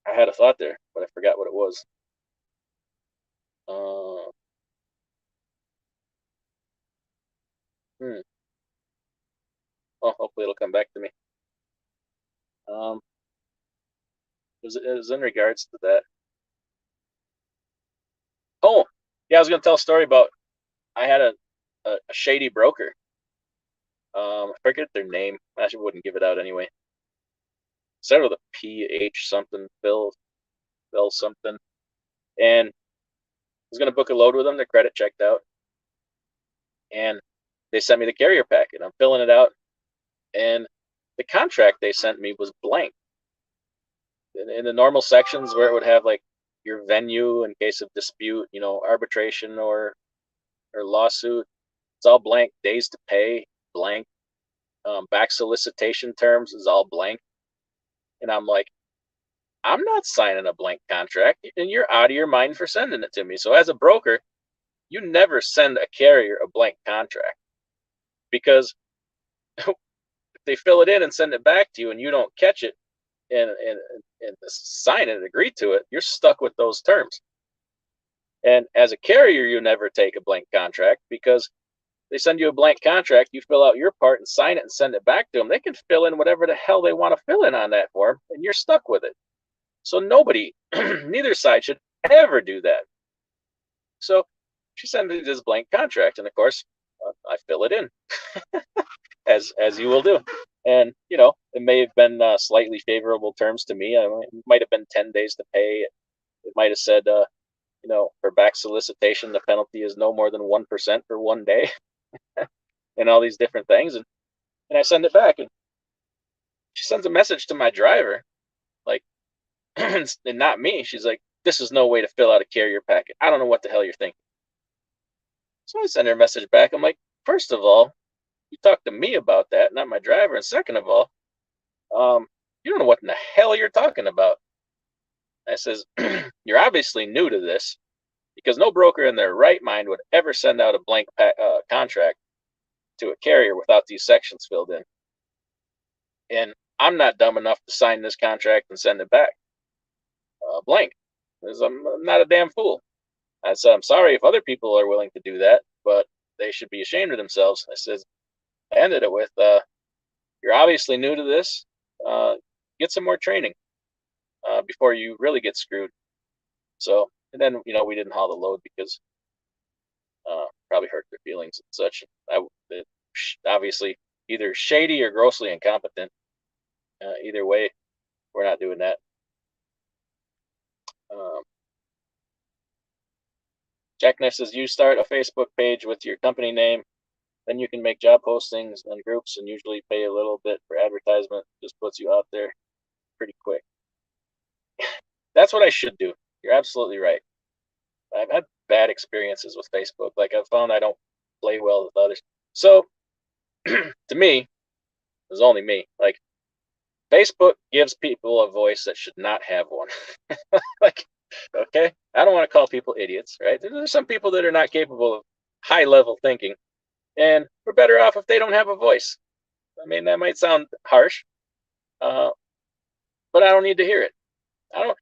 S1: I had a thought there, but I forgot what it was. Oh, hopefully it'll come back to me. It was in regards to that. Oh, yeah, I was going to tell a story about, I had a shady broker. I forget their name. I actually wouldn't give it out anyway. Started with a PH something, Bill something. And I was going to book a load with them. Their credit checked out. And they sent me the carrier packet. I'm filling it out. And the contract they sent me was blank. In the normal sections where it would have like your venue in case of dispute, arbitration or lawsuit, it's all blank. Days to pay, blank. Back solicitation terms is all blank. And I'm like, I'm not signing a blank contract, and you're out of your mind for sending it to me. So as a broker, you never send a carrier a blank contract, because if they fill it in and send it back to you and you don't catch it and sign it and agree to it, you're stuck with those terms. And as a carrier, you never take a blank contract, because they send you a blank contract, you fill out your part and sign it and send it back to them. They can fill in whatever the hell they want to fill in on that form, and you're stuck with it. So nobody, neither side should ever do that. So she sent me this blank contract, and of course, I fill it in, as you will do. And it may have been slightly favorable terms to me. It might have been 10 days to pay. It might have said, for back solicitation, the penalty is no more than 1% for 1 day, and all these different things. And I send it back, and she sends a message to my driver, like, and not me. She's like, "This is no way to fill out a carrier packet. I don't know what the hell you're thinking." So I send her a message back. I'm like, first of all, you talked to me about that, not my driver. And second of all, you don't know what in the hell you're talking about. I says, you're obviously new to this, because no broker in their right mind would ever send out a blank contract to a carrier without these sections filled in. And I'm not dumb enough to sign this contract and send it back blank, because I'm not a damn fool. I said, I'm sorry if other people are willing to do that, but they should be ashamed of themselves. I ended it with, you're obviously new to this. Get some more training before you really get screwed. So, and then, we didn't haul the load because probably hurt their feelings and such. Obviously either shady or grossly incompetent. Either way, we're not doing that. Jack Knife says, you start a Facebook page with your company name, then you can make job postings and groups, and usually pay a little bit for advertisement. Just puts you out there pretty quick. That's what I should do. You're absolutely right. I've had bad experiences with Facebook. Like, I've found I don't play well with others. So to me, it was only me. Like, Facebook gives people a voice that should not have one. Like, okay, I don't want to call people idiots, right? There's some people that are not capable of high level thinking, and we're better off if they don't have a voice. I mean, that might sound harsh, but I don't need to hear it. I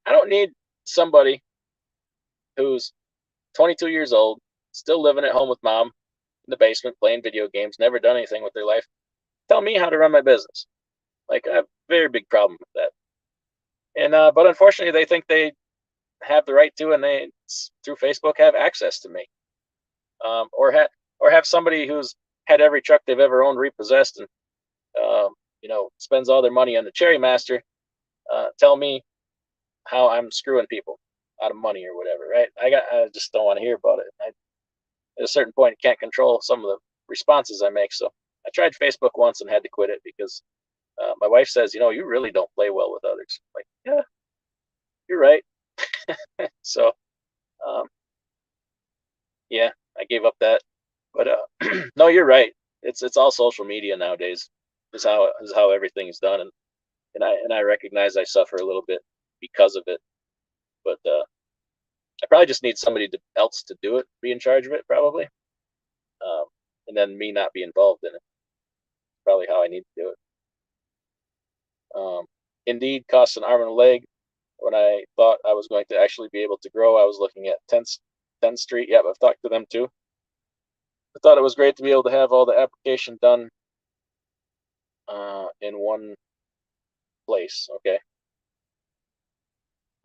S1: don't need somebody who's 22 years old, still living at home with mom in the basement, playing video games, never done anything with their life, tell me how to run my business. Like, I have a very big problem with that. And but unfortunately, they think they have the right to, and they, through Facebook, have access to me, or have somebody who's had every truck they've ever owned repossessed, and spends all their money on the Cherry Master, tell me how I'm screwing people out of money or whatever, right? I just don't want to hear about it. At a certain point, I can't control some of the responses I make. So I tried Facebook once and had to quit it because my wife says, you really don't play well with others. I'm like, yeah, you're right. So, yeah, I gave up that. But no, you're right. It's all social media nowadays. Is how everything's done, and I recognize I suffer a little bit because of it. But I probably just need somebody else to do it, be in charge of it, probably, and then me not be involved in it. Probably how I need to do it. Indeed, costs an arm and a leg. When I thought I was going to actually be able to grow, I was looking at 10th Street. Yeah, I've talked to them too. I thought it was great to be able to have all the application done in one place. Okay.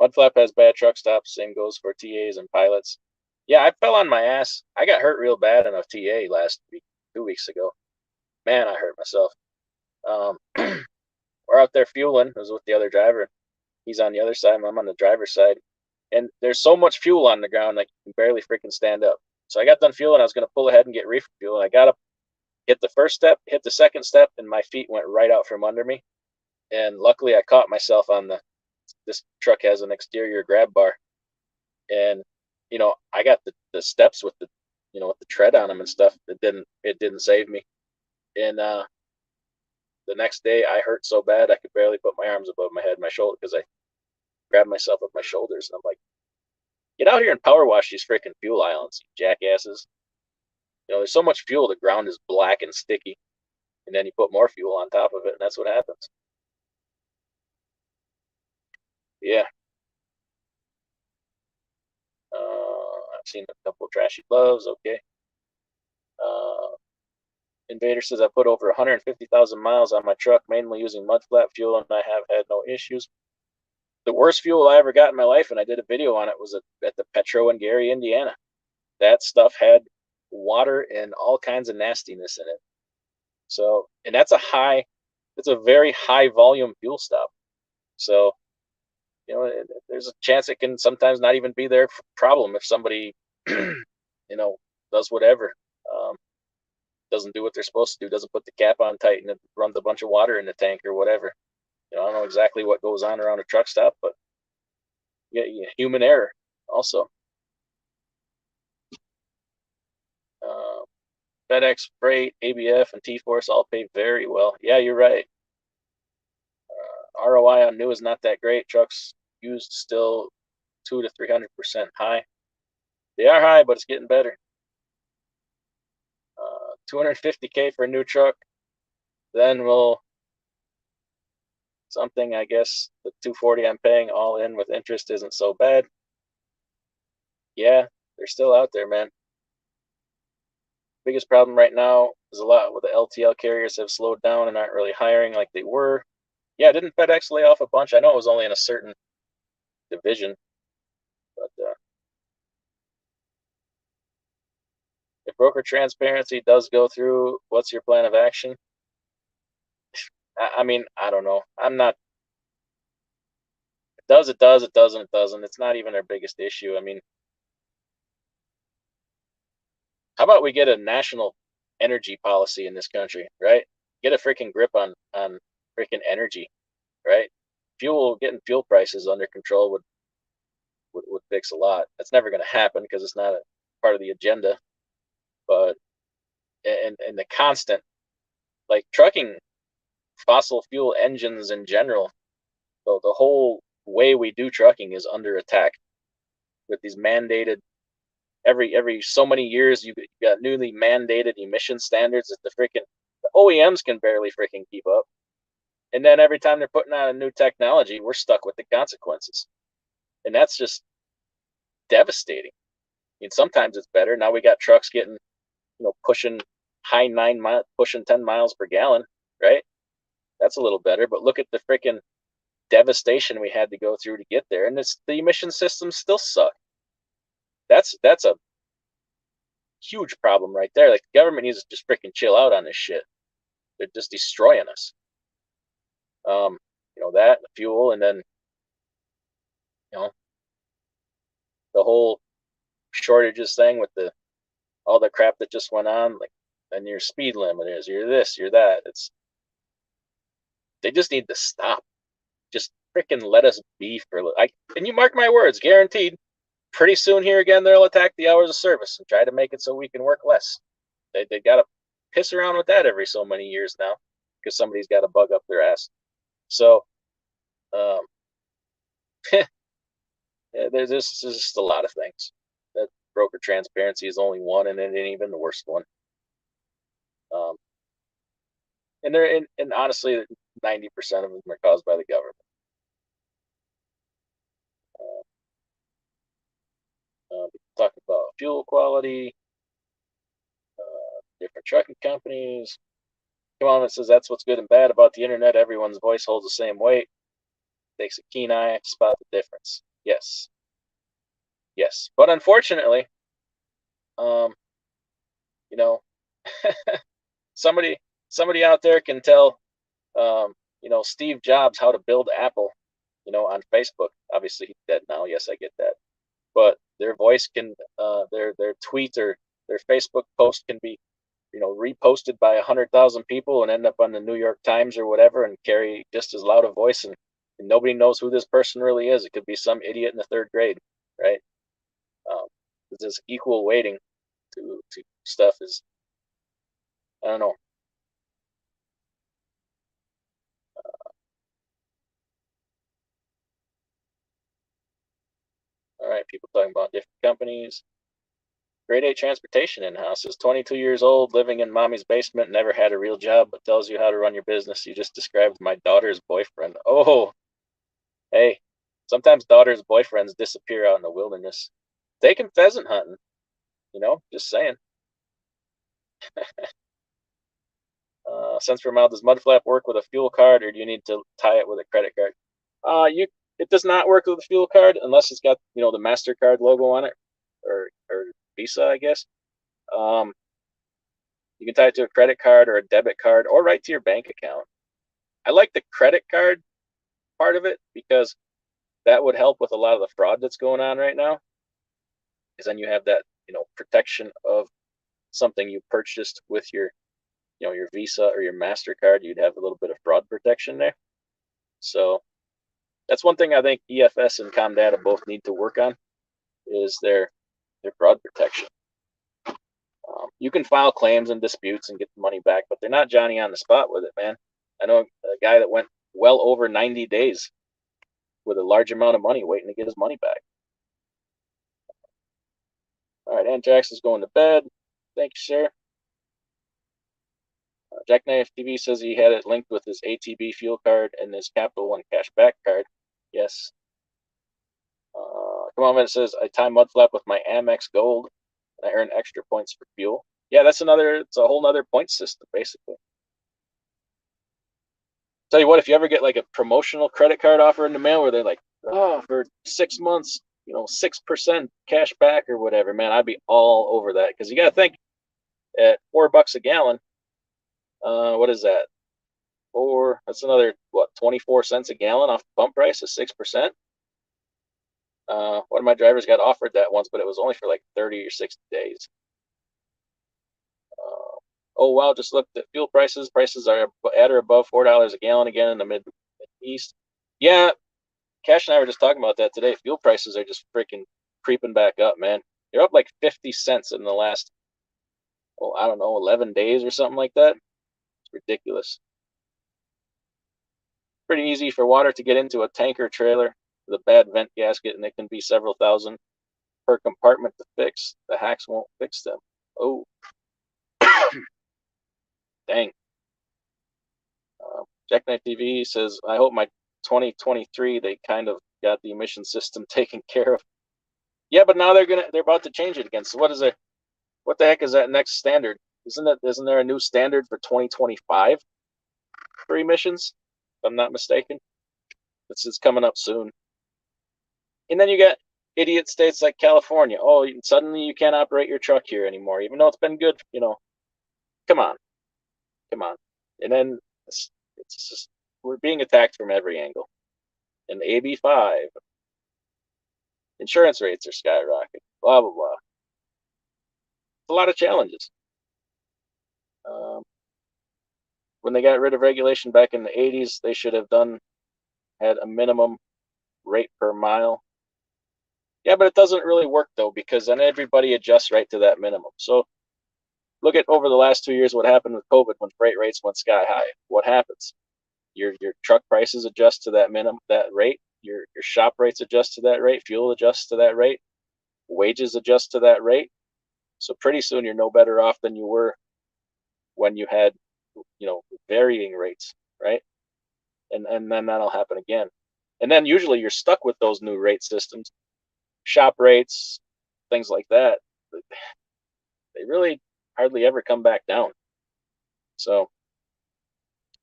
S1: MUDFLAP has bad truck stops. Same goes for TAs and pilots. Yeah, I fell on my ass. I got hurt real bad in a TA last week, 2 weeks ago. Man, I hurt myself. We're out there fueling. I was with the other driver. He's on the other side. I'm on the driver's side. And there's so much fuel on the ground, like you can barely freaking stand up. So I got done fueling. I was going to pull ahead and get refuel. I got up, hit the first step, hit the second step, and my feet went right out from under me. And luckily, I caught myself on this truck has an exterior grab bar. And, I got the steps with with the tread on them and stuff. It didn't save me. And the next day, I hurt so bad I could barely put my arms above my head, my shoulder, because I grabbed myself with my shoulders. And I'm like, get out here and power wash these freaking fuel islands, you jackasses. There's so much fuel, the ground is black and sticky. And then you put more fuel on top of it, and that's what happens. Yeah. I've seen a couple of trashy loves. Okay. Invader says I put over 150,000 miles on my truck, mainly using MUDFLAP fuel, and I have had no issues. The worst fuel I ever got in my life, and I did a video on it, was at the Petro in Gary, Indiana. That stuff had water and all kinds of nastiness in it. So, and it's a very high volume fuel stop. So, there's a chance it can sometimes not even be their problem if somebody, does whatever. Doesn't do what they're supposed to do, doesn't put the cap on tight, and it runs a bunch of water in the tank or whatever. I don't know exactly what goes on around a truck stop, but yeah, human error also. FedEx, Freight, ABF, and T-Force all pay very well. Yeah, you're right. ROI on new is not that great. Trucks used still 200 to 300% high. They are high, but it's getting better. 250K for a new truck. Then something, I guess, the 240 I'm paying all in with interest isn't so bad. Yeah, they're still out there, man. Biggest problem right now is a lot with the LTL carriers have slowed down and aren't really hiring like they were. Yeah, didn't FedEx lay off a bunch? I know it was only in a certain division, but if broker transparency does go through, what's your plan of action? I mean, I don't know. I'm not. It does, it doesn't, it doesn't. It's not even our biggest issue. I mean, how about we get a national energy policy in this country, right? Get a freaking grip on freaking energy, right? Getting fuel prices under control would fix a lot. That's never going to happen because it's not a part of the agenda. But and the constant, like trucking, fossil fuel engines in general, the whole way we do trucking is under attack with these mandated. Every so many years, you got newly mandated emission standards that the OEMs can barely freaking keep up. And then every time they're putting out a new technology, we're stuck with the consequences. And that's just devastating. I mean, sometimes it's better. Now we got trucks getting, pushing high 9 miles, pushing 10 miles per gallon, right? That's a little better. But look at the freaking devastation we had to go through to get there. And the emission systems still suck. That's a huge problem right there. Like, the government needs to just freaking chill out on this shit. They're just destroying us. That, the fuel, and then, the whole shortages thing with all the crap that just went on, like, and your speed limit is, you're this, you're that. They just need to stop. Just freaking let us be and you mark my words, guaranteed, pretty soon here again, they'll attack the hours of service and try to make it so we can work less. They got to piss around with that every so many years now because somebody's got to bug up their ass. So, there's just a lot of things. That broker transparency is only one, and it ain't even the worst one. And and honestly, 90% of them are caused by the government. Talk about fuel quality, different trucking companies. Come on, it says that's what's good and bad about the internet. Everyone's voice holds the same weight. Takes a keen eye to spot the difference. Yes. Yes. But unfortunately, you know, somebody out there can tell Steve Jobs how to build Apple, on Facebook. Obviously he's dead now. Yes, I get that. But their voice can their tweet or their Facebook post can be reposted by 100,000 people and end up on the New York Times or whatever and carry just as loud a voice, and nobody knows who this person really is. It could be some idiot in the third grade, right? This equal weighting to stuff is, I don't know. All right, people talking about different companies. Grade 8 transportation in-house is 22 years old, living in mommy's basement, never had a real job, but tells you how to run your business. You just described my daughter's boyfriend. Oh, hey, sometimes daughters' boyfriends disappear out in the wilderness. Take him pheasant hunting, just saying. Cents per mile, does MUDFLAP work with a fuel card, or do you need to tie it with a credit card? It does not work with a fuel card unless it's got the MasterCard logo on it, or Visa, I guess. You can tie it to a credit card or a debit card, or right to your bank account. I like the credit card part of it because that would help with a lot of the fraud that's going on right now. Because then you have that protection of something you purchased with your your Visa or your MasterCard. You'd have a little bit of fraud protection there. So that's one thing I think EFS and Comdata both need to work on, is their fraud protection. You can file claims and disputes and get the money back, but they're not Johnny on the spot with it, man. I know a guy that went well over 90 days with a large amount of money waiting to get his money back. All right, Antrax is going to bed. Thank you, sir. Jackknife TV says he had it linked with his ATB fuel card and his Capital One cash back card. Yes. Come on, man. It says I tie MUDFLAP with my Amex Gold and I earn extra points for fuel. Yeah, it's a whole nother point system, basically. Tell you what, if you ever get like a promotional credit card offer in the mail where they're like, oh, for 6 months, 6% cash back or whatever, man, I'd be all over that. Because you got to think, at $4 a gallon, what is that? That's another, 24 cents a gallon off the pump price of 6%. One of my drivers got offered that once, but it was only for like 30 or 60 days. Oh, wow, just looked at fuel prices. Prices are at or above $4 a gallon again in the Mid-East. Yeah, Cash and I were just talking about that today. Fuel prices are just freaking creeping back up, man. They're up like 50 cents in the last, 11 days or something like that. It's ridiculous. Pretty easy for water to get into a tanker trailer with a bad vent gasket, and it can be several thousand per compartment to fix. The hacks won't fix them. Oh. Dang. Jackknife TV says, I hope my 2023 they kind of got the emission system taken care of. Yeah, but now they're about to change it again. So what the heck is that next standard? Isn't there a new standard for 2025 for emissions? If I'm not mistaken. It's coming up soon. And then you got idiot states like California. Oh, suddenly you can't operate your truck here anymore, even though it's been good, Come on. And then it's just, we're being attacked from every angle. And AB5, insurance rates are skyrocketing, blah, blah, blah. It's a lot of challenges. When they got rid of regulation back in the 80s, they should have had a minimum rate per mile. Yeah, but it doesn't really work, though, because then everybody adjusts right to that minimum. So look at over the last 2 years what happened with COVID when freight rates went sky high. What happens? Your truck prices adjust to that rate. your shop rates adjust to that rate, fuel adjusts to that rate, wages adjust to that rate. So pretty soon you're no better off than you were when you had, varying rates, right? And then that'll happen again. And then usually you're stuck with those new rate systems, shop rates, things like that. They really hardly ever come back down. So,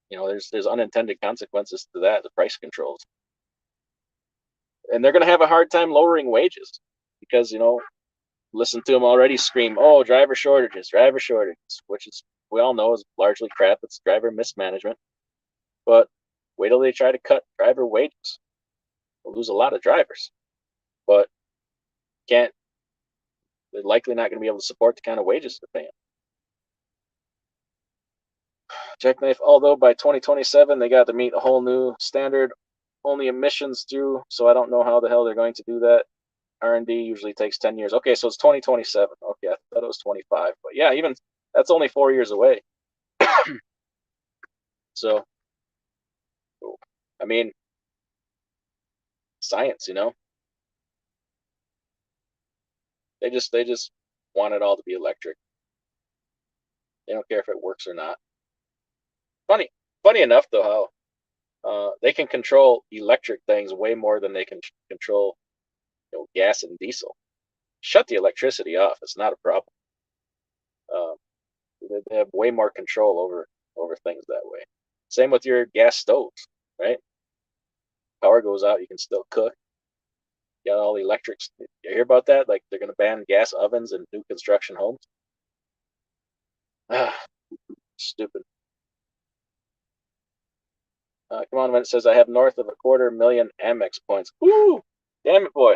S1: there's unintended consequences to that, the price controls. And they're going to have a hard time lowering wages because, listen to them already scream, oh, driver shortages, which is, we all know, is largely crap. It's driver mismanagement. But wait till they try to cut driver wages. We'll lose a lot of drivers. But they're likely not going to be able to support the kind of wages they're paying. Jackknife, although by 2027 they got to meet a whole new standard, only emissions due, so I don't know how the hell they're going to do that. R&D usually takes 10 years. Okay, so it's 2027. Okay, I thought it was 25. But yeah, even that's only 4 years away. So, I mean, science, They just want it all to be electric. They don't care if it works or not. Funny enough, though, how they can control electric things way more than they can control, gas and diesel. Shut the electricity off. It's not a problem. They have way more control over things that way. Same with your gas stoves, right? Power goes out, you can still cook. You got all the electrics. You hear about that? Like they're going to ban gas ovens in new construction homes. Stupid. Come on, when it says I have north of 250,000 Amex points. Woo! Damn it, boy.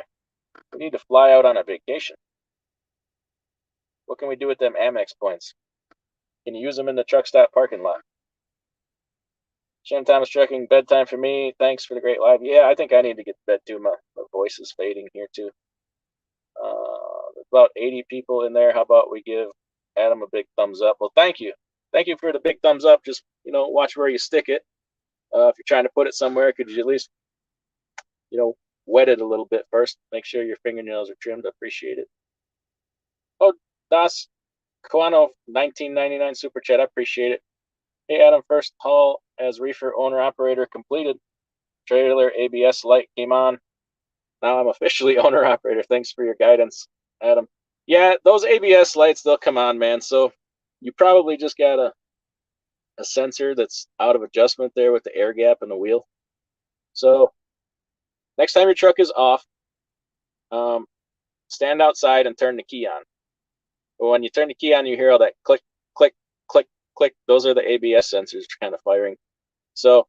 S1: We need to fly out on a vacation. What can we do with them Amex points? Can you use them in the truck stop parking lot? Shannon Thomas trucking, bedtime for me. Thanks for the great live. Yeah, I think I need to get to bed too. My voice is fading here too. There's about 80 people in there. How about we give Adam a big thumbs up? Well, thank you. Thank you for the big thumbs up. Just, watch where you stick it. If you're trying to put it somewhere, could you at least, wet it a little bit first? Make sure your fingernails are trimmed. I appreciate it. Oh, Das Koano 1999 super chat. I appreciate it. Hey, Adam, first haul as reefer owner-operator completed. Trailer ABS light came on. Now I'm officially owner-operator. Thanks for your guidance, Adam. Yeah, those ABS lights, they'll come on, man. So you probably just got a sensor that's out of adjustment there with the air gap in the wheel. So next time your truck is off, stand outside and turn the key on. But when you turn the key on, you hear all that click, click, click, click. Those are the ABS sensors kind of firing. So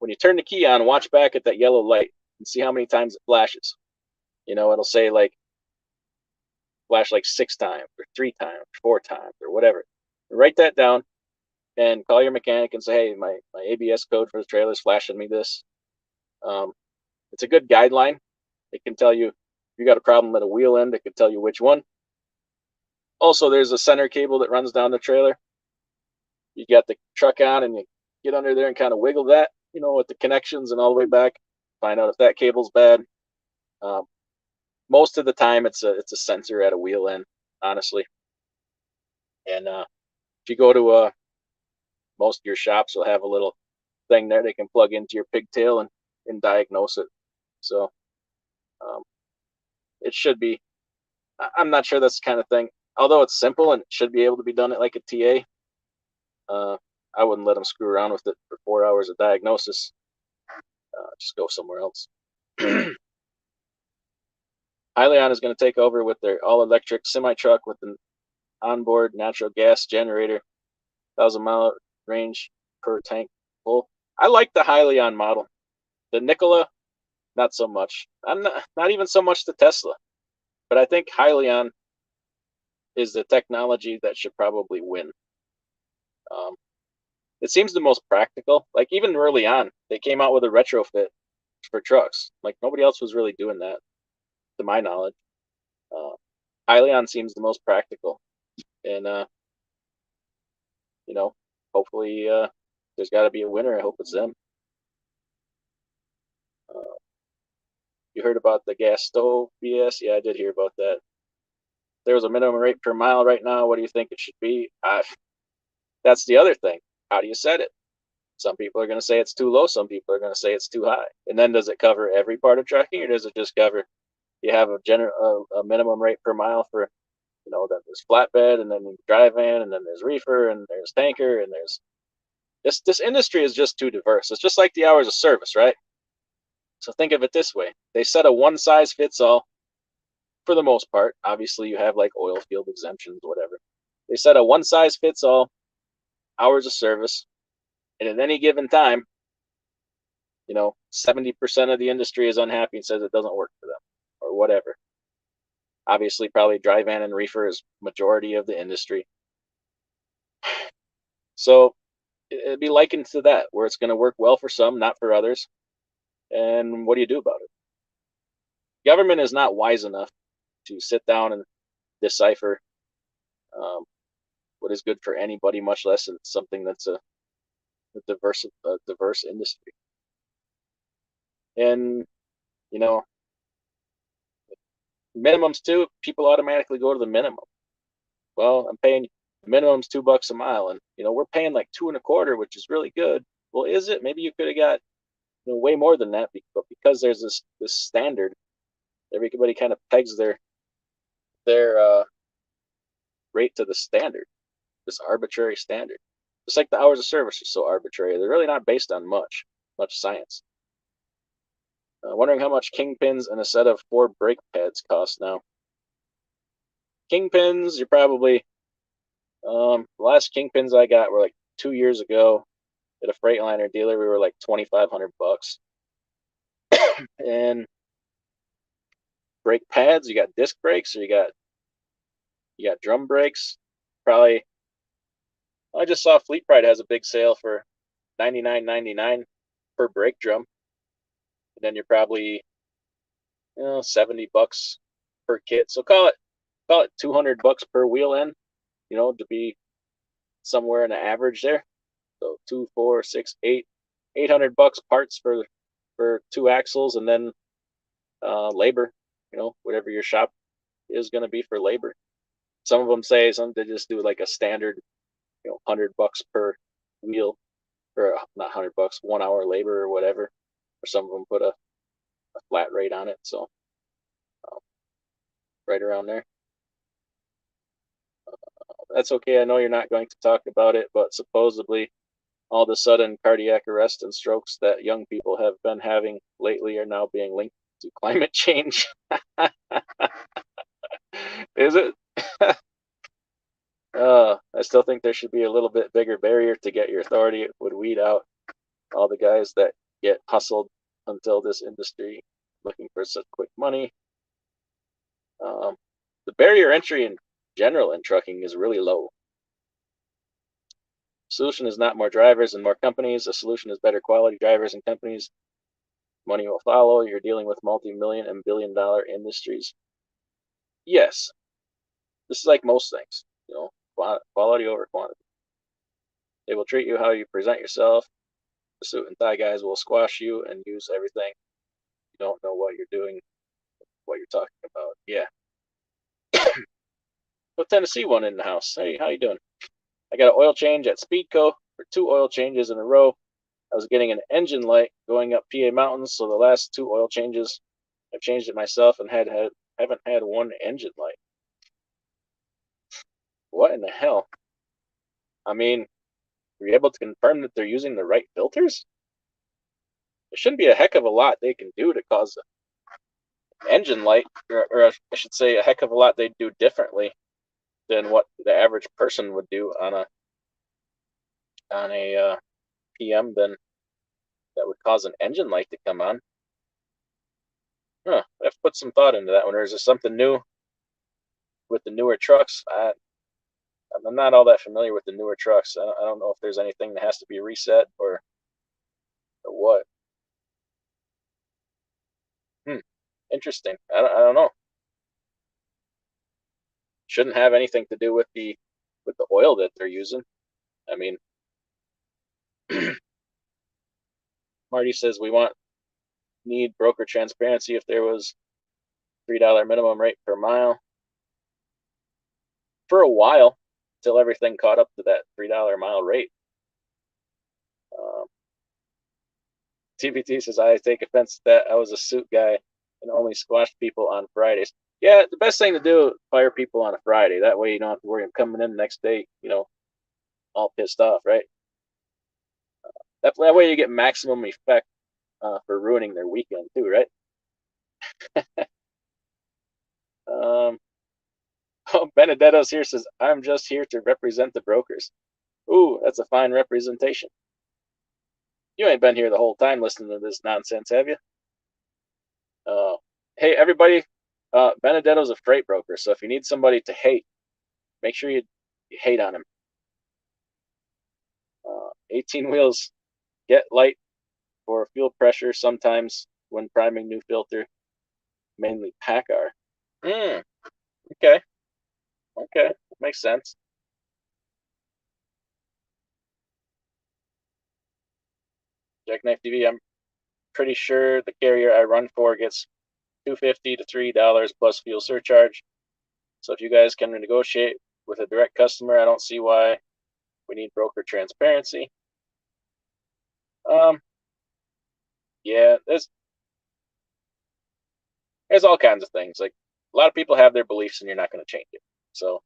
S1: when you turn the key on, watch back at that yellow light and see how many times it flashes. It'll say flash 6 times or 3 times, or 4 times or whatever. Write that down and call your mechanic and say, hey, my ABS code for the trailer is flashing me this. It's a good guideline. It can tell you if you got a problem at a wheel end, it can tell you which one. Also, there's a center cable that runs down the trailer. You got the truck on and you get under there and kind of wiggle that, with the connections and all the way back. Find out if that cable's bad. Most of the time, it's a sensor at a wheel end, honestly. And if you go to most of your shops, will have a little thing there they can plug into your pigtail and diagnose it. So it should be. I'm not sure that's the kind of thing. Although it's simple and it should be able to be done at like a TA, I wouldn't let them screw around with it for 4 hours of diagnosis. Just go somewhere else. Hyliion is going to take over with their all-electric semi-truck with an onboard natural gas generator, 1,000-mile range per tank full. I like the Hyliion model. The Nikola, not so much. I'm not even so much the Tesla, but I think Hyliion is the technology that should probably win. It seems the most practical. Like even early on, they came out with a retrofit for trucks. Like nobody else was really doing that, to my knowledge. Hyliion seems the most practical, and hopefully there's got to be a winner. I hope it's them. You heard about the gas stove BS? Yeah, I did hear about that. There was a minimum rate per mile right now. What do you think it should be? That's the other thing. How do you set it? Some people are going to say it's too low. Some people are going to say it's too high. And then does it cover every part of trucking, or does it just cover? You have a minimum rate per mile for, then there's flatbed, and then dry van, and then there's reefer, and there's tanker, and there's this industry is just too diverse. It's just like the hours of service, right? So think of it this way: they set a one size fits all for the most part. Obviously, you have like oil field exemptions, whatever. They set a one size fits all hours of service, and at any given time, 70% of the industry is unhappy and says it doesn't work for them or whatever. Obviously, probably dry van and reefer is majority of the industry. So it'd be likened to that, where it's going to work well for some, not for others. And what do you do about it? Government is not wise enough to sit down and decipher what is good for anybody, much less in something that's a diverse industry. And minimums too, people automatically go to the minimum. Well, I'm paying minimum's $2 a mile, and we're paying like $2.25, which is really good. Well, is it? Maybe you could have got way more than that, but because there's this standard, everybody kind of pegs their rate to the standard, this arbitrary standard. Just like the hours of service are so arbitrary, they're really not based on much science. Wondering how much kingpins and a set of 4 brake pads cost now. Kingpins, you're probably the last kingpins I got were like 2 years ago at a Freightliner dealer. We were like $2,500. And brake pads, you got disc brakes, or you got drum brakes. Probably, I just saw Fleet Pride has a big sale for $99.99 per brake drum. And then you're probably $70 per kit. So call it $200 per wheel end, to be somewhere in the average there. So 2, 4, 6, 8, $800 parts for 2 axles, and then labor, whatever your shop is going to be for labor. Some of them say they just do like a standard, $100 per wheel, or not $100, 1 hour labor or whatever. Or some of them put a flat rate on it. So right around there. That's okay. I know you're not going to talk about it, but supposedly all of a sudden cardiac arrest and strokes that young people have been having lately are now being linked to climate change. Is it? I still think there should be a little bit bigger barrier to get your authority. It would weed out all the guys that get hustled until this industry looking for such quick money. The barrier entry in general in trucking is really low. Solution is not more drivers and more companies. The solution is better quality drivers and companies. Money will follow. You're dealing with multi-million and billion-dollar industries. Yes, this is like most things, quality over quantity. They will treat you how you present yourself. The suit and tie guys will squash you and use everything. You don't know what you're doing, what you're talking about. Yeah. Put Tennessee one in the house. Hey, how you doing? I got an oil change at Speedco for 2 oil changes in a row. I was getting an engine light going up PA mountains, so the last 2 oil changes, I've changed it myself and haven't had one engine light. What in the hell? I mean, were you able to confirm that they're using the right filters? There shouldn't be a heck of a lot they can do to cause an engine light, or I should say a heck of a lot they do differently than what the average person would do on a PM then that would cause an engine light to come on. I have to put some thought into that one. Or is there something new with the newer trucks? I'm not all that familiar with the newer trucks. I don't know if there's anything that has to be reset or what. Interesting. I don't know. Shouldn't have anything to do with the oil that they're using. I mean, Marty says we want need broker transparency if there was $3 minimum rate per mile for a while till everything caught up to that $3 mile rate. TBT says, I take offense to that. I was a suit guy and only squashed people on Fridays. Yeah, the best thing to do, fire people on a Friday. That way you don't have to worry about coming in the next day, all pissed off, right? That way you get maximum effect for ruining their weekend too, right? Benedetto's here says, I'm just here to represent the brokers. Ooh, that's a fine representation. You ain't been here the whole time listening to this nonsense, have you? Hey, everybody, Benedetto's a freight broker, so if you need somebody to hate, make sure you hate on him. 18 wheels get light for fuel pressure sometimes when priming new filter, mainly PACCAR. Okay. Okay, makes sense. Jackknife TV, I'm pretty sure the carrier I run for gets $2.50 to $3 plus fuel surcharge. So if you guys can negotiate with a direct customer, I don't see why we need broker transparency. Yeah, there's all kinds of things. Like, a lot of people have their beliefs and you're not going to change it. So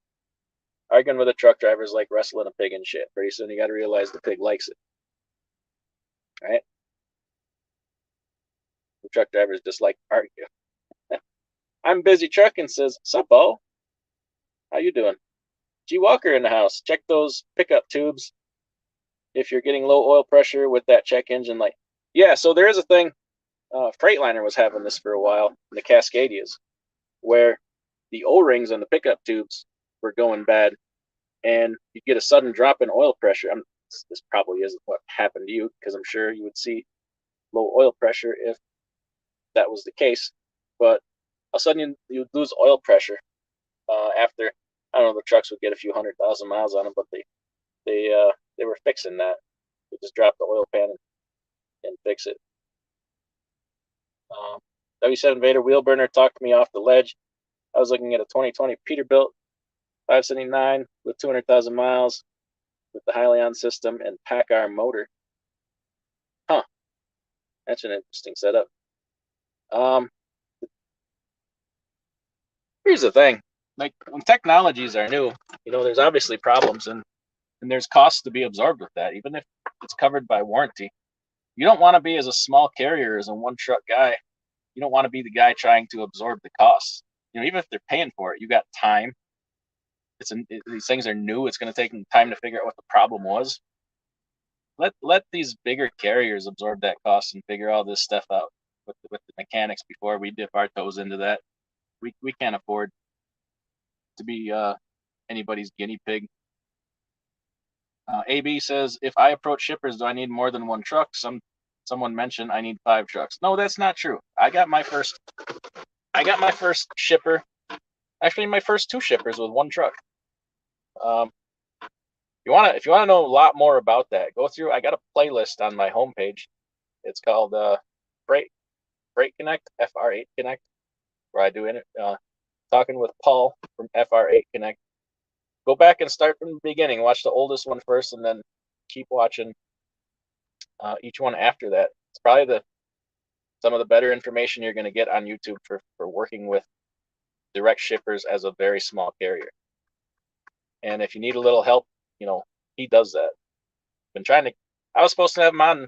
S1: arguing with a truck driver is like wrestling a pig and shit. Pretty soon you got to realize the pig likes it. Right? The truck drivers just like to argue. I'm busy trucking says, sup, Bo? How you doing? G Walker in the house. Check those pickup tubes if you're getting low oil pressure with that check engine light. Yeah, so there is a thing. Freightliner was having this for a while in the Cascadias, where the O-rings on the pickup tubes were going bad, and you get a sudden drop in oil pressure. This probably isn't what happened to you, because I'm sure you would see low oil pressure if that was the case. But all of a sudden you lose oil pressure after, I don't know, the trucks would get a few 100,000 miles on them, but they were fixing that. They just drop the oil pan and fix it. W7 Vader wheel burner talked me off the ledge. I was looking at a 2020 Peterbilt 579 with 200,000 miles with the Hyliion system and PACCAR motor. Huh. That's an interesting setup. Here's the thing. Like, when technologies are new, there's obviously problems and there's costs to be absorbed with that, even if it's covered by warranty. You don't want to be, as a small carrier, as a one-truck guy, you don't want to be the guy trying to absorb the costs. Even if they're paying for it, you got time. These things are new. It's going to take them time to figure out what the problem was. Let these bigger carriers absorb that cost and figure all this stuff out with the mechanics before we dip our toes into that. We can't afford to be anybody's guinea pig. AB says, if I approach shippers, do I need more than one truck? Someone mentioned I need 5 trucks. No, that's not true. I got my first shipper. Actually, my first 2 shippers with 1 truck. If you wanna know a lot more about that, go through. I got a playlist on my homepage. It's called Freight Connect, FR8 Connect, where I do talking with Paul from FR8 Connect. Go back and start from the beginning. Watch the oldest one first, and then keep watching each one after that. It's probably some of the better information you're going to get on YouTube for working with direct shippers as a very small carrier. And if you need a little help, he does that. I was supposed to have him on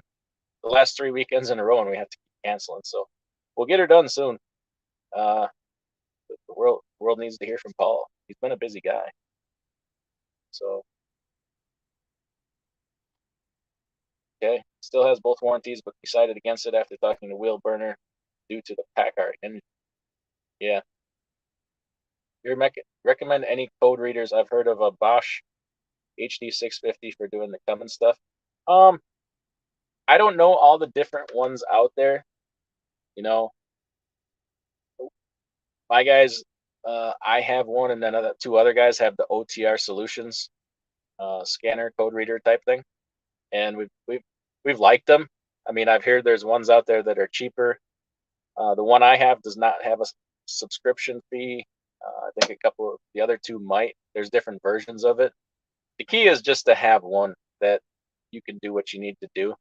S1: the last 3 weekends in a row, and we have to keep canceling. So we'll get her done soon. The world needs to hear from Paul. He's been a busy guy. So, okay, still has both warranties, but decided against it after talking to Wheel Burner due to the PACCAR engine. Yeah. You recommend any code readers? I've heard of a Bosch HD650 for doing the Cummins stuff. I don't know all the different ones out there. My guys, I have one, and then 2 other guys have the OTR Solutions scanner code reader type thing, and we've liked them. I mean, I've heard there's ones out there that are cheaper The one I have does not have a subscription fee. I think a couple of the other two might. There's different versions of it. The key is just to have one that you can do what you need to do.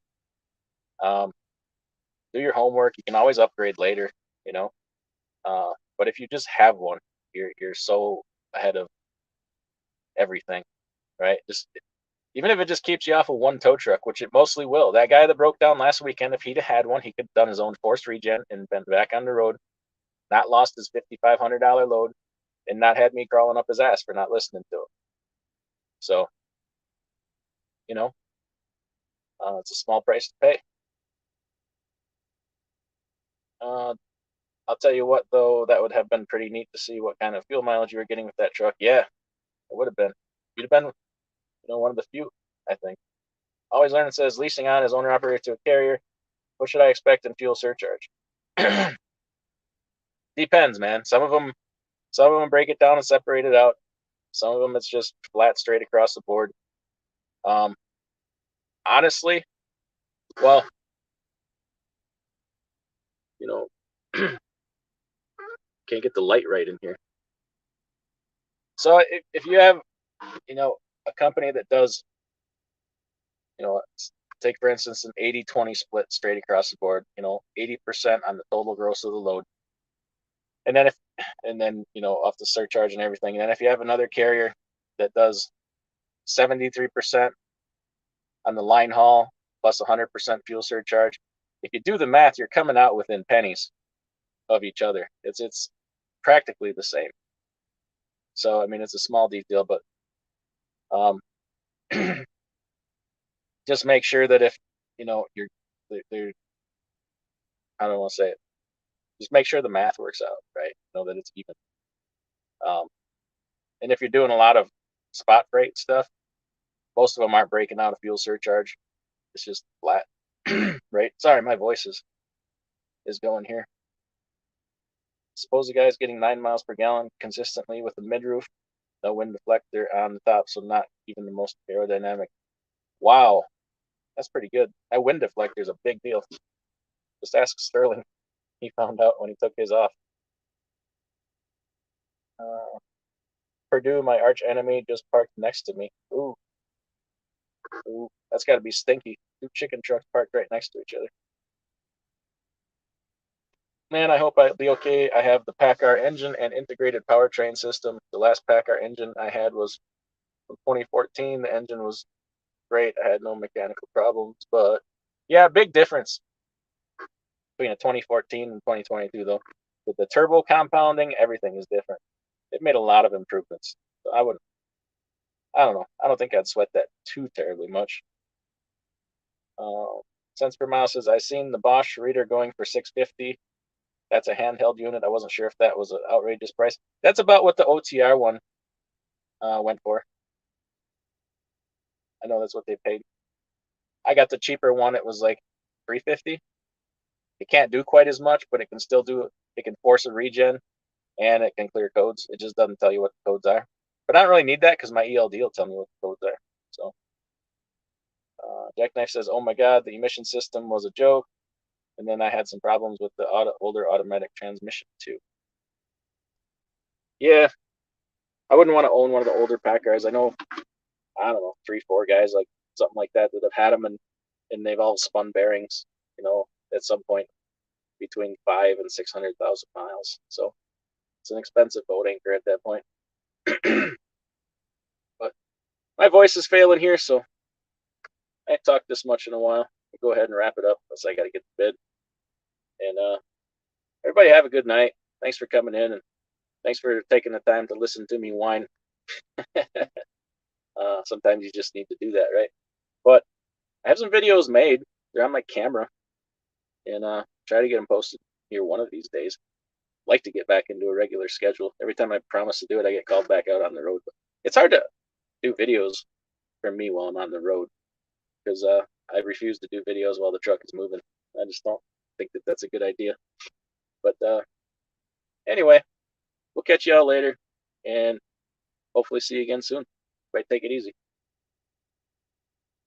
S1: Do your homework. You can always upgrade later, you know. But if you just have one, you're so ahead of everything, right? Just even if it just keeps you off of one tow truck, which it mostly will. That guy that broke down last weekend, if he'd had one, he could have done his own forced regen and been back on the road, not lost his $5,500 load, and not had me crawling up his ass for not listening to him. So, you know, it's a small price to pay. I'll tell you what, though, that would have been pretty neat to see what kind of fuel mileage you were getting with that truck. Yeah, it would have been. You'd have been, one of the few, I think. Always Learning says, leasing on as owner operator to a carrier. What should I expect in fuel surcharge? Depends, man. Some of them break it down and separate it out. Some of them it's just flat straight across the board. Honestly, well, can't get the light right in here. So if you have, a company that does, take for instance an 80-20 split straight across the board, 80% on the total gross of the load. And then off the surcharge and everything. And then if you have another carrier that does 73% on the line haul plus 100% fuel surcharge, if you do the math, you're coming out within pennies of each other. It's practically the same. So I mean, it's a small detail, but just make sure that if you're I don't want to say it. Just make sure the math works out, right? That it's even. And if you're doing a lot of spot freight stuff, most of them aren't breaking out a fuel surcharge. It's just flat, right? Sorry, my voice is going here. Suppose the guy's getting 9 miles per gallon consistently with a mid-roof, no wind deflector on the top, so not even the most aerodynamic. Wow, that's pretty good. That wind deflector is a big deal. Just ask Sterling. He found out when he took his off. Purdue, my arch enemy, just parked next to me. Ooh, that's got to be stinky. 2 chicken trucks parked right next to each other. Man, I hope I'll be okay. I have the PACCAR engine and integrated powertrain system. The last PACCAR engine I had was from 2014. The engine was great. I had no mechanical problems, but yeah, big difference between a 2014 and 2022 though. With the turbo compounding, everything is different. They've made a lot of improvements. So I don't know. I don't think I'd sweat that too terribly much. Cents per mile says, I seen the Bosch reader going for $650. That's a handheld unit. I wasn't sure if that was an outrageous price. That's about what the OTR one went for. I know that's what they paid. I got the cheaper one. It was like $350. It can't do quite as much, but it can still do it. It can force a regen, and it can clear codes. It just doesn't tell you what the codes are. But I don't really need that because my ELD will tell me what the codes are. So Jackknife says, oh my God, the emission system was a joke. And then I had some problems with the older automatic transmission too. Yeah, I wouldn't want to own one of the older PACCARs. I know, I don't know, 3-4 guys like something like that have had them, and they've all spun bearings, at some point between 500,000 and 600,000 miles. So it's an expensive boat anchor at that point. But my voice is failing here, so I ain't talked this much in a while. I'll go ahead and wrap it up unless I got to get to bed. And everybody have a good night. Thanks for coming in, and thanks for taking the time to listen to me whine. Sometimes you just need to do that, right? But I have some videos made. They're on my camera, and try to get them posted here one of these days. Like to get back into a regular schedule. Every time I promise to do it, I get called back out on the road. But it's hard to do videos for me while I'm on the road because I refuse to do videos while the truck is moving. I just don't think that that's a good idea. But anyway, we'll catch you all later, and hopefully see you again soon. Right, take it easy.